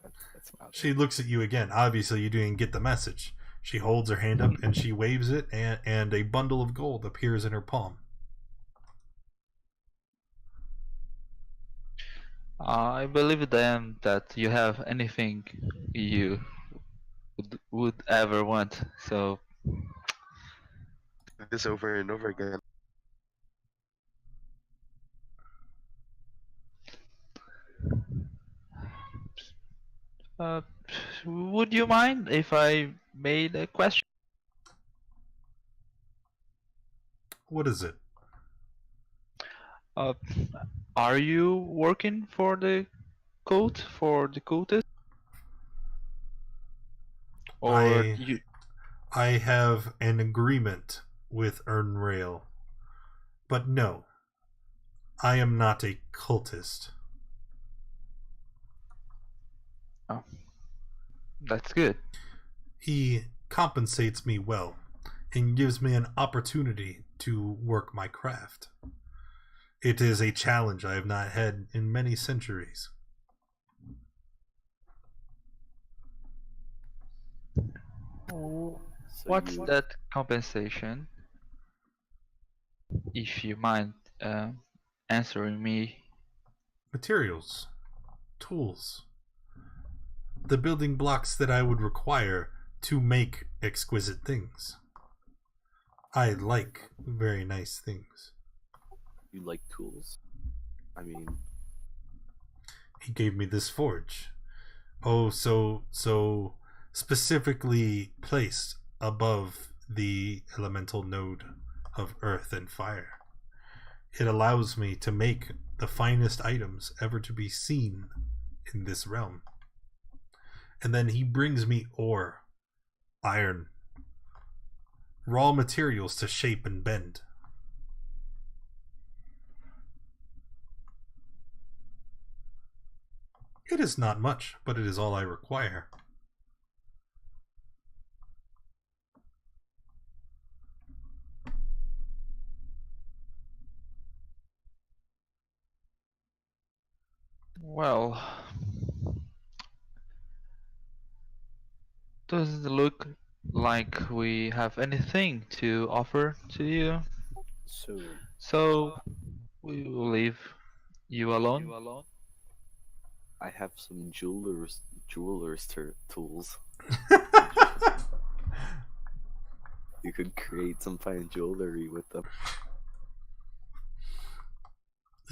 That's about She it. looks at you again. Obviously, you didn't get the message. She holds her hand up and she waves it, and a bundle of gold appears in her palm. I believe then that you have anything you would ever want. So This over and over again. would you mind if I made a question? What is it? Are you working for the cult, for the cultist? Or you? I have an agreement with Earnrail. But no, I am not a cultist. Oh, that's good. He compensates me well and gives me an opportunity to work my craft. It is a challenge I have not had in many centuries. So What's you, that compensation? If you mind answering me. Materials, tools, the building blocks that I would require to make exquisite things. I like very nice things. you like tools? I mean, He gave me this forge. Oh, so specifically placed above the elemental node of earth and fire. It allows me to make the finest items ever to be seen in this realm. And then he brings me ore, iron, raw materials to shape and bend. It is not much, but it is all I require. Well, doesn't look like we have anything to offer to you. So we will leave you alone. I have some jewelers tools. You could create some fine jewelry with them.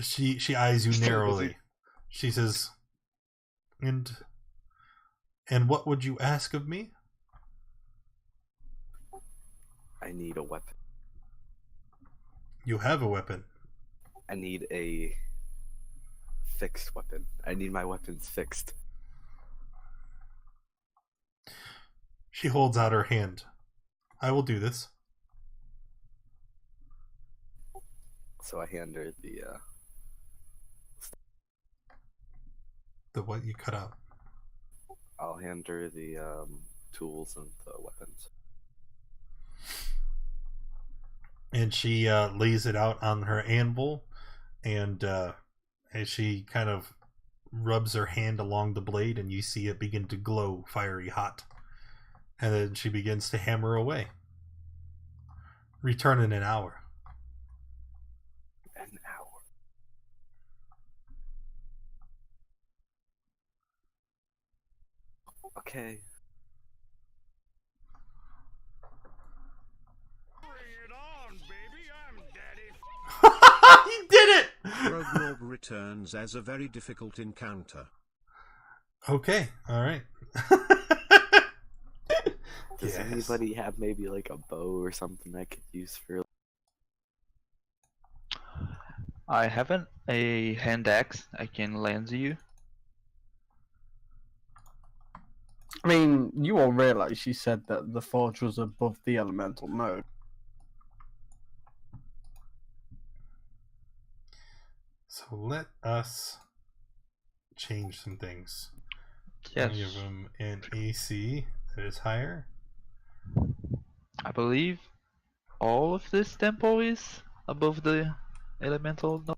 She eyes you narrowly. She says, And what would you ask of me? I need a weapon. You have a weapon. I need a fixed weapon. I need my weapons fixed. She holds out her hand. I will do this. So I hand her the what you cut out. I'll hand her the tools and the weapons. And she lays it out on her anvil, and as she kind of rubs her hand along the blade, and you see it begin to glow fiery hot. And then she begins to hammer away. Return in an hour. An hour. Okay. He did it! Rogue returns as a very difficult encounter. Okay, alright. Does anybody have maybe like a bow or something I could use for... I haven't a hand axe I can lend you. I mean, you all realize she said that the forge was above the elemental node. So let us change some things. Yes. Give him an AC that is higher. I believe all of this temple is above the elemental node.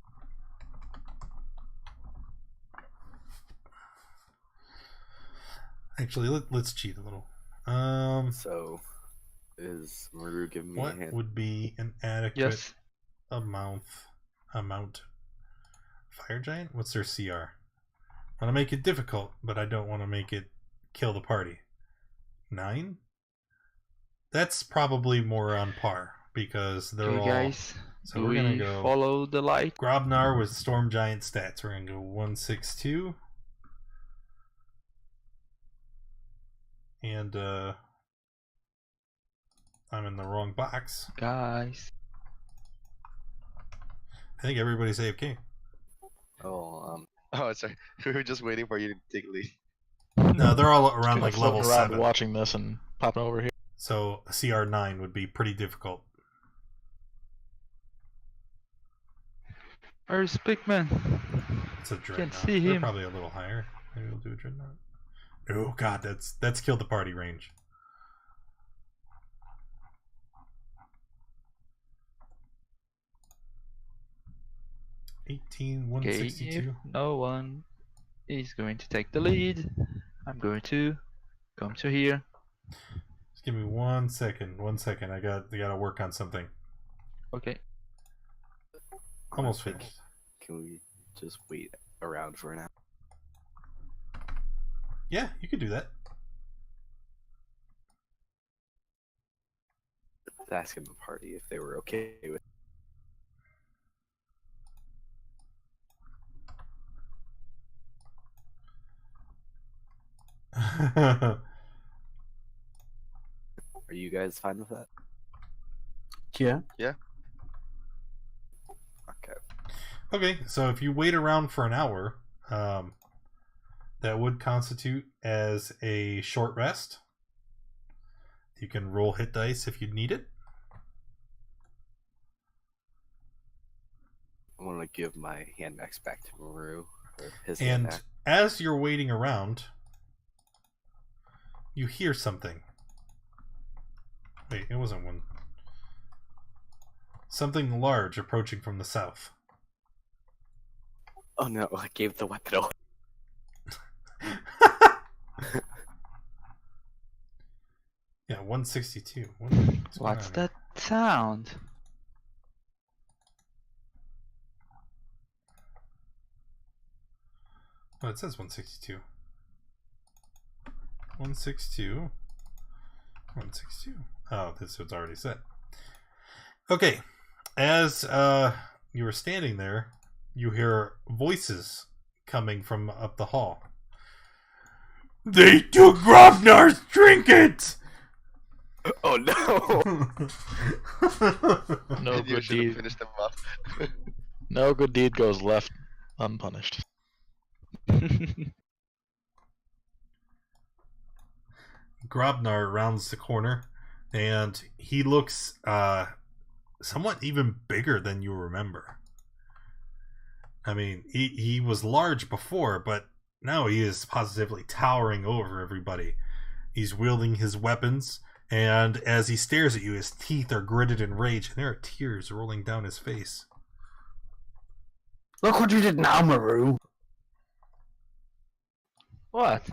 Actually, let's cheat a little. So, is Maru giving me what a hand? would be an adequate amount? Fire giant? What's their CR? I want to make it difficult, but I don't want to make it kill the party. 9? That's probably more on par because they're all. Guys, so we're gonna go follow the light. Grobnar with Storm Giant stats. We're gonna go 162. And I'm in the wrong box. Guys. I think everybody's AFK. Oh, sorry. We were just waiting for you to take lead. No, they're all around like Floating level around 7. watching this and popping over here. So CR9 would be pretty difficult. Where's Pigman? It's a Can't dreadnought. see They're him. probably a little higher. Maybe we'll do a dreadnought. Oh god, that's killed the party range. Okay, 162. if no one is going to take the lead, I'm going to come to here. Just give me 1 second. 1 second. I gotta work on something. Okay. Almost Honestly, finished. Can we just wait around for an hour? Yeah, you could do that. Asking the party if they were okay with. Are you guys fine with that? Yeah. Yeah. Okay. Okay, so if you wait around for an hour, that would constitute as a short rest. You can roll hit dice if you need it. I want to give my hand axe back to Maru. Or his And hand axe. as you're waiting around, you hear something. Wait, it wasn't one. Something large approaching from the south. Oh no, I gave the weapon away. Yeah, 162. What's that sound? Oh, it says 162. 162. 162. Oh, this was already set. Okay. As you were standing there, you hear voices coming from up the hall. They took Grobnar's trinket! Oh no! No You good should have deed. finished them off. No good deed goes left unpunished. Grobnar rounds the corner, and he looks somewhat even bigger than you remember. I mean, he was large before, but now he is positively towering over everybody. He's wielding his weapons, and as he stares at you, his teeth are gritted in rage, and there are tears rolling down his face. Look what you did now, Maru. What?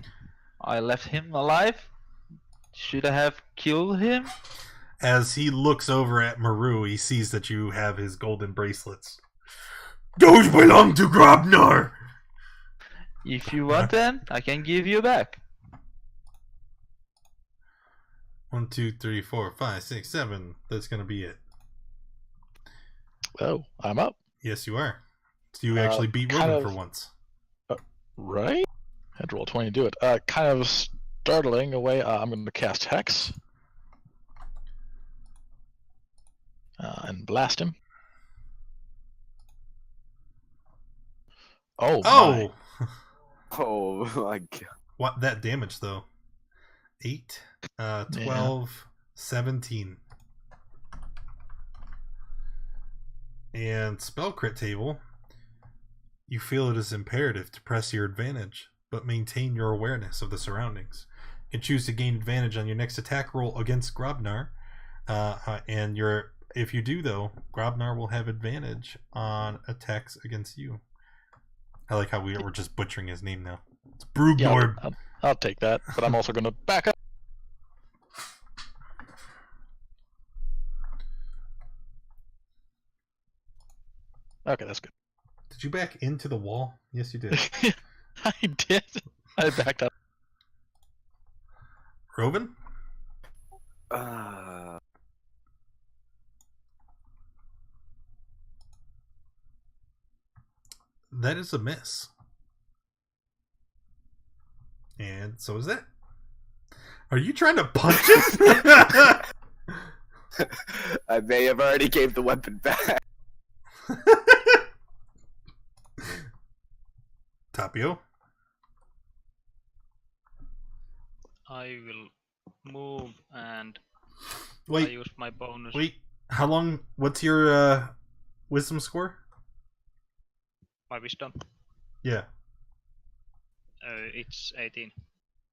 I left him alive? Should I have killed him? As he looks over at Maru, he sees that you have his golden bracelets. Those belong to Grobnar! If you want them, I can give you back. 1, 2, 3, 4, 5, 6, 7. That's gonna be it. Oh, I'm up. Yes, you are. So you actually beat kind Robin of- for once. Right? Had to roll 20 to do it. Kind of startling away. I'm going to cast Hex. And blast him. Oh, my. Oh my god. What that damage though? 8, 12, 17. And spell crit table. You feel it is imperative to press your advantage, but maintain your awareness of the surroundings. You can choose to gain advantage on your next attack roll against Grobnar, and if you do though, Grobnar will have advantage on attacks against you. I like how we're just butchering his name now. It's Brugnor. Yeah, I'll take that, but I'm also going to back up. Okay, that's good. Did you back into the wall? Yes, you did. I did. I backed up. Robin? That is a miss. And so is that. Are you trying to punch it? I may have already gave the weapon back. Tapio? I will move and I Wait. use my bonus. Wait. How long? What's your wisdom score? My wisdom. Yeah. It's 18.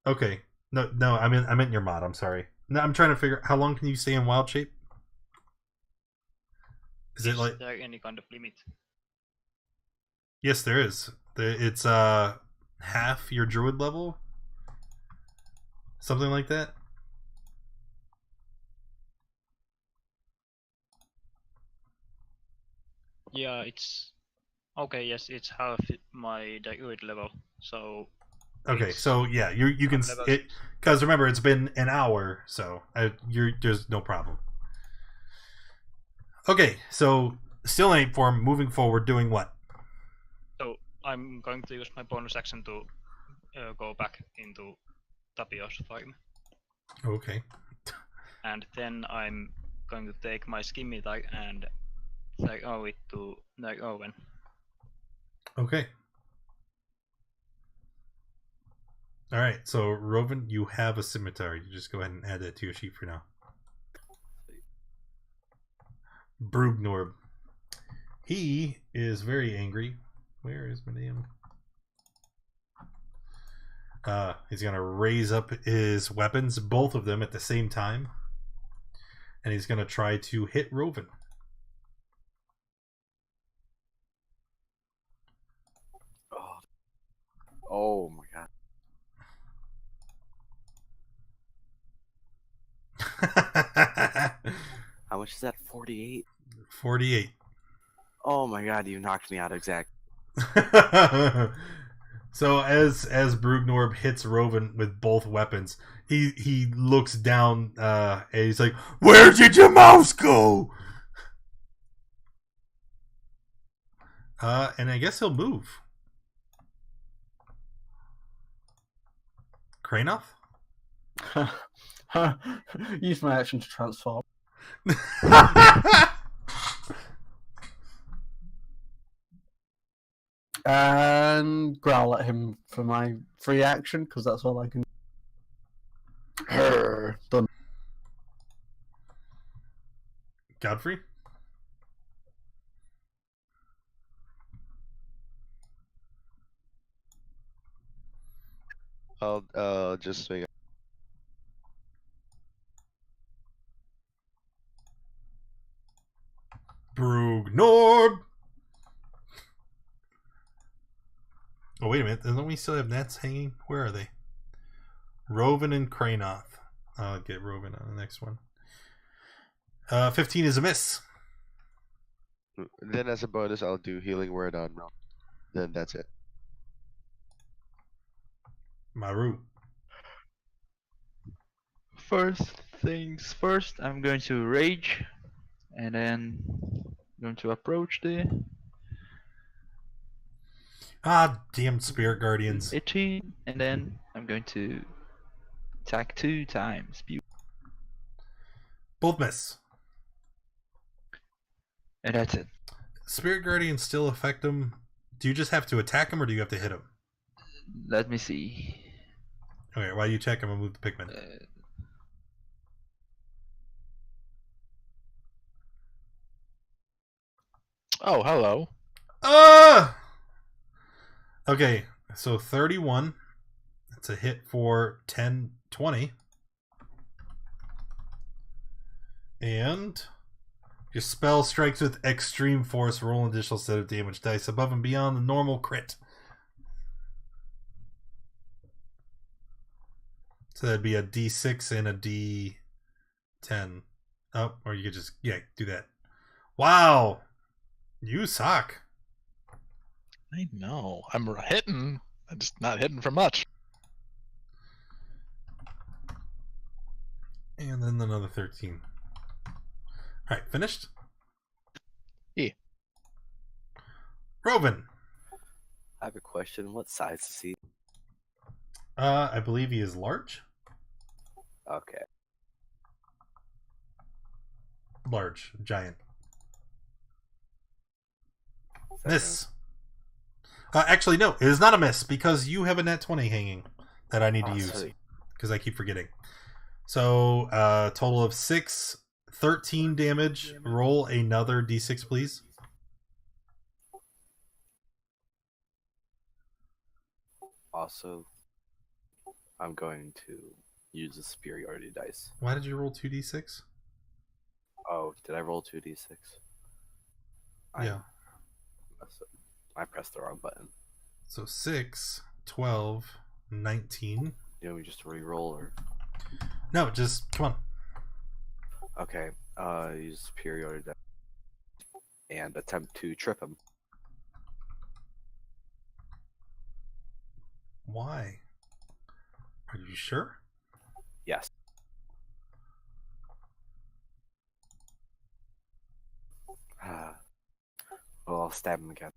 Okay. No. I meant your mod. I'm sorry. No, I'm trying to figure. How long can you stay in wild shape? Is it like? There any kind of limit? Yes, there is. It's half your druid level, something like that. Yeah, it's okay. Yes, it's half my druid level. So. Okay, so yeah, you can it because remember it's been an hour, so there's no problem. Okay, so still ain't form. Moving forward, doing what? So I'm going to use my bonus action to go back into Tapio's farm. Okay. And then I'm going to take my scimitar and throw it to Owen. Okay. All right, so Roven, you have a scimitar. You just go ahead and add that to your sheet for now. Brugnorb. He is very angry. Where is my name? He's gonna raise up his weapons, both of them at the same time, and he's gonna try to hit Roven. Oh my god. How much is that? 48? 48. Oh my god, you knocked me out exactly. So as Brugnorb hits Roven with both weapons, he looks down and he's like, "Where did your mouse go?" And I guess he'll move. Kranoth? Use my action to transform. And growl at him for my free action, because that's all I can. Done. Godfrey? I'll just swing. Brugnorb! Oh, wait a minute. Don't we still have nets hanging? Where are they? Roven and Kranoth. I'll get Roven on the next one. 15 is a miss. Then as a bonus, I'll do healing word on Ro. Then that's it. Maru. First things first, I'm going to rage, and then going to approach the damn Spirit Guardians. 18, and then I'm going to attack 2 times. Both miss. And that's it. Spirit Guardians still affect him. Do you just have to attack him or do you have to hit him? Let me see. Okay, while you check, I'm gonna move the Pikmin. Oh, hello. Okay, so 31. That's a hit for 10, 20. And your spell strikes with extreme force. Roll an additional set of damage dice above and beyond the normal crit. So that'd be a D6 and a D10. Oh, or you could just, do that. Wow. You suck. I know. I'm hitting. I'm just not hitting for much. And then another 13. Alright, finished? Yeah. Roven. I have a question. What size is he? I believe he is large. Okay. Large. Giant. Miss. Actually, no. It is not a miss because you have a net 20 hanging that I need to use. Because I keep forgetting. So, total of 6, 13 damage. Roll another d6, please. Also, I'm going to use the superiority dice. Why did you roll 2d6? Oh, did I roll 2d6? Yeah. I pressed the wrong button. So 6, 12, 19. You want me just to re-roll or? No, just come on. Okay. Use superiority dice and attempt to trip him. Why? Are you sure? Yes. Well, I'll stab him again.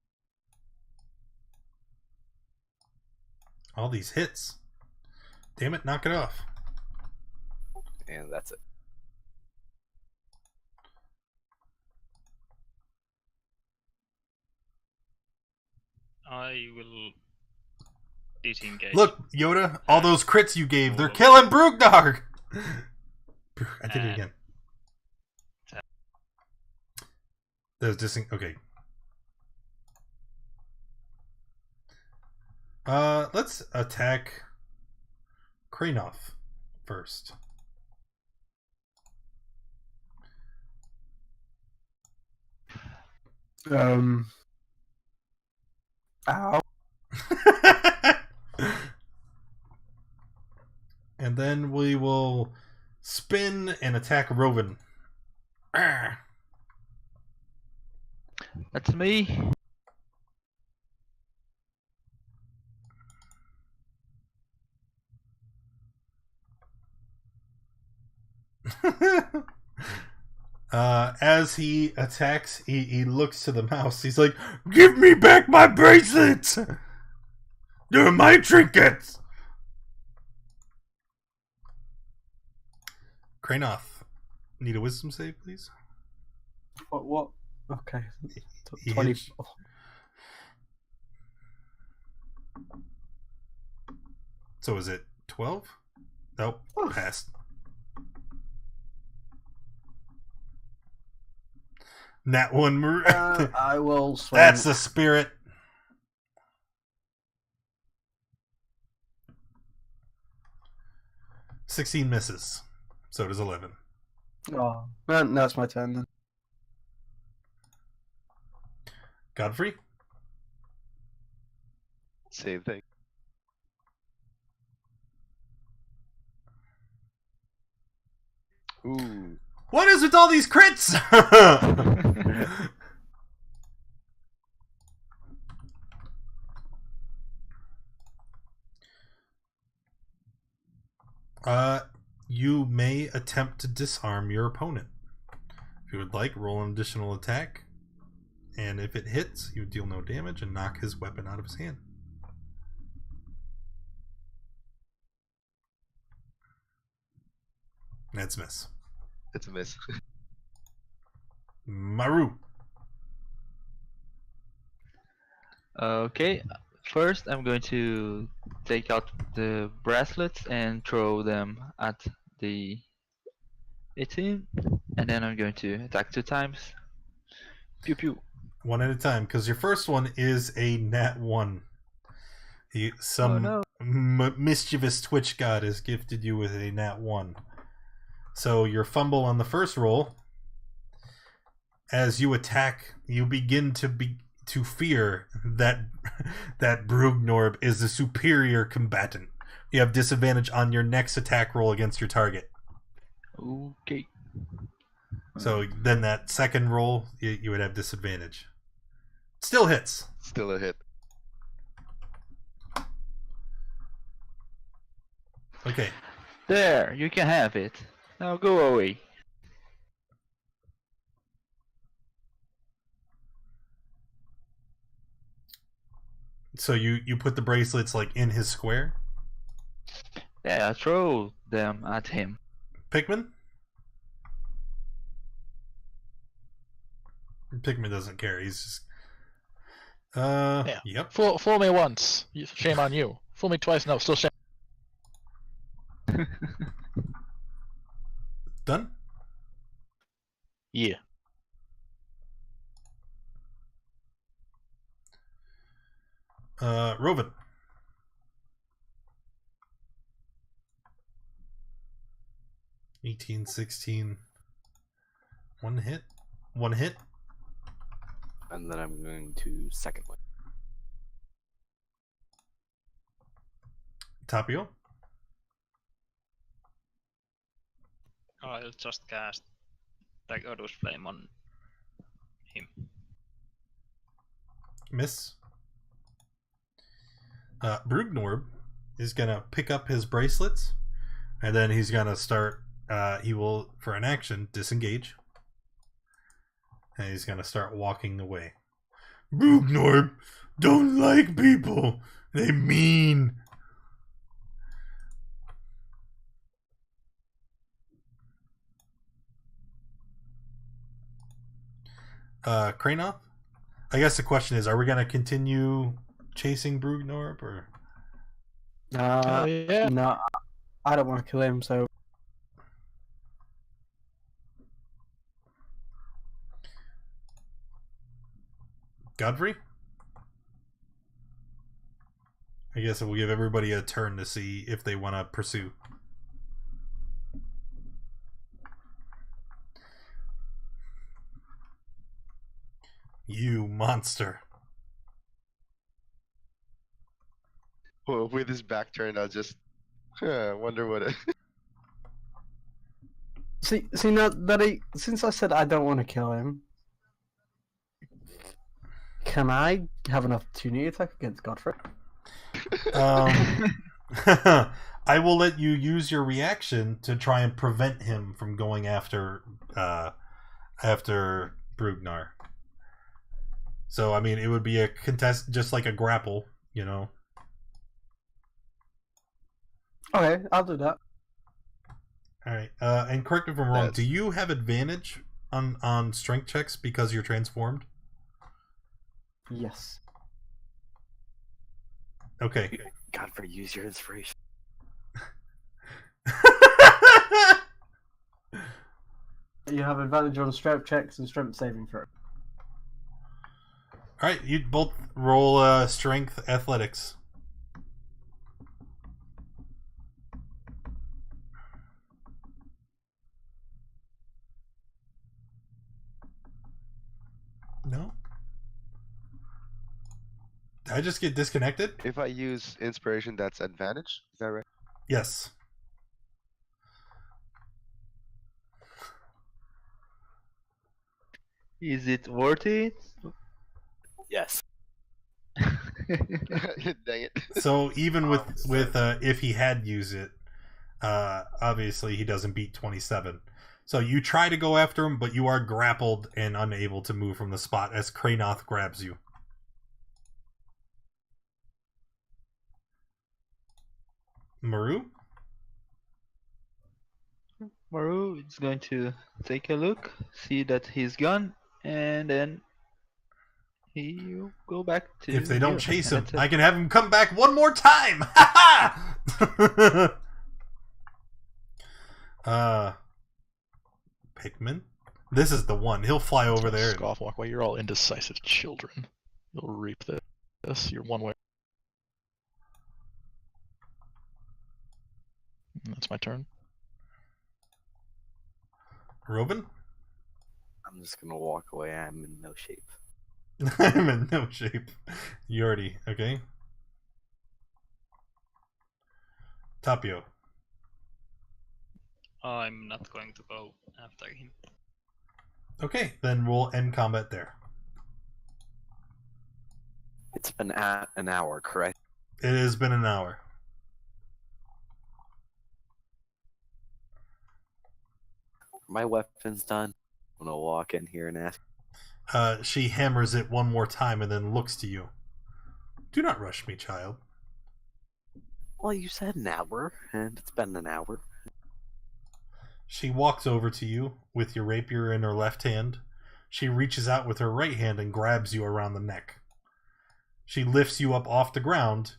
All these hits. Damn it, knock it off. And that's it. I will disengage. Look, Yoda, all those crits you gave, they're killing Brugnar! I did it again. There's just okay. Let's attack Kranoff first. Ow. And then we will spin and attack Rovan. That's me. As he attacks, he looks to the mouse. He's like, "Give me back my bracelets! They're my trinkets!" Kranoff, need a wisdom save, please? What? Okay. He 20. hits- So is it 12? Nope, passed. Nat 1. I will swing. That's the spirit. $16 misses. So does 11. Oh, no, it's my turn then. Godfrey? Same thing. Ooh. What is with all these crits? You may attempt to disarm your opponent. If you would like, roll an additional attack. And if it hits, you deal no damage and knock his weapon out of his hand. That's a miss. It's a miss. Maru. Okay, first I'm going to take out the bracelets and throw them at the 18, and then I'm going to attack 2 times. Pew pew. One at a time, because your first one is a nat 1. Some mischievous Twitch god has gifted you with a nat 1. So your fumble on the first roll, as you attack, you begin to fear that Brugnorb is the superior combatant. You have disadvantage on your next attack roll against your target. Okay. So then that second roll, you would have disadvantage. Still hits. Still a hit. Okay. There, you can have it. Now go away. So you put the bracelets like in his square? Yeah, throw them at him. Pikmin? Pikmin doesn't care. He's just Yeah. Yep. Fool me once. Shame on you. Fool me twice. No, still shame. Done? Yeah. Rovan. 18, 16. One hit. One hit. And then I'm going to second one. Tapio. I'll just cast Dagger's Flame on him. Miss. Brugnorb is gonna pick up his bracelets, and then he's gonna start. He will, for an action, disengage, and he's gonna start walking away. Brugnorb don't like people. They mean. Kranoth? I guess the question is, are we gonna continue chasing Brugnorb, or? Yeah. No, I don't want to kill him, so... Godfrey? I guess we'll give everybody a turn to see if they want to pursue. You monster. Well, with his back turned, I'll just wonder what it... See now that since I said I don't want to kill him, can I have an opportunity attack against Godfrey? I will let you use your reaction to try and prevent him from going after Brugnar. So I mean, it would be a contest, just like a grapple, you know. Okay, I'll do that. All right, and correct me if I'm wrong. Do you have advantage on strength checks because you're transformed? Yes. Okay. Godfrey, use your inspiration. You have advantage on strength checks and strength saving throw. All right, you both roll strength athletics. No? Did I just get disconnected? If I use inspiration, that's advantage? Is that right? Yes. Is it worth it? Yes. Dang it. So even with if he had used it, obviously he doesn't beat 27. So you try to go after him, but you are grappled and unable to move from the spot as Kranoth grabs you. Maru? Maru is going to take a look, see that he's gone, and then he will go back to... If they don't chase him, that's it. I can have him come back one more time! Ha ha! Pikmin? This is the one. He'll fly over there. Scoff walk while you're all indecisive children. You'll reap this. You're one way. That's my turn. Robin? I'm just gonna walk away. I'm in no shape. I'm in no shape. You already... Okay. Tapio. I'm not going to go after him. Okay, then we'll end combat there. It's been at an hour, correct? It has been an hour. My weapon's done. I'm gonna walk in here and ask. She hammers it one more time and then looks to you. Do not rush me, child. Well, you said an hour, and it's been an hour. She walks over to you with your rapier in her left hand. She reaches out with her right hand and grabs you around the neck. She lifts you up off the ground,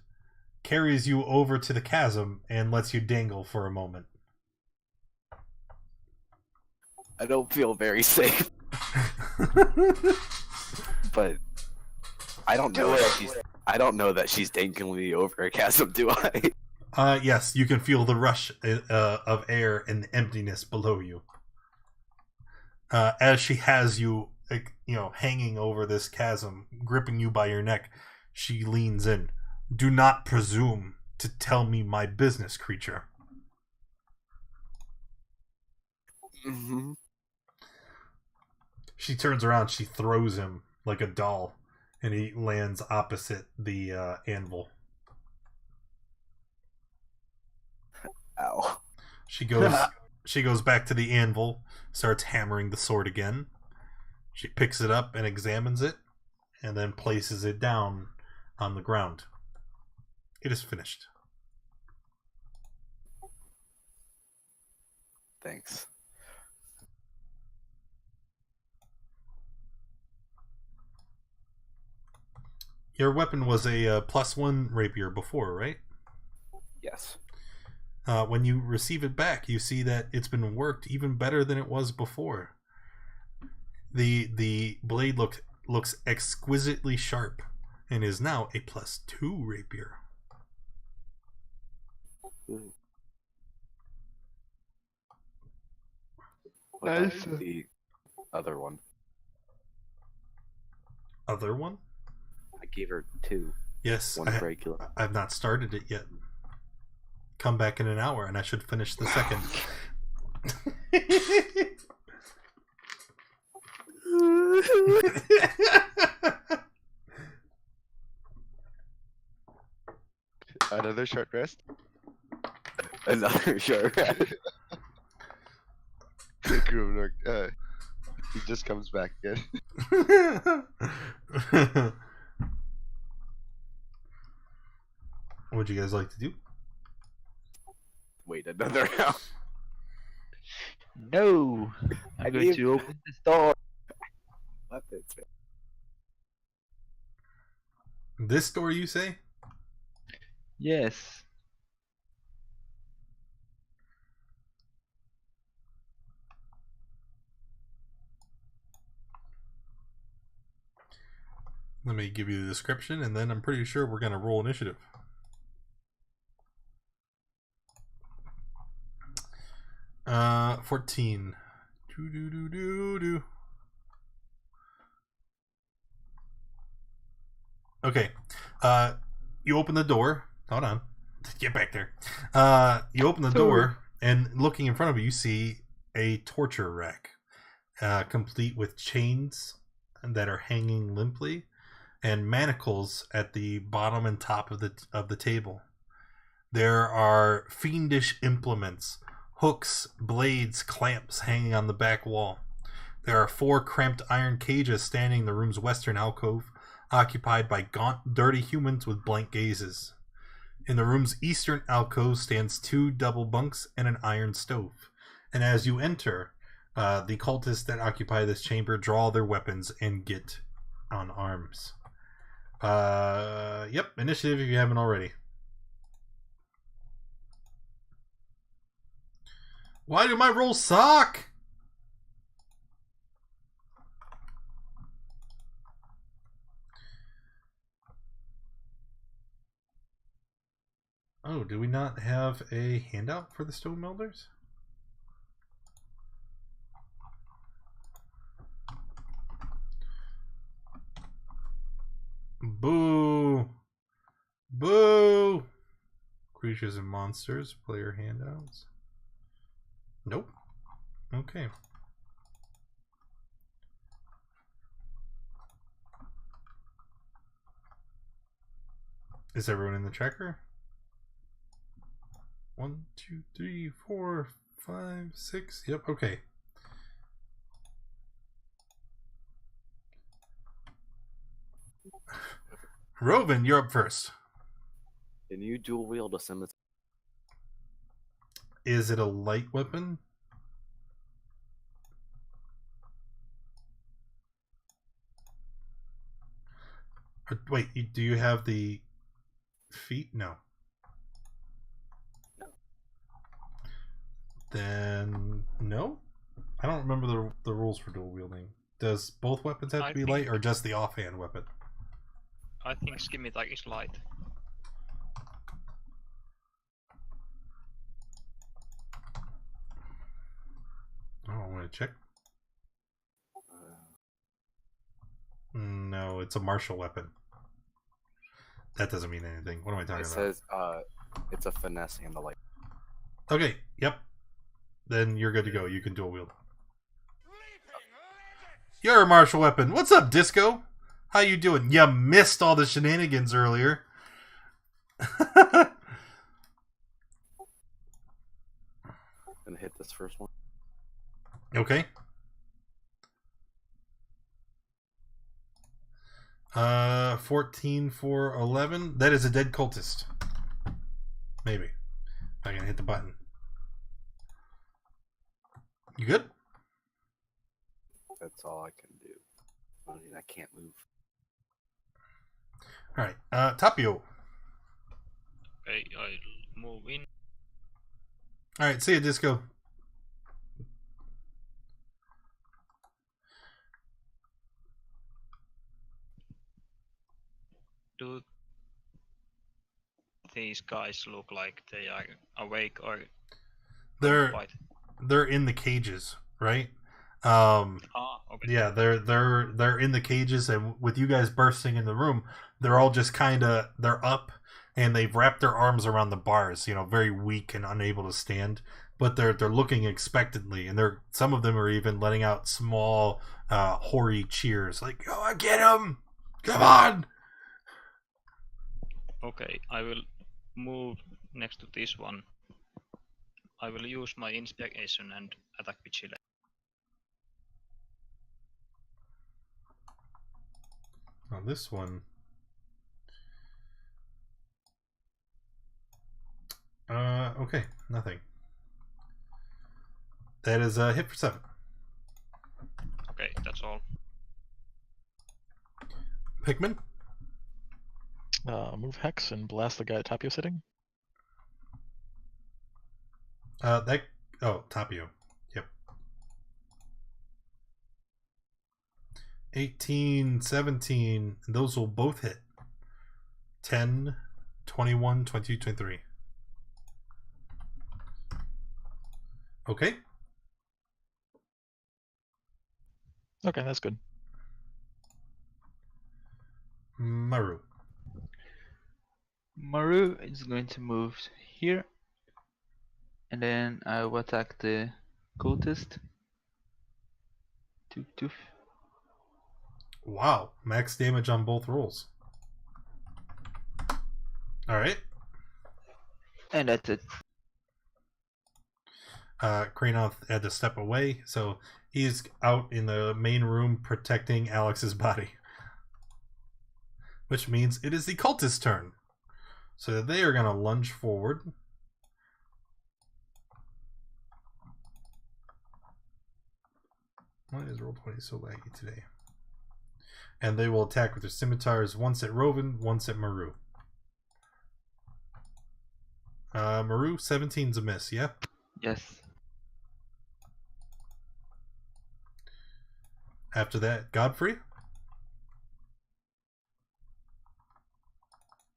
carries you over to the chasm, and lets you dangle for a moment. I don't feel very safe. But I don't know that she's dangling me over a chasm, do I? Yes, you can feel the rush of air and the emptiness below you. As she has you, hanging over this chasm, gripping you by your neck, she leans in. Do not presume to tell me my business, creature. Mm-hmm. She turns around, she throws him like a doll, and he lands opposite the anvil. Ow. She goes back to the anvil, starts hammering the sword again. She picks it up and examines it, and then places it down on the ground. It is finished. Thanks. Your weapon was a +1 rapier before, right? Yes. When you receive it back, you see that it's been worked even better than it was before. The blade looks exquisitely sharp and is now a +2 rapier. What about the other one? Other one? I gave her 2. Yes, One regular. I've not started it yet. Come back in an hour and I should finish the second. Another short rest? Another short rest. He just comes back again. What would you guys like to do? Wait another hour. No! I'm going to open this door. This door, you say? Yes. Let me give you the description, and then I'm pretty sure we're going to roll initiative. Uh, 14. Okay. You open the door. Hold on. Get back there. You open the door, and looking in front of you, you see a torture rack, complete with chains that are hanging limply, and manacles at the bottom and top of the table. There are fiendish implements, hooks, blades, clamps hanging on the back wall. There are 4 cramped iron cages standing in the room's western alcove, occupied by gaunt, dirty humans with blank gazes. In the room's eastern alcove stands 2 double bunks and an iron stove. And as you enter, the cultists that occupy this chamber draw their weapons and get on arms. Yep, initiative if you haven't already. Why do my rolls suck? Oh, do we not have a handout for the stone melders? Boo! Boo! Creatures and monsters, player handouts. Nope. Okay. Is everyone in the checker? 1, 2, 3, 4, 5, 6. Yep, okay. Rovin, you're up first. Can you dual wield a scimitar? Is it a light weapon? Or, wait, do you have the feet? No. Then no. I don't remember the rules for dual wielding. Does both weapons have to be light, or just the offhand weapon? I think scimitar is light. Oh, I'm gonna check. No, it's a martial weapon. That doesn't mean anything. What am I talking It about? says it's a finesse and the like. Okay, yep. Then you're good to go. You can dual wield. You're a martial weapon. What's up, Disco? How you doing? You missed all the shenanigans earlier. Gonna hit this first one. Okay. 14 for 11. That is a dead cultist. Maybe. I can hit the button. You good? That's all I can do. I mean, I can't move. Alright. Tapio. Okay, I'll move in. Alright, see ya, Disco. Do these guys look like they are awake or They're in the cages, right? Okay. Yeah, they're in the cages, and with you guys bursting in the room, they're all just they're up, and they've wrapped their arms around the bars, very weak and unable to stand. But they're looking expectantly, and some of them are even letting out small, hoary cheers, like "Go on, get him! Come on!" Okay, I will move next to this one. I will use my inspiration and attack vigilance. On this one, okay, nothing. That is a hit for 7. Okay, that's all. Pikmin? Move Hex and blast the guy at Tapio sitting. Tapio. Yep. 18, 17, and those will both hit. 10, 21, 22, 23. Okay. Okay, that's good. Maru. Maru is going to move here. And then I will attack the cultist. Toof. Wow. Max damage on both rolls. Alright. And that's it. Kranoth had to step away, so he's out in the main room protecting Alex's body. Which means it is the cultist's turn. So they are going to lunge forward. Why is Roll20 so laggy today? And they will attack with their scimitars, once at Rovan, once at Maru. Maru, 17's a miss, yeah? Yes. After that, Godfrey?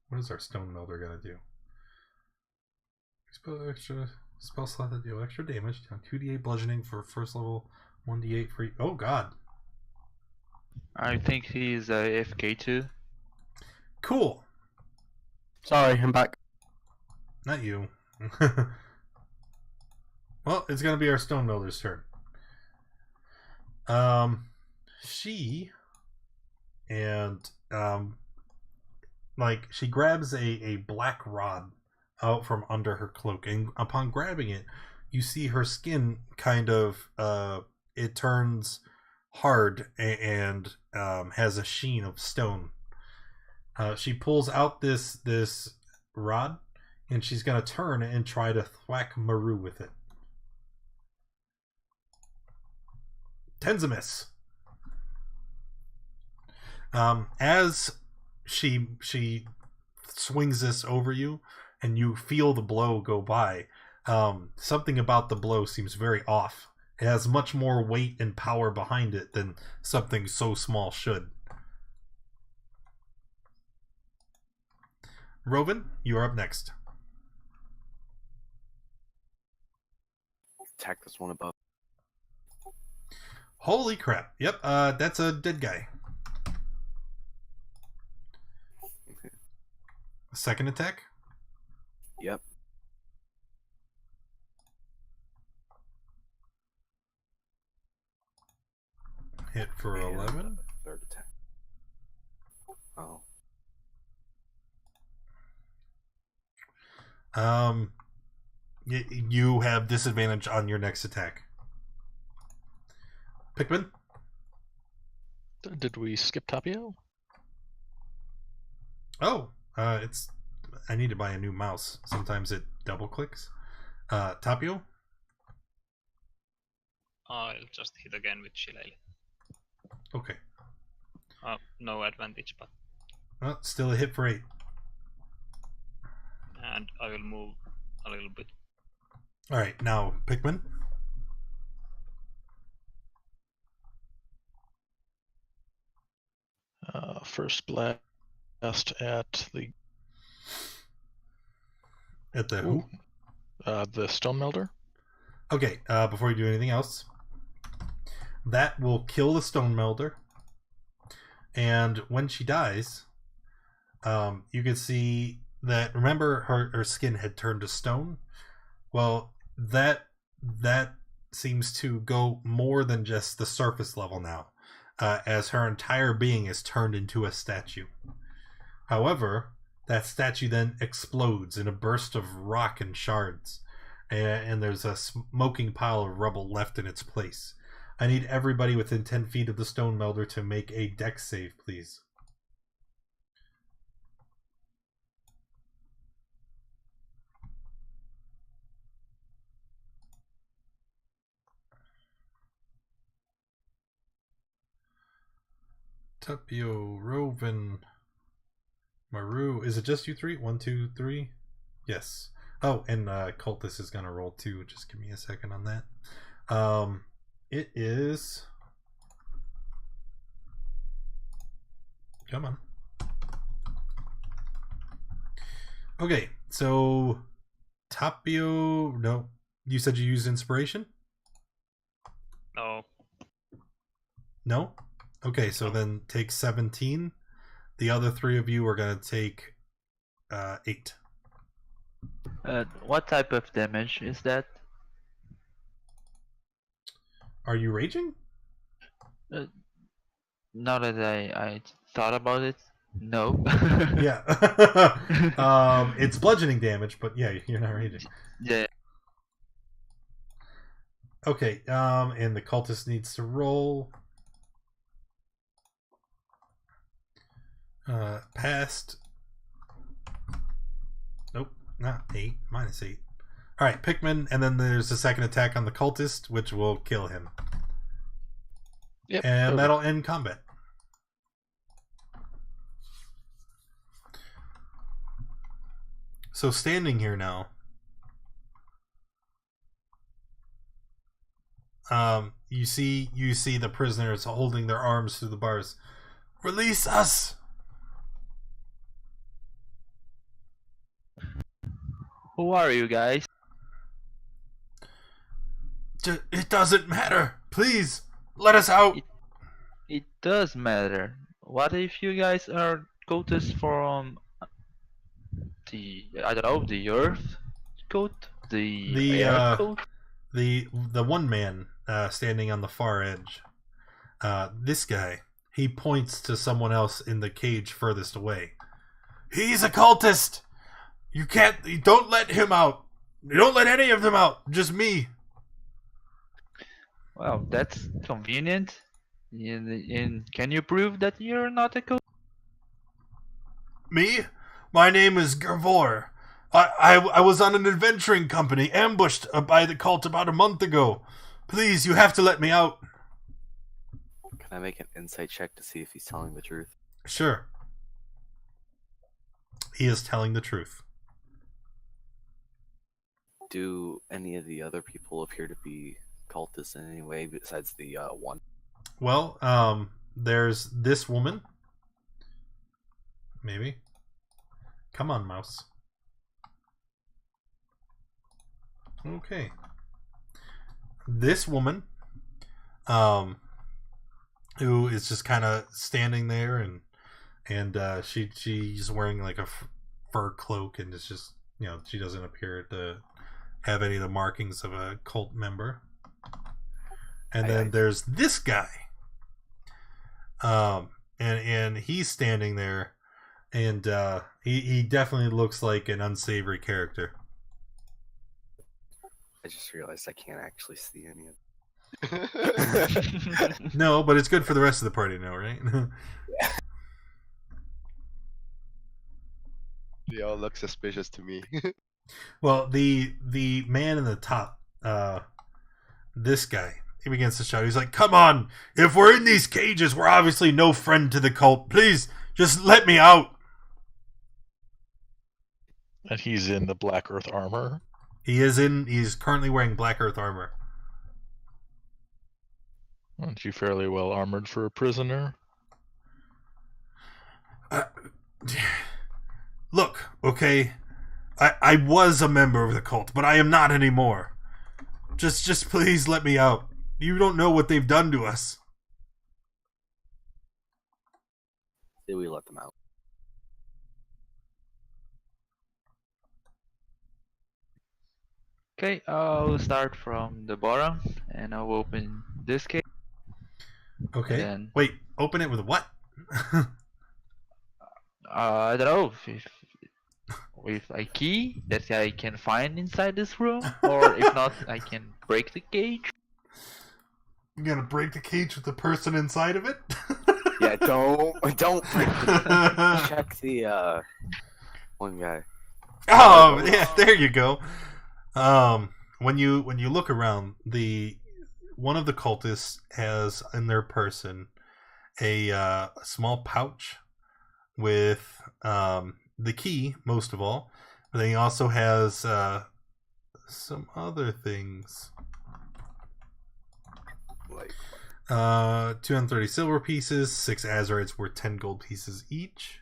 What is our Stone Melder gonna do? Spell slot that deal extra damage, down 2d8 bludgeoning for first level, 1d8 free. Oh god. I think he's AFK too. Cool. Sorry, I'm back. Not you. Well, it's gonna be our Stone Melder's turn. She she grabs a black rod out from under her cloak, and upon grabbing it, you see her skin kind of it turns hard and has a sheen of stone. She pulls out this rod, and she's gonna turn and try to thwack Maru with it. 10's a miss. As she swings this over you, and you feel the blow go by, something about the blow seems very off. It has much more weight and power behind it than something so small should. Rovan, you are up next. Attack this one above. Holy crap. Yep, that's a dead guy. Okay. Second attack? Yep. Hit for And 11. third attack. Oh. You have disadvantage on your next attack. Pikmin? Did we skip Tapio? Oh, it's. I need to buy a new mouse. Sometimes it double clicks. Tapio? I'll just hit again with Shillelagh. Okay. No advantage, but. Well, still a hit for 8. And I will move a little bit. Alright, now Pikmin. First blast at the. At the who? The stone melder. Okay, before you do anything else, that will kill the stone melder. And when she dies, you can see that. Remember, her skin had turned to stone. Well, that seems to go more than just the surface level now, as her entire being is turned into a statue. However, that statue then explodes in a burst of rock and shards, and there's a smoking pile of rubble left in its place. I need everybody within 10 feet of the stone melder to make a dex save, please. Tapio, Roven, Maru. Is it just you three? 1, 2, 3? Yes. Oh, and Cultist is gonna roll too. Just give me a second on that. It is. Come on. Okay, so Tapio. No, you said you used inspiration. No. No. Okay, so then take 17. The other 3 of you are gonna take 8. What type of damage is that? Are you raging? Now that I thought about it, no. Yeah. It's bludgeoning damage, but yeah, you're not raging. Yeah. Okay, and the cultist needs to roll. Passed. Nope, not 8. -8. Alright, Pikmin, and then there's a second attack on the cultist, which will kill him. Yep. And that'll end combat. So standing here now, you see the prisoners holding their arms through the bars. Release us! Who are you guys? It doesn't matter. Please, let us out. It does matter. What if you guys are cultists from I don't know, the Earth cult, the Air cult? The one man standing on the far edge. This guy. He points to someone else in the cage furthest away. He's a cultist. You don't let him out. You don't let any of them out. Just me. Well, that's convenient. And can you prove that you're not a cult? Me? My name is Gervor. I was on an adventuring company, ambushed by the cult about a month ago. Please, you have to let me out. Can I make an insight check to see if he's telling the truth? Sure. He is telling the truth. Do any of the other people appear to be cultists in any way besides the one? Well, there's this woman. Maybe. Come on, mouse. Okay. This woman who is just kind of standing there, and she's wearing like a fur cloak, and it's just, you know, she doesn't appear to have any of the markings of a cult member. And then there's this guy, and he's standing there, and he definitely looks like an unsavory character. I just realized I can't actually see any of No, but it's good for the rest of the party now, right? Yeah. They all look suspicious to me. Well, the man in the top, this guy, he begins to shout. He's like, "Come on! If we're in these cages, we're obviously no friend to the cult. Please, just let me out." And he's in the Black Earth armor. He's currently wearing Black Earth armor. Aren't you fairly well armored for a prisoner? Look, okay, I was a member of the cult, but I am not anymore. Just please let me out. You don't know what they've done to us. Did we let them out? Okay, I'll start from the bottom, and I'll open this cage. Okay. Then, wait, open it with what? I don't know if with a key that I can find inside this room, or if not, I can break the cage. You're gonna break the cage with the person inside of it? Yeah, don't check the one guy. Oh yeah, there you go. When you look around, one of the cultists has in their person a small pouch with the key, most of all. But then he also has some other things. Like 230 silver pieces, 6 azurites worth 10 gold pieces each.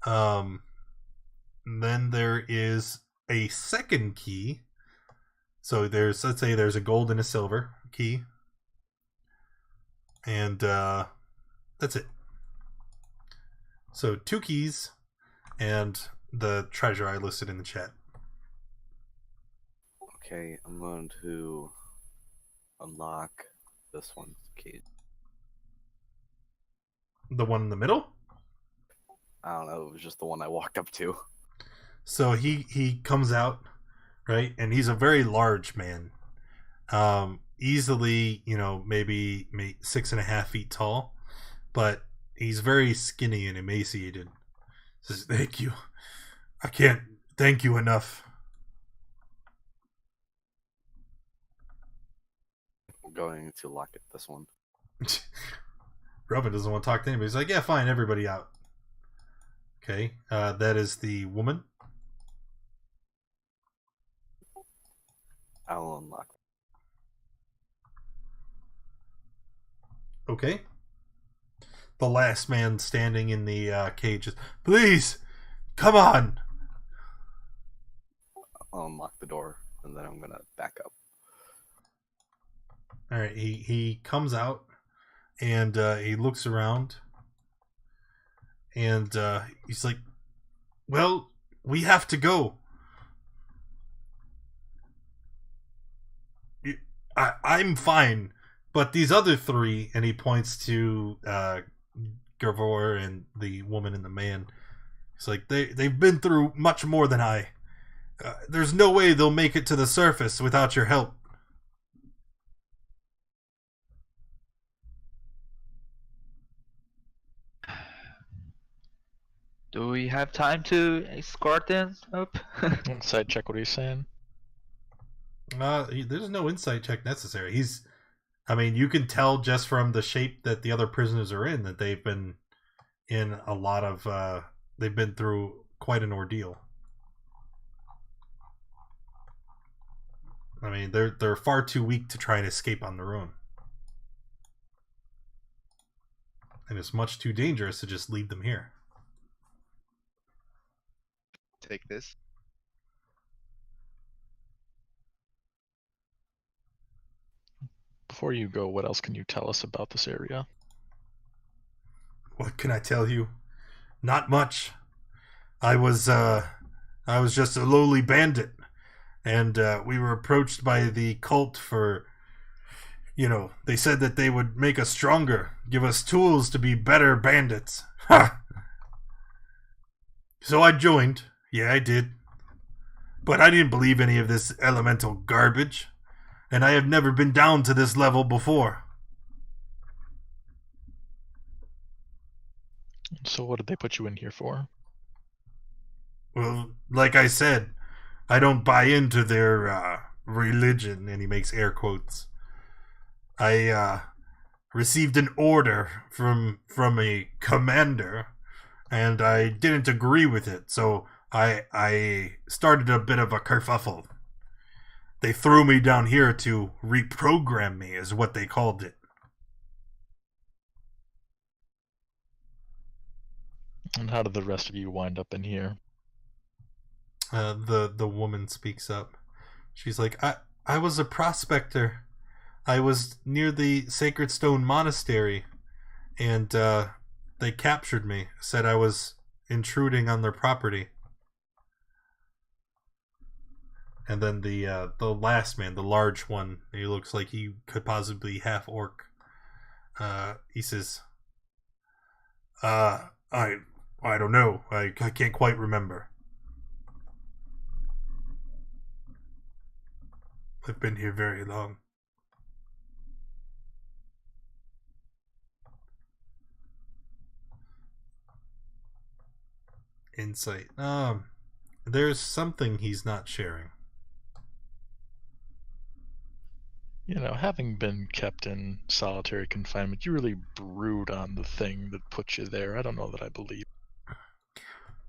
Then there is a second key. So let's say there's a gold and a silver key. And that's it. So 2 keys and the treasure I listed in the chat. Okay, I'm going to unlock this one's key. The one in the middle? I don't know, it was just the one I walked up to. So he comes out, right? And he's a very large man. Easily, maybe 6.5 feet tall. But he's very skinny and emaciated. Says, "Thank you. I can't thank you enough." I'm going to lock it this one. Robin doesn't want to talk to anybody. He's like, "Yeah, fine, everybody out." Okay, that is the woman. I'll unlock it. Okay. The last man standing in the cage is, "Please, come on." I'll unlock the door, and then I'm gonna back up. All right, he comes out, and he looks around, and he's like, "Well, we have to go. I'm fine, but these other 3," and he points to Gavor and the woman and the man. He's like, they've been through much more than I. There's no way they'll make it to the surface without your help. Do we have time to escort them up? Insight check what he's saying. There's no insight check necessary. You can tell just from the shape that the other prisoners are in that they've been in a lot of, they've been through quite an ordeal. They're far too weak to try and escape on their own. And it's much too dangerous to just leave them here. Take this. Before you go, what else can you tell us about this area? What can I tell you? Not much. I was just a lowly bandit, and we were approached by the cult for, they said that they would make us stronger, give us tools to be better bandits. Ha! So I joined. Yeah, I did. But I didn't believe any of this elemental garbage, and I have never been down to this level before. So what did they put you in here for? Well, like I said, I don't buy into their religion, and he makes air quotes. I received an order from a commander, and I didn't agree with it, so I started a bit of a kerfuffle. They threw me down here to reprogram me, is what they called it. And how did the rest of you wind up in here? The woman speaks up. She's like, I was a prospector. I was near the Sacred Stone Monastery, and they captured me. Said I was intruding on their property. And then the last man, the large one, he looks like he could possibly half orc. He says, I don't know. I can't quite remember. I've been here very long. Insight. There's something he's not sharing. Having been kept in solitary confinement, you really brood on the thing that put you there. I don't know that I believe.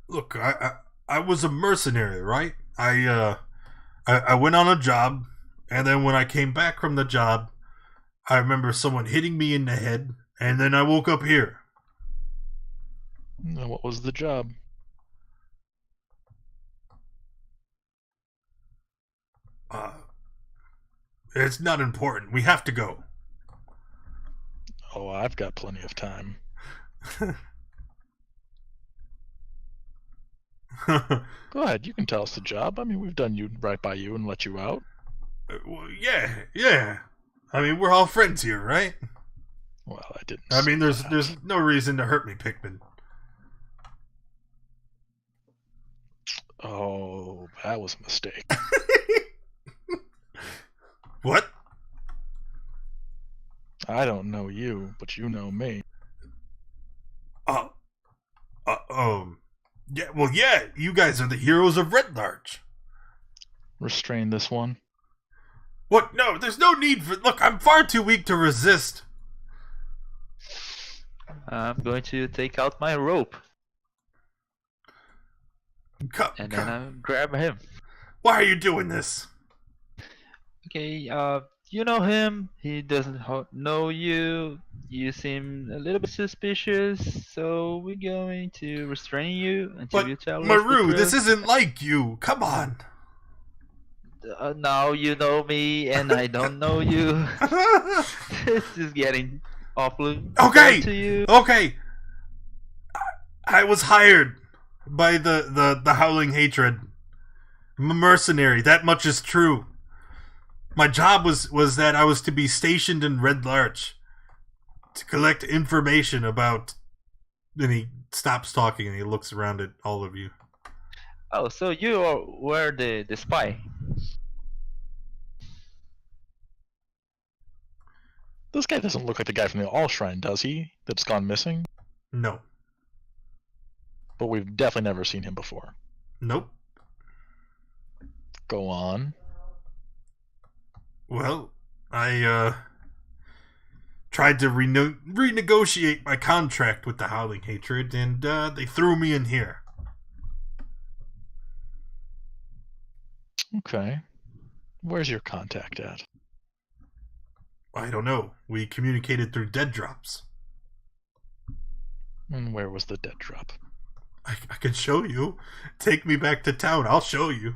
Look, I was a mercenary, right? I went on a job, and then when I came back from the job, I remember someone hitting me in the head, and then I woke up here. And what was the job? It's not important. We have to go. Oh, I've got plenty of time. Go ahead, you can tell us the job. I mean, we've done you right by you and let you out. Well, yeah. I mean, we're all friends here, right? Well, I didn't. I mean, there's no reason to hurt me, Pikmin. Oh, that was a mistake. What? I don't know you, but you know me. Yeah, well, yeah, you guys are the heroes of Red Larch. Restrain this one. What? No, there's no need for... Look, I'm far too weak to resist. I'm going to take out my rope. And then I'll grab him. Why are you doing this? Okay, you know him. He doesn't know you. You seem a little bit suspicious, so we're going to restrain you until you tell us the Maru, truth. this isn't like you. Come on. Now you know me, and I don't know you. This is getting awfully Okay. to you. Okay. I was hired by the Howling Hatred. I'm a mercenary. That much is true. My job was that I was to be stationed in Red Larch to collect information about... Then he stops talking and he looks around at all of you. Oh, so you were the spy. This guy doesn't look like the guy from the All Shrine, does he? That's gone missing? No. But we've definitely never seen him before. Nope. Go on. Well, I tried to renegotiate my contract with the Howling Hatred, and they threw me in here. Okay. Where's your contact at? I don't know. We communicated through dead drops. And where was the dead drop? I can show you. Take me back to town. I'll show you.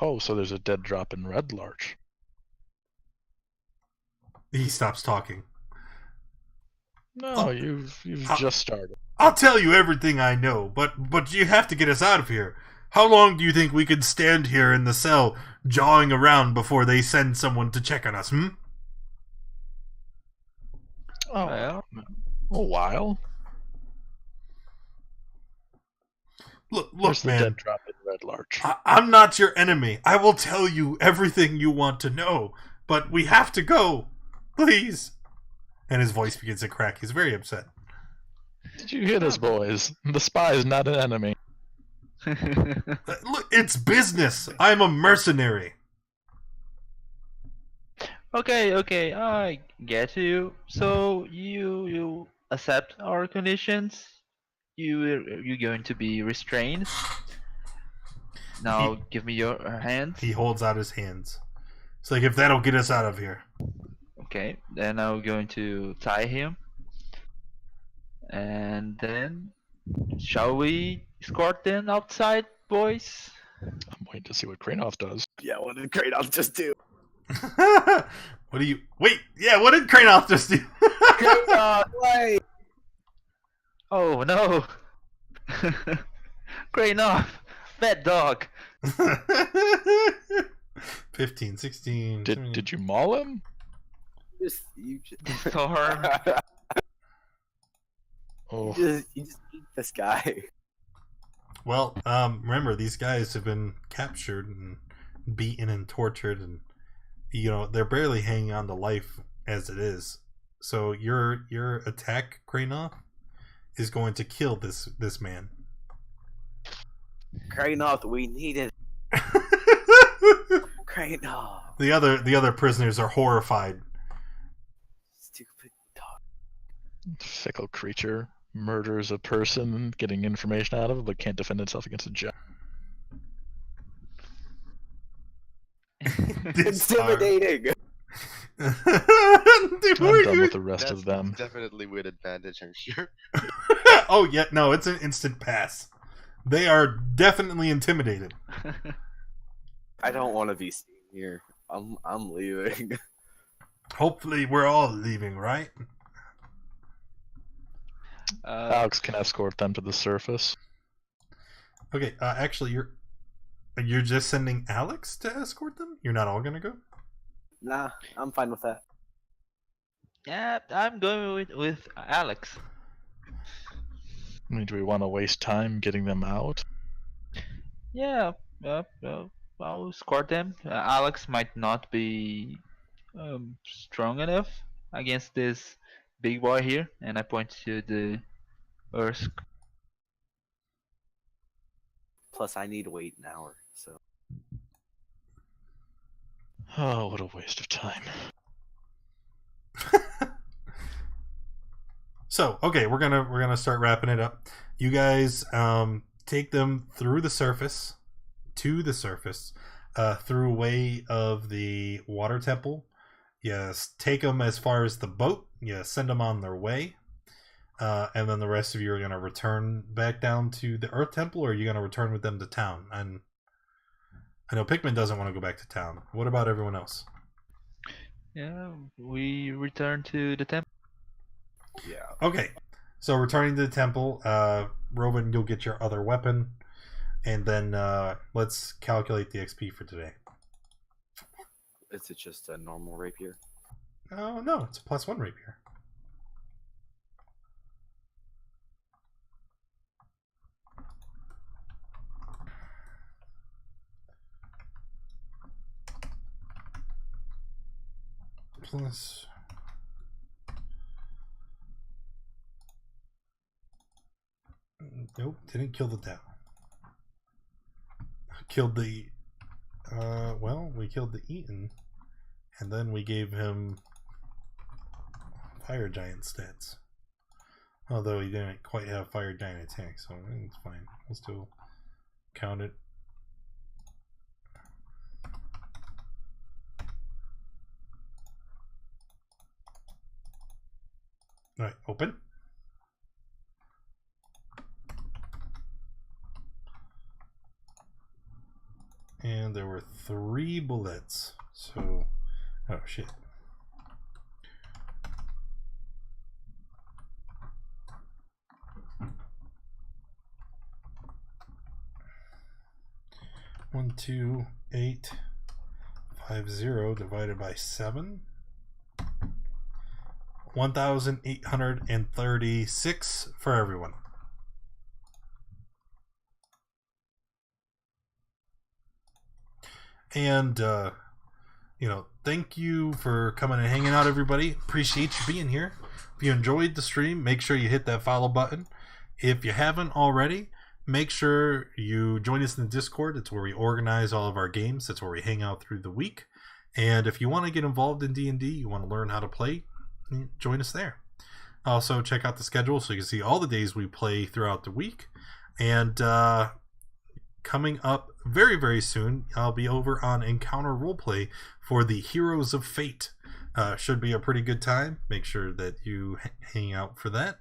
Oh, so there's a dead drop in Red Larch. He stops talking. No, you've just started. I'll tell you everything I know, but you have to get us out of here. How long do you think we could stand here in the cell, jawing around before they send someone to check on us, Oh, Well, a while. Look, There's the man. dead drop in Red Larch. I'm not your enemy. I will tell you everything you want to know, but we have to go. Please. And his voice begins to crack. He's very upset. Did you hear this, boys? The spy is not an enemy. Look, it's business. I'm a mercenary. Okay, I get you. So you accept our conditions? You're going to be restrained. Now give me your hands. He holds out his hands. It's like, if that'll get us out of here. Okay, then I'm going to tie him. And then, shall we escort them outside, boys? I'm waiting to see what Kranoff does. Yeah, what did Kratos just do? What do you... Wait, yeah, what did Kranoff just do? Kratos, wait! Oh no! Kranoff! Bad dog! 15, 16... Did you maul him? You just Storm! Oh. you just eat this guy. Well, remember, these guys have been captured and beaten and tortured, and they're barely hanging on to life as it is. So your attack, Kranoff, is going to kill this man. Kratos, we need it. Kratos. The other prisoners are horrified. Stupid dog. Fickle creature murders a person, getting information out of it, but can't defend itself against a judge. Intimidating. I'm done with the rest of them. Definitely with advantage, I'm sure. Oh yeah, no, it's an instant pass. They are definitely intimidated. I don't want to be seen here. I'm leaving. Hopefully, we're all leaving, right? Alex can escort them to the surface. Okay, actually, you're just sending Alex to escort them? You're not all gonna go? Nah, I'm fine with that. Yeah, I'm going with Alex. I mean, do we want to waste time getting them out? Yeah, I'll escort them. Alex might not be strong enough against this big boy here, and I point to the Ursk. Plus, I need to wait an hour, so. Oh, what a waste of time. So, okay, we're gonna start wrapping it up. You guys take them through the surface, to the surface, through way of the water temple. Yes, take them as far as the boat. Yeah, send them on their way. And then the rest of you are going to return back down to the Earth Temple, or are you going to return with them to town? And I know Pikmin doesn't want to go back to town. What about everyone else? Yeah, we return to the temple. Yeah. Okay, so returning to the temple, Robin, you'll get your other weapon, and then let's calculate the XP for today. Is it just a normal rapier? Oh, no, it's a +1 rapier. Plus... Nope, didn't kill the devil. Killed the... well, we killed the Eaton, and then we gave him Fire Giant stats. Although he didn't quite have Fire Giant attack, so it's fine. We'll still count it. Alright, open. And there were 3 bullets. So, oh shit. 12850 divided by 7. 1,836 for everyone. And thank you for coming and hanging out, everybody. Appreciate you being here. If you enjoyed the stream, make sure you hit that follow button. If you haven't already, make sure you join us in the Discord. It's where we organize all of our games. That's where we hang out through the week. And if you want to get involved in D&D, you want to learn how to play, join us there. Also, check out the schedule so you can see all the days we play throughout the week. And coming up very, very soon, I'll be over on Encounter Roleplay for the Heroes of Fate. Should be a pretty good time. Make sure that you hang out for that.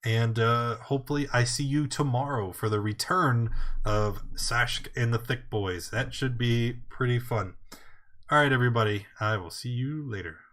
And hopefully I see you tomorrow for the return of Sashk and the Thick Boys. That should be pretty fun. All right, everybody. I will see you later.